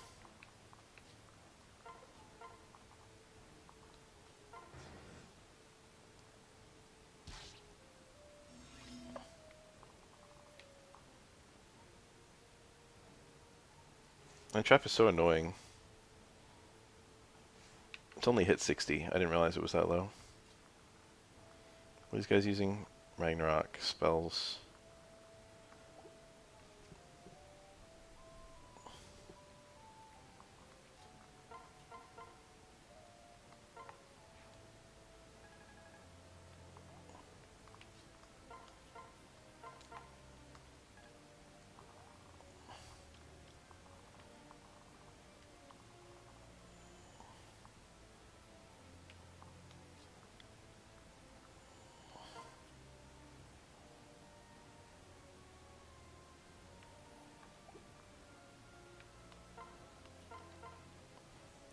My trap is so annoying. It's only hit 60. I didn't realize it was that low. What are these guys using? Ragnarok spells.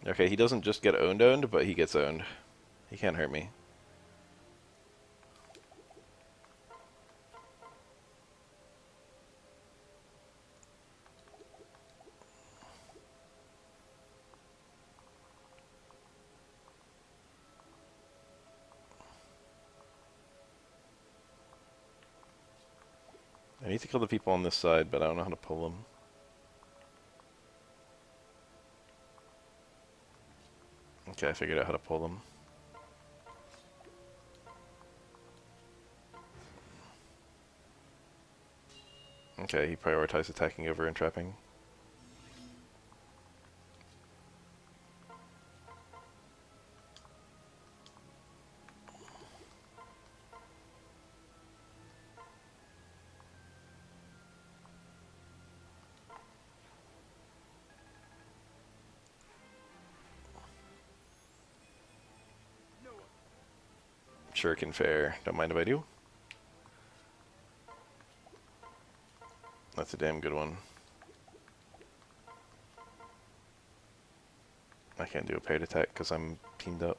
Okay, he doesn't just get owned, but he gets owned. He can't hurt me. I need to kill the people on this side, but I don't know how to pull them. Okay, I figured out how to pull them. Okay, he prioritized attacking over entrapping. Shuriken fair. Don't mind if I do. That's a damn good one. I can't do a paired attack because I'm teamed up.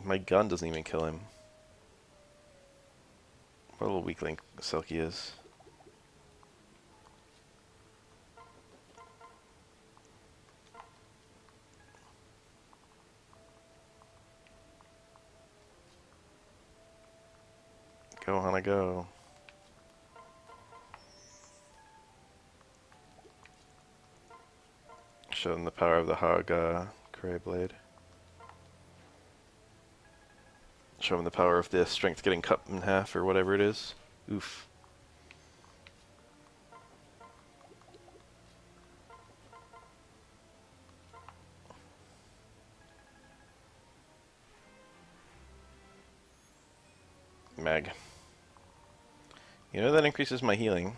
My gun doesn't even kill him. What a little weakling Selkie is. Go, Hana, go. Show them the power of the Haga Kure Blade. Show them the power of the strength getting cut in half or whatever it is. Oof. Mag. You know that increases my healing.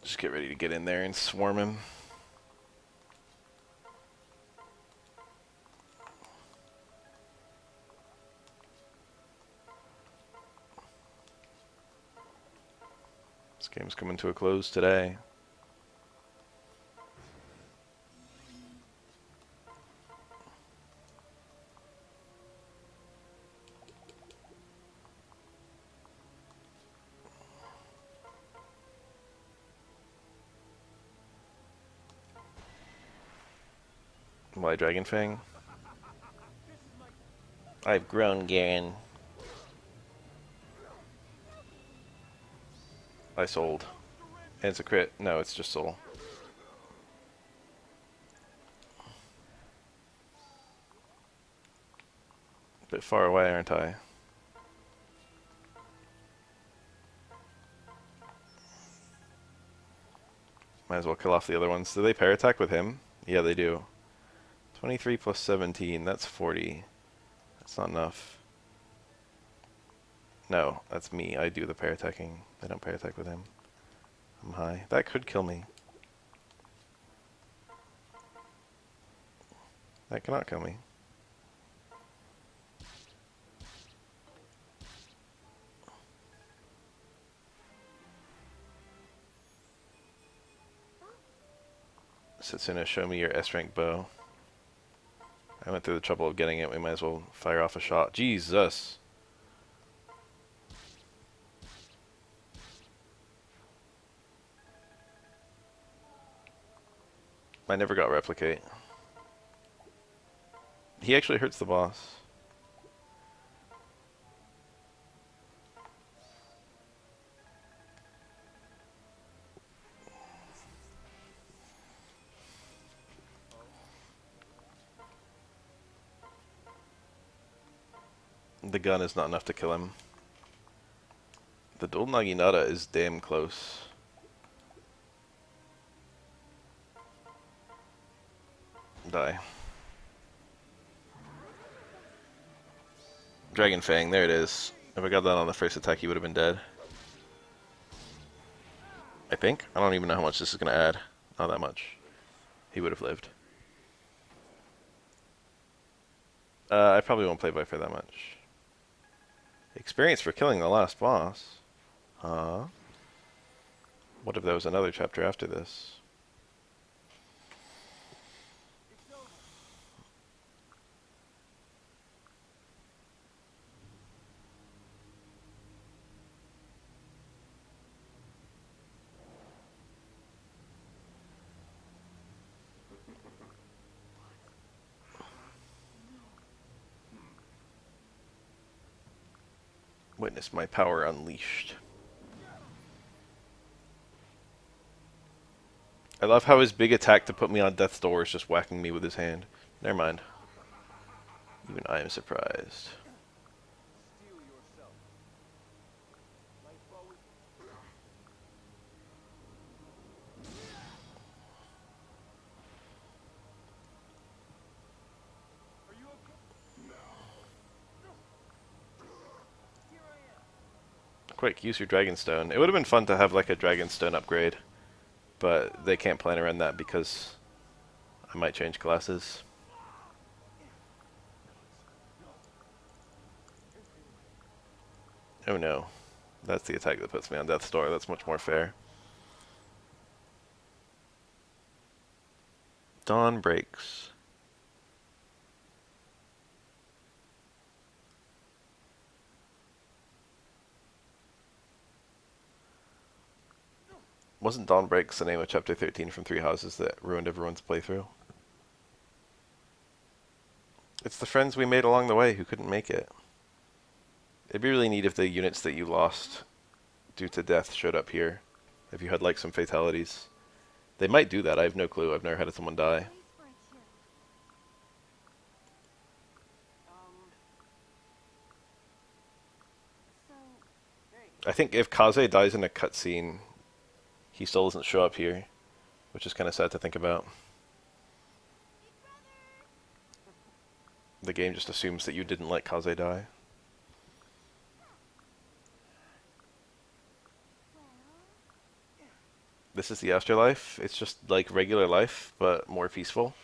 Just get ready to get in there and swarm him. This game's coming to a close today. Why Dragon Fang? I've grown, Garen. I sold. And it's a crit. No, it's just soul. Bit far away, aren't I? Might as well kill off the other ones. Do they pair attack with him? Yeah, they do. 23 plus 17, that's 40. That's not enough. No, that's me. I do the pair attacking. They don't pair attack with him. I'm high. That could kill me. That cannot kill me. Setsuna, show me your S-rank bow. I went through the trouble of getting it. We might as well fire off a shot. Jesus! I never got replicate. He actually hurts the boss. The gun is not enough to kill him. The dual Naginata is damn close. Die. Dragon Fang, there it is. If I got that on the first attack, he would have been dead. I think. I don't even know how much this is going to add. Not that much. He would have lived. I probably won't play Viper that much. Experience for killing the last boss. Huh? What if there was another chapter after this? Witness my power unleashed. I love how his big attack to put me on death's door is just whacking me with his hand. Never mind. Even I am surprised. Steel yourself. Light forward. Are you okay? Here I am. Quick, use your Dragonstone. It would have been fun to have like a Dragonstone upgrade, but they can't plan around that because I might change classes. Oh no. That's the attack that puts me on death's door. That's much more fair. Dawn breaks. Wasn't Dawn Breaks the name of Chapter 13 from Three Houses that ruined everyone's playthrough? It's the friends we made along the way who couldn't make it. It'd be really neat if the units that you lost due to death showed up here. If you had like some fatalities. They might do that, I have no clue. I've never had someone die. Place for a cure. So, Hey. I think if Kaze dies in a cutscene, he still doesn't show up here, which is kind of sad to think about. The game just assumes that you didn't let Kaze die. well, This is the afterlife. It's just like regular life, but more peaceful.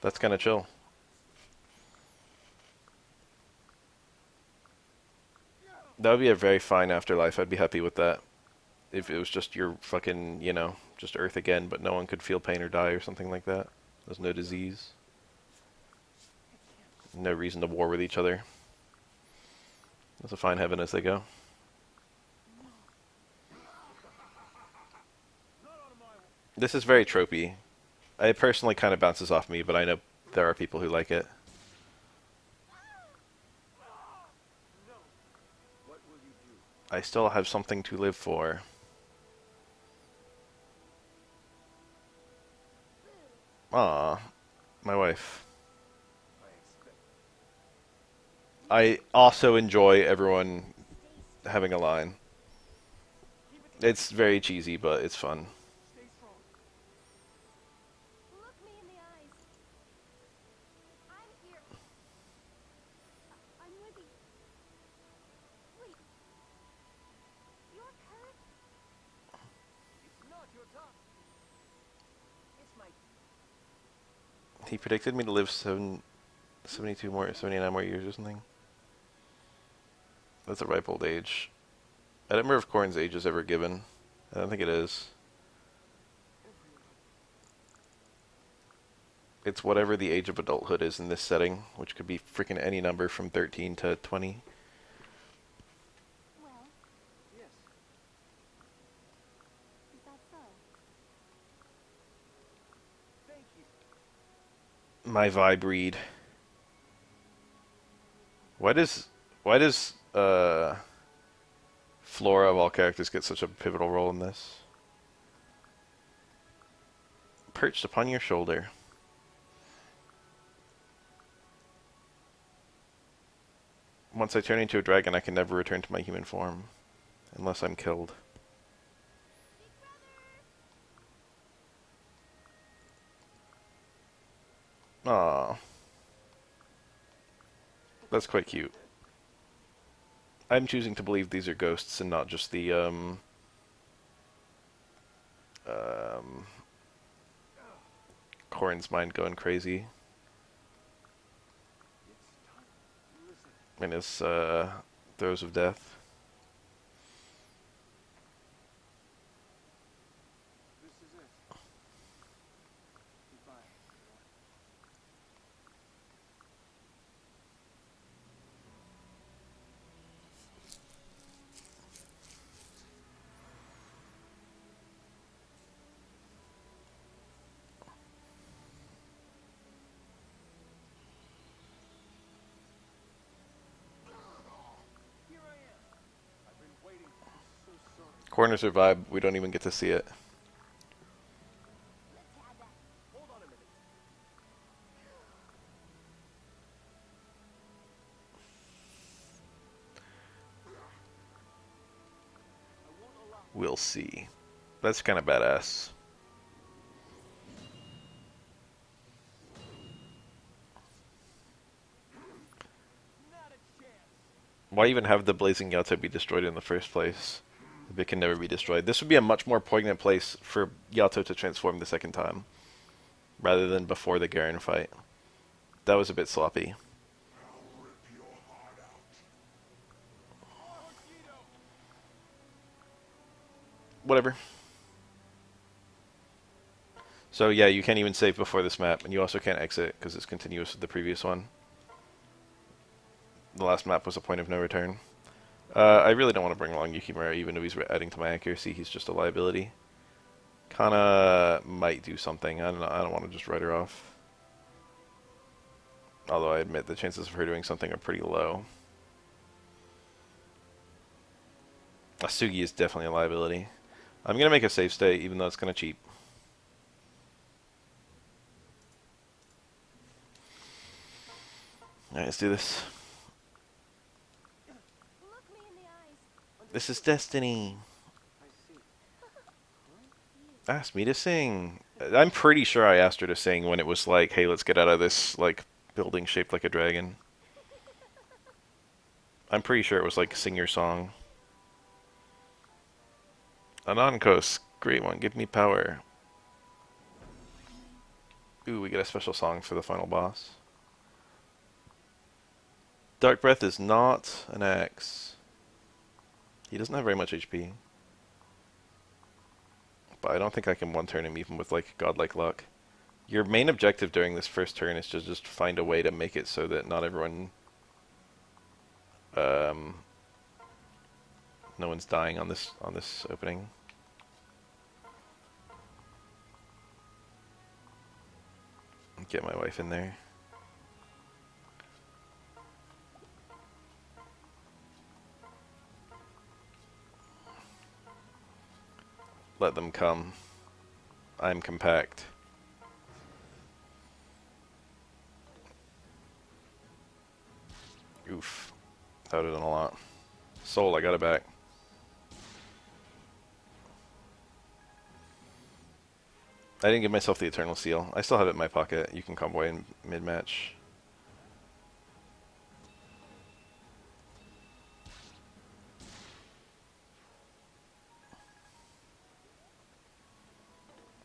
That's kind of chill. That would be a very fine afterlife. I'd be happy with that. If it was just your fucking, you know, just Earth again, but no one could feel pain or die or something like that. There's no disease. No reason to war with each other. That's a fine heaven as they go. This is very tropey. It personally kind of bounces off me, but I know there are people who like it. What will you do? I still have something to live for. Ah, my wife. I expect. I also enjoy everyone having a line. It's very cheesy, but it's fun. Stay strong. look me in the eyes. I'm here. He predicted me to live 72 more, 79 more years or something. That's a ripe old age. I don't remember if Corrin's age is ever given. I don't think it is. It's whatever the age of adulthood is in this setting, which could be freaking any number from 13 to 20. Well, Yes. is that so? Thank you. My vibe read. Why does Flora of all characters get such a pivotal role in this? Perched upon your shoulder. Once I turn into a dragon, I can never return to my human form. Unless I'm killed. Aww. That's quite cute. I'm choosing to believe these are ghosts and not just the, Corrin's mind going crazy. It's time. Listen. In his, throes of death. This is it. Goodbye. Here I am. I've been waiting. I'm so sorry. Corrin's vibe, we don't even get to see it. Let's have that. Hold on a minute. I won't allow. We'll see. That's kind of badass. Not a chance. Why even have the Blazing Yato be destroyed in the first place? If it can never be destroyed. This would be a much more poignant place for Yato to transform the second time. Rather than before the Garen fight. That was a bit sloppy. Whatever. So yeah, you can't even save before this map, and you also can't exit because it's continuous with the previous one. The last map was a point of no return. I really don't want to bring along Yukimura, even if he's adding to my accuracy. He's just a liability. Kana might do something. I don't know. I don't want to just write her off. Although I admit the chances of her doing something are pretty low. Asugi is definitely a liability. I'm going to make a save state, even though it's kind of cheap. Alright, let's do this. Look me in the eyes. This is destiny. I see. Asked me to sing. I'm pretty sure I asked her to sing when it was like, hey, let's get out of this, like, building shaped like a dragon. I'm pretty sure it was like, sing your song. Anankos, great one, give me power. Ooh, we get a special song for the final boss. Dark Breath is not an axe. He doesn't have very much HP. But I don't think I can one-turn him even with, like, godlike luck. Your main objective during this first turn is to just find a way to make it so that not everyone... no one's dying on this opening. Get my wife in there. Let them come. I'm compact. Oof. That would have done a lot. Soul, I got it back. I didn't give myself the Eternal Seal. I still have it in my pocket. You can combo in mid-match.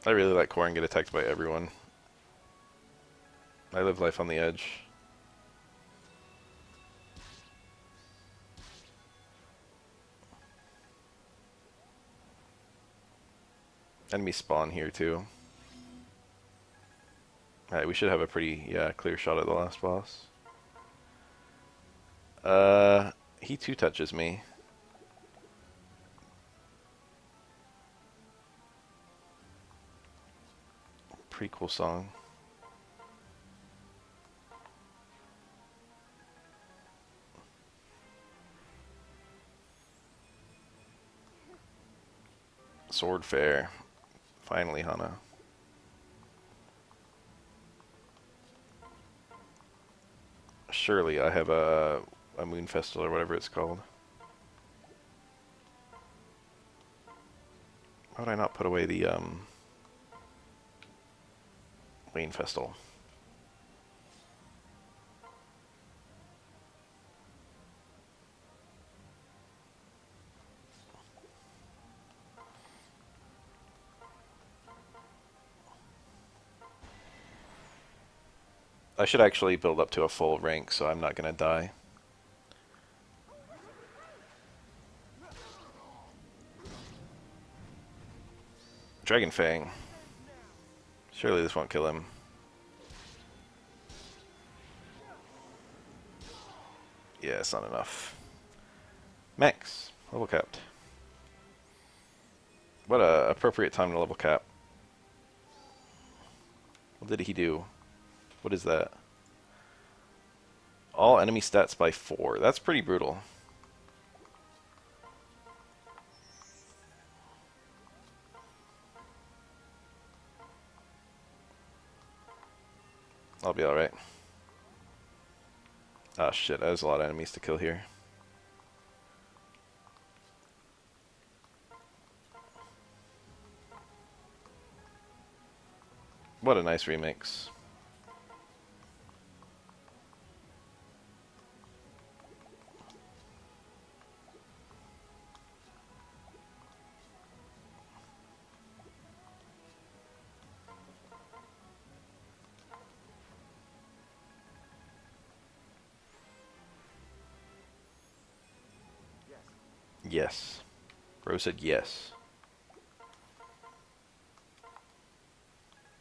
I really let Corrin get attacked by everyone. I live life on the edge. Enemy spawn here too. Alright, we should have a pretty, clear shot at the last boss. He two touches me. Pretty cool song. Sword fair. Finally, Hana. Surely I have a moon festal or whatever it's called. Why would I not put away the Wayne festal? I should actually build up to a full rank, so I'm not gonna die. Dragon Fang. Surely this won't kill him. Yeah, it's not enough. Max. Level capped. What a appropriate time to level cap. What did he do? What is that? All enemy stats by 4. That's pretty brutal. I'll be alright. Ah shit, there's a lot of enemies to kill here. What a nice remix. Yes. Rose said yes.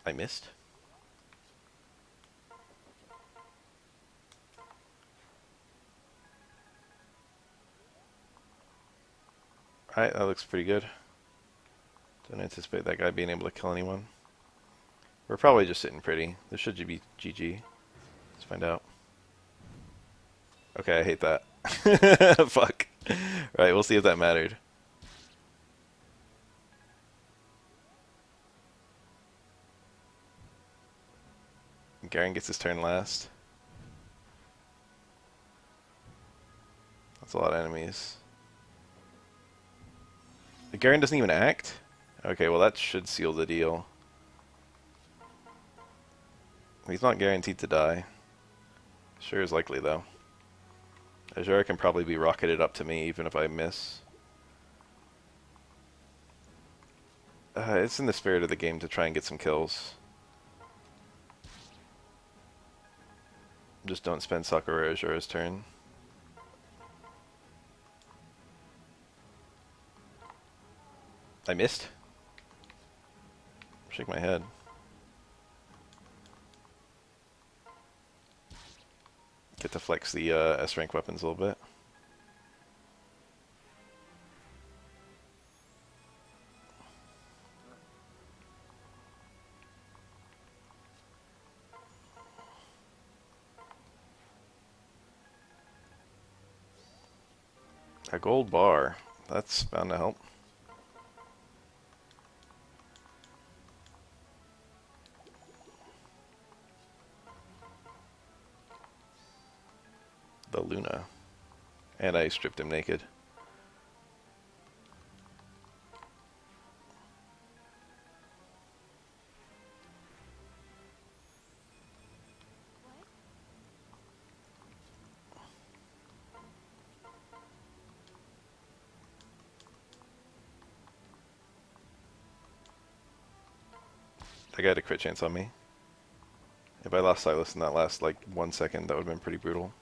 I missed? Alright, that looks pretty good. Don't anticipate that guy being able to kill anyone. We're probably just sitting pretty. This should be GG. Let's find out. Okay, I hate that. Fuck. Right, we'll see if that mattered. Garen gets his turn last. That's a lot of enemies. Garen doesn't even act? Okay, well that should seal the deal. He's not guaranteed to die. Sure is likely though. Azura can probably be rocketed up to me even if I miss. It's in the spirit of the game to try and get some kills. Just don't spend Sakura Azura's turn. I missed? Shake my head. Get to flex the S-rank weapons a little bit. A gold bar. That's bound to help. The Luna. And I stripped him naked. That guy had a crit chance on me. If I lost Silas in that last, like, 1 second, that would have been pretty brutal.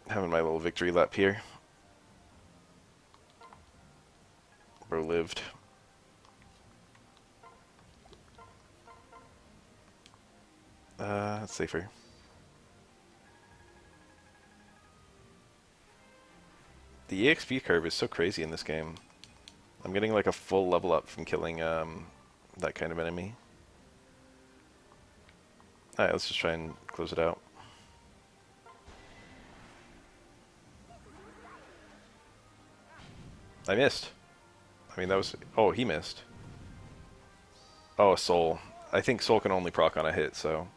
Having my little victory lap here. Bro lived. That's safer. The EXP curve is so crazy in this game. I'm getting like a full level up from killing that kind of enemy. Alright, let's just try and close it out. I missed. I mean, that was... Oh, he missed. Oh, Soul. I think Soul can only proc on a hit, so...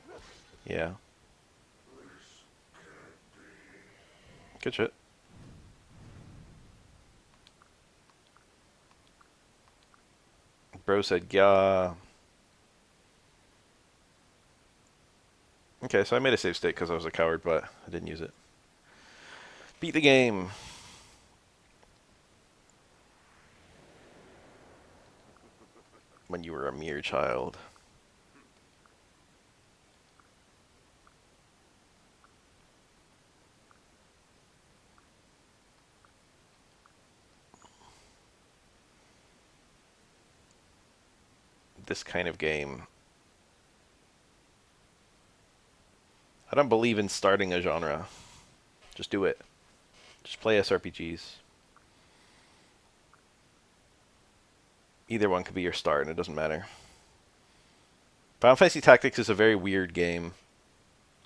Yeah. Good shit. Bro said, yeah. Okay, so I made a save state because I was a coward, but I didn't use it. Beat the game! When you were a mere child. This kind of game. I don't believe in starting a genre. Just do it. Just play SRPGs. Either one could be your start, and it doesn't matter. Final Fantasy Tactics is a very weird game.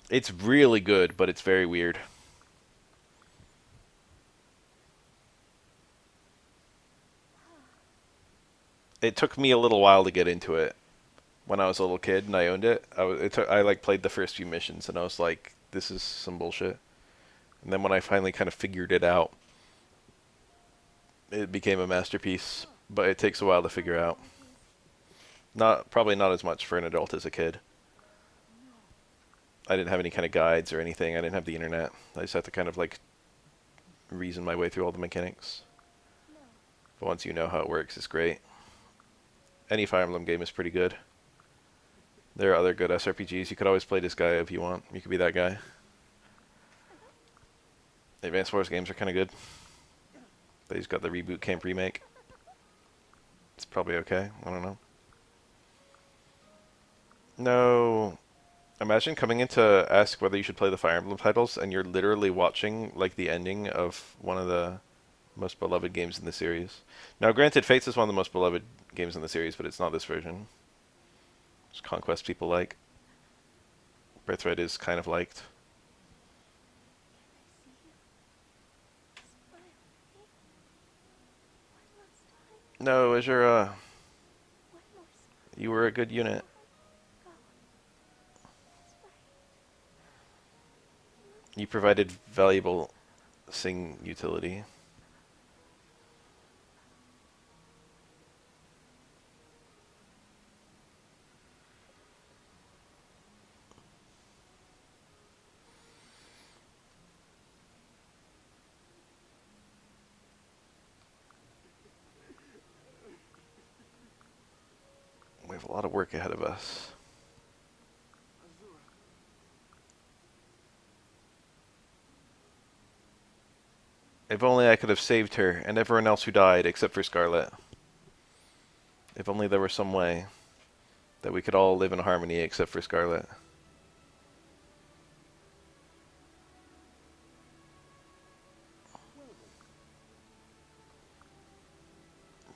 It's really good, but it's very weird. It took me a little while to get into it. When I was a little kid and I owned it, I like played the first few missions and I was like, this is some bullshit. And then when I finally kind of figured it out, it became a masterpiece. But it takes a while to figure out. Probably not as much for an adult as a kid. I didn't have any kind of guides or anything. I didn't have the internet. I just had to kind of like reason my way through all the mechanics. But once you know how it works, it's great. Any Fire Emblem game is pretty good. There are other good SRPGs. You could always play this guy if you want. You could be that guy. The Advance Wars games are kind of good. They just got the Reboot Camp remake. It's probably okay. I don't know. No. Imagine coming in to ask whether you should play the Fire Emblem titles, and you're literally watching like the ending of one of the most beloved games in the series. Now, granted, Fates is one of the most beloved games in the series, but it's not this version. It's Conquest people like. Birthright is kind of liked. No, Azure, you were a good unit. You provided valuable sing utility. We have a lot of work ahead of us. If only I could have saved her and everyone else who died except for Scarlet. If only there were some way that we could all live in harmony except for Scarlet.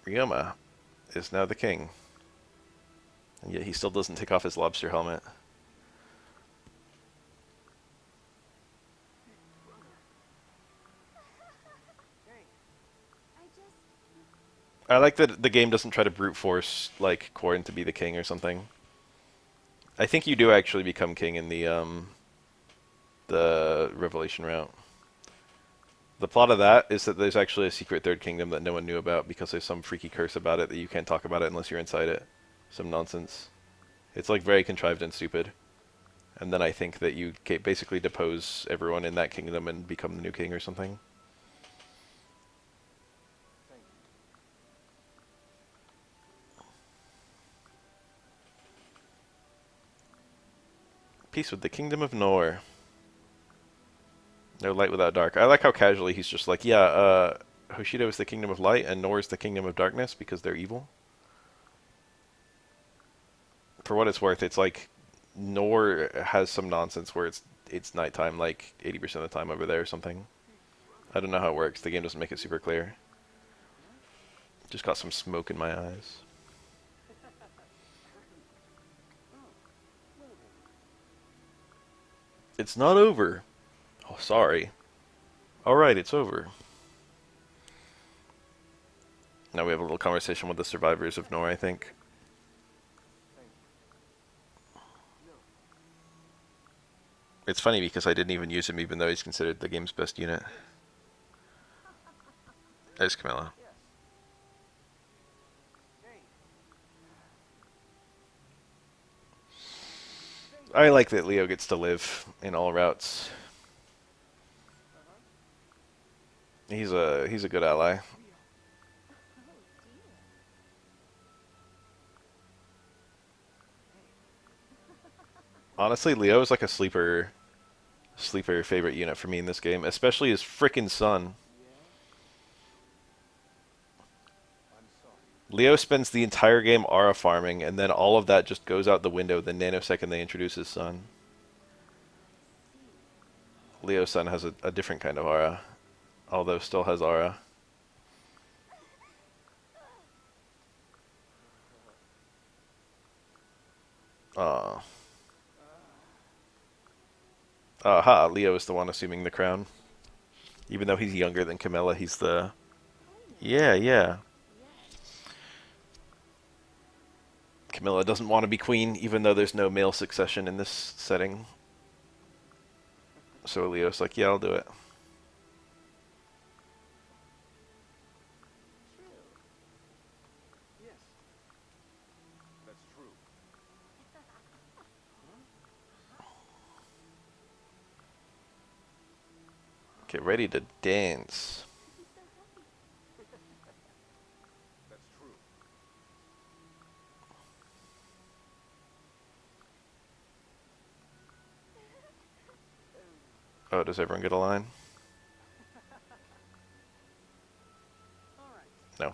Ryoma is now the king. And yet he still doesn't take off his lobster helmet. I like that the game doesn't try to brute force like Corrin to be the king or something. I think you do actually become king in the Revelation route. The plot of that is that there's actually a secret third kingdom that no one knew about because there's some freaky curse about it that you can't talk about it unless you're inside it. Some nonsense. It's like very contrived and stupid. And then I think that you basically depose everyone in that kingdom and become the new king or something. Thank you. Peace with the kingdom of Nor. No light without dark. I like how casually he's just like, yeah, Hoshido is the kingdom of light and Nor is the kingdom of darkness because they're evil. For what it's worth, it's like Nor has some nonsense where it's nighttime like 80% of the time over there or something. I don't know how it works. The game doesn't make it super clear. Just got some smoke in my eyes. It's not over. Oh, sorry. Alright, it's over. Now we have a little conversation with the survivors of Nor, I think. Thank you. No. It's funny because I didn't even use him even though he's considered the game's best unit. There's Camilla. Yes. Hey. I like that Leo gets to live in all routes. Uh-huh. He's a good ally. Oh dear. Honestly, Leo is like a sleeper favorite unit for me in this game, especially his frickin' son. Yeah. I'm sorry. Leo spends the entire game aura farming, and then all of that just goes out the window the nanosecond they introduce his son. Leo's son has a different kind of aura, although still has aura. Aw. Aha, Leo is the one assuming the crown. Even though he's younger than Camilla, he's the... Yeah, yeah. Camilla doesn't want to be queen, even though there's no male succession in this setting. So Leo's like, yeah, I'll do it. True. Yes. That's true. Get ready to dance. That's true. Oh, does everyone get a line? All right. No.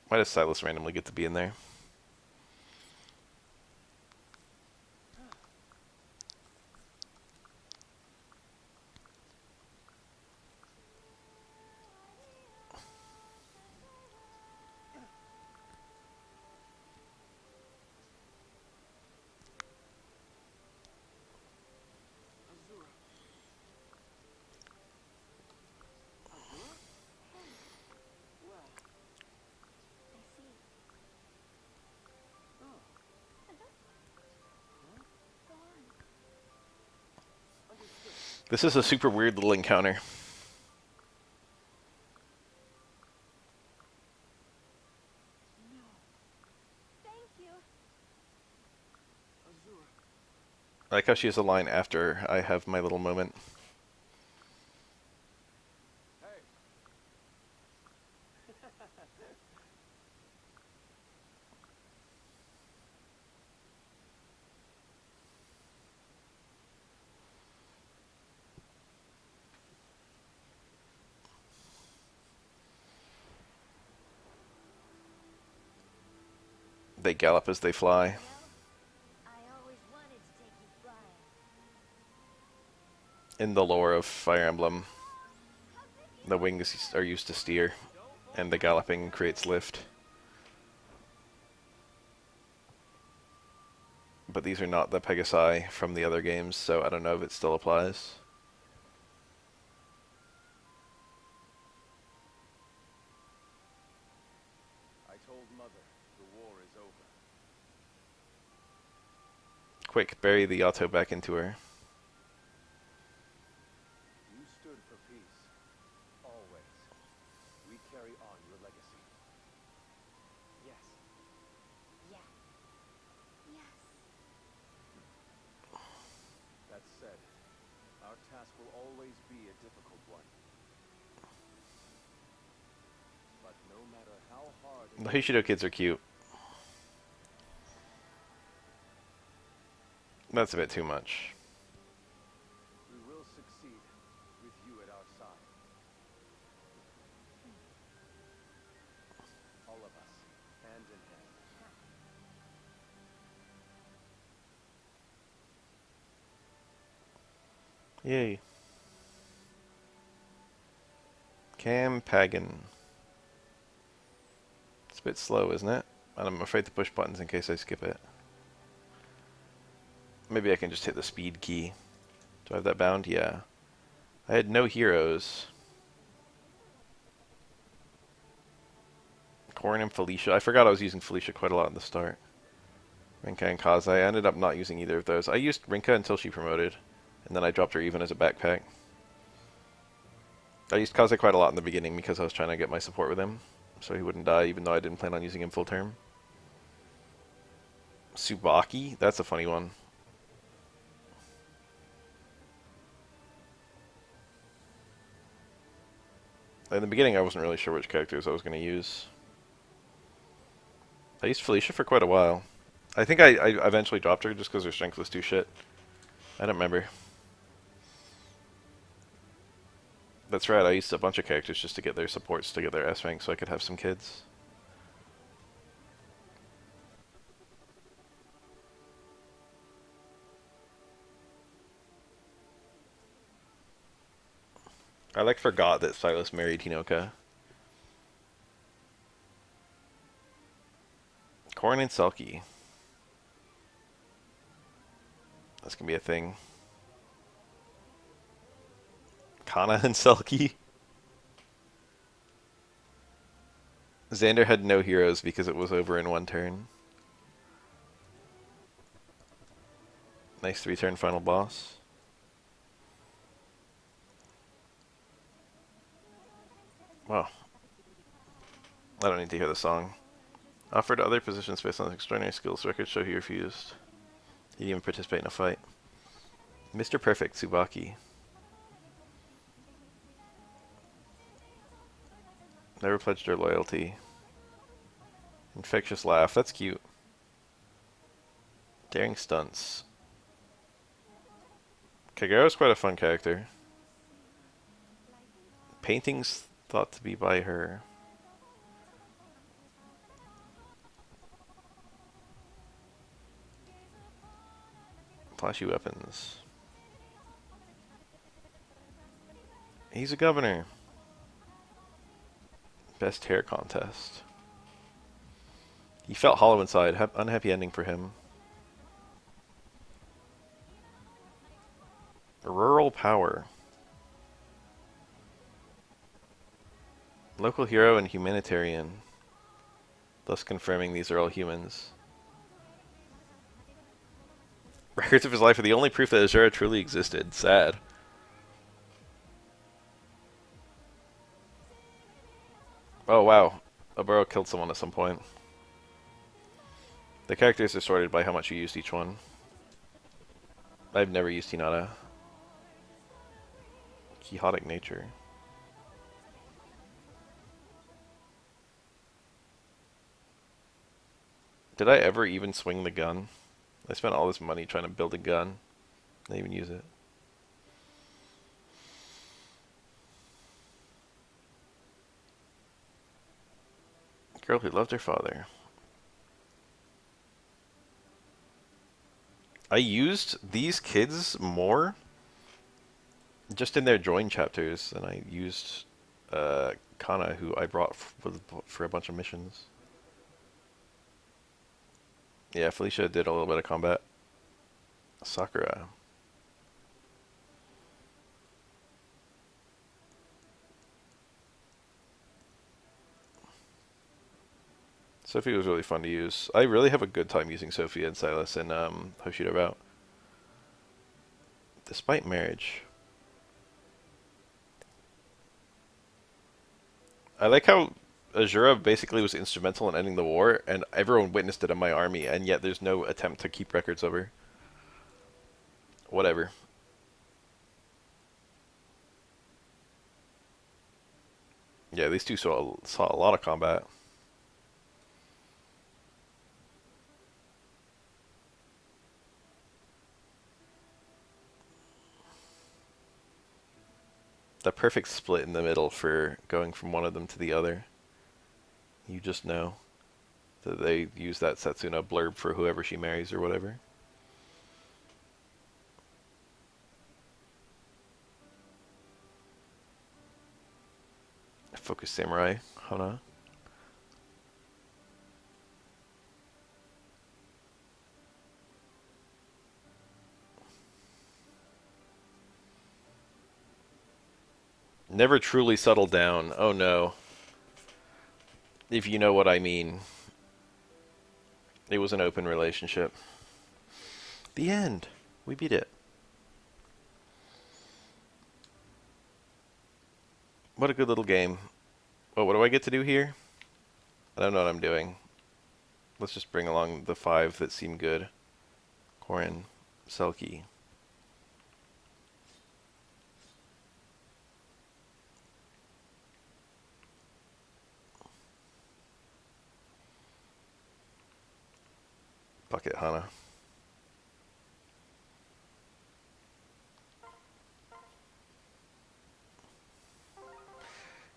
Why does Silas randomly get to be in there? Azura. Azura? Well. I see. Oh. Go on. Understood. This is a super weird little encounter. No. Thank you. Azura. I like how she has a line after I have my little moment. Hey. They gallop as they fly. Well, I always wanted to take you flying. In the lore of Fire Emblem, the wings are used to steer, and the galloping creates lift. But these are not the Pegasi from the other games, so I don't know if it still applies. I told Mother the war is over. Quick, bury the Yato back into her. You stood for peace. Always. We carry on your legacy. Yes. Yeah. Yes. That said, our task will always be a difficult one. But no matter how hard The Hushido kids are cute. That's a bit too much. we will succeed with you at our side. All of us, hand in hand. Yay. Cam Pagan. It's a bit slow, isn't it? And I'm afraid to push buttons in case I skip it. Maybe I can just hit the speed key. Do I have that bound? Yeah. I had no heroes. Corrin and Felicia. I forgot I was using Felicia quite a lot in the start. Rinka and Kaze. I ended up not using either of those. I used Rinka until she promoted, and then I dropped her even as a backpack. I used Kaze quite a lot in the beginning because I was trying to get my support with him, so he wouldn't die even though I didn't plan on using him full term. Tsubaki? That's a funny one. In the beginning I wasn't really sure which characters I was going to use. I used Felicia for quite a while. I think I eventually dropped her just because her strength was too shit. I don't remember. That's right, I used a bunch of characters just to get their supports to get their S rank so I could have some kids. I forgot that Silas married Hinoka. Corrin and Selkie. That's gonna be a thing. Kana and Selkie. Xander had no heroes because it was over in one turn. Nice 3-turn final boss. Wow. I don't need to hear the song. Offered other positions based on extraordinary skills. Records show he refused. He didn't even participate in a fight. Mr. Perfect, Tsubaki. Never pledged her loyalty. Infectious laugh, that's cute. Daring stunts. Kagero's quite a fun character. Paintings thought to be by her. Flashy weapons. He's a governor. Best hair contest. He felt hollow inside. Unhappy ending for him. Rural power. Local hero and humanitarian. Thus confirming these are all humans. Records of his life are the only proof that Azura truly existed. Sad. Oh wow. Oboro killed someone at some point. The characters are sorted by how much you used each one. I've never used Hinata. Quixotic nature. Did I ever even swing the gun? I spent all this money trying to build a gun. Not even use it. Girl who loved her father. I used these kids more just in their join chapters than I used Kana, who I brought for a bunch of missions. Yeah, Felicia did a little bit of combat. Sakura. Sophie was really fun to use. I really have a good time using Sophia and Silas in Hoshido Route. Despite marriage. I like how Azura basically was instrumental in ending the war, and everyone witnessed it in my army, and yet there's no attempt to keep records of her. Whatever. Yeah, these two saw a lot of combat. The perfect split in the middle for going from one of them to the other. You just know that they use that Setsuna blurb for whoever she marries or whatever. Focus Samurai, Hana. Never truly settled down. Oh no. If you know what I mean. It was an open relationship. The end. We beat it. What a good little game. Oh, what do I get to do here? I don't know what I'm doing. Let's just bring along the 5 that seem good. Korin, Selkie. Bucket Hana.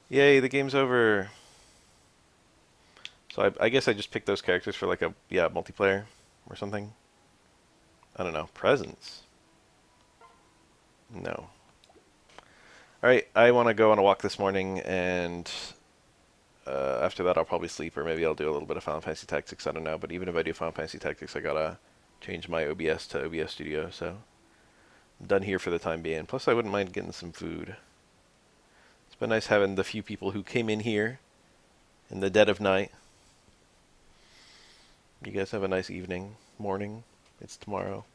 Yay, the game's over. So I guess I just picked those characters for like a, yeah, multiplayer or something. I don't know. Presents? No. Alright, I want to go on a walk this morning, and after that I'll probably sleep, or maybe I'll do a little bit of Final Fantasy Tactics, I don't know. But even if I do Final Fantasy Tactics, I gotta change my OBS to OBS Studio, so I'm done here for the time being. Plus I wouldn't mind getting some food. It's been nice having the few people who came in here in the dead of night. You guys have a nice evening, morning. It's tomorrow.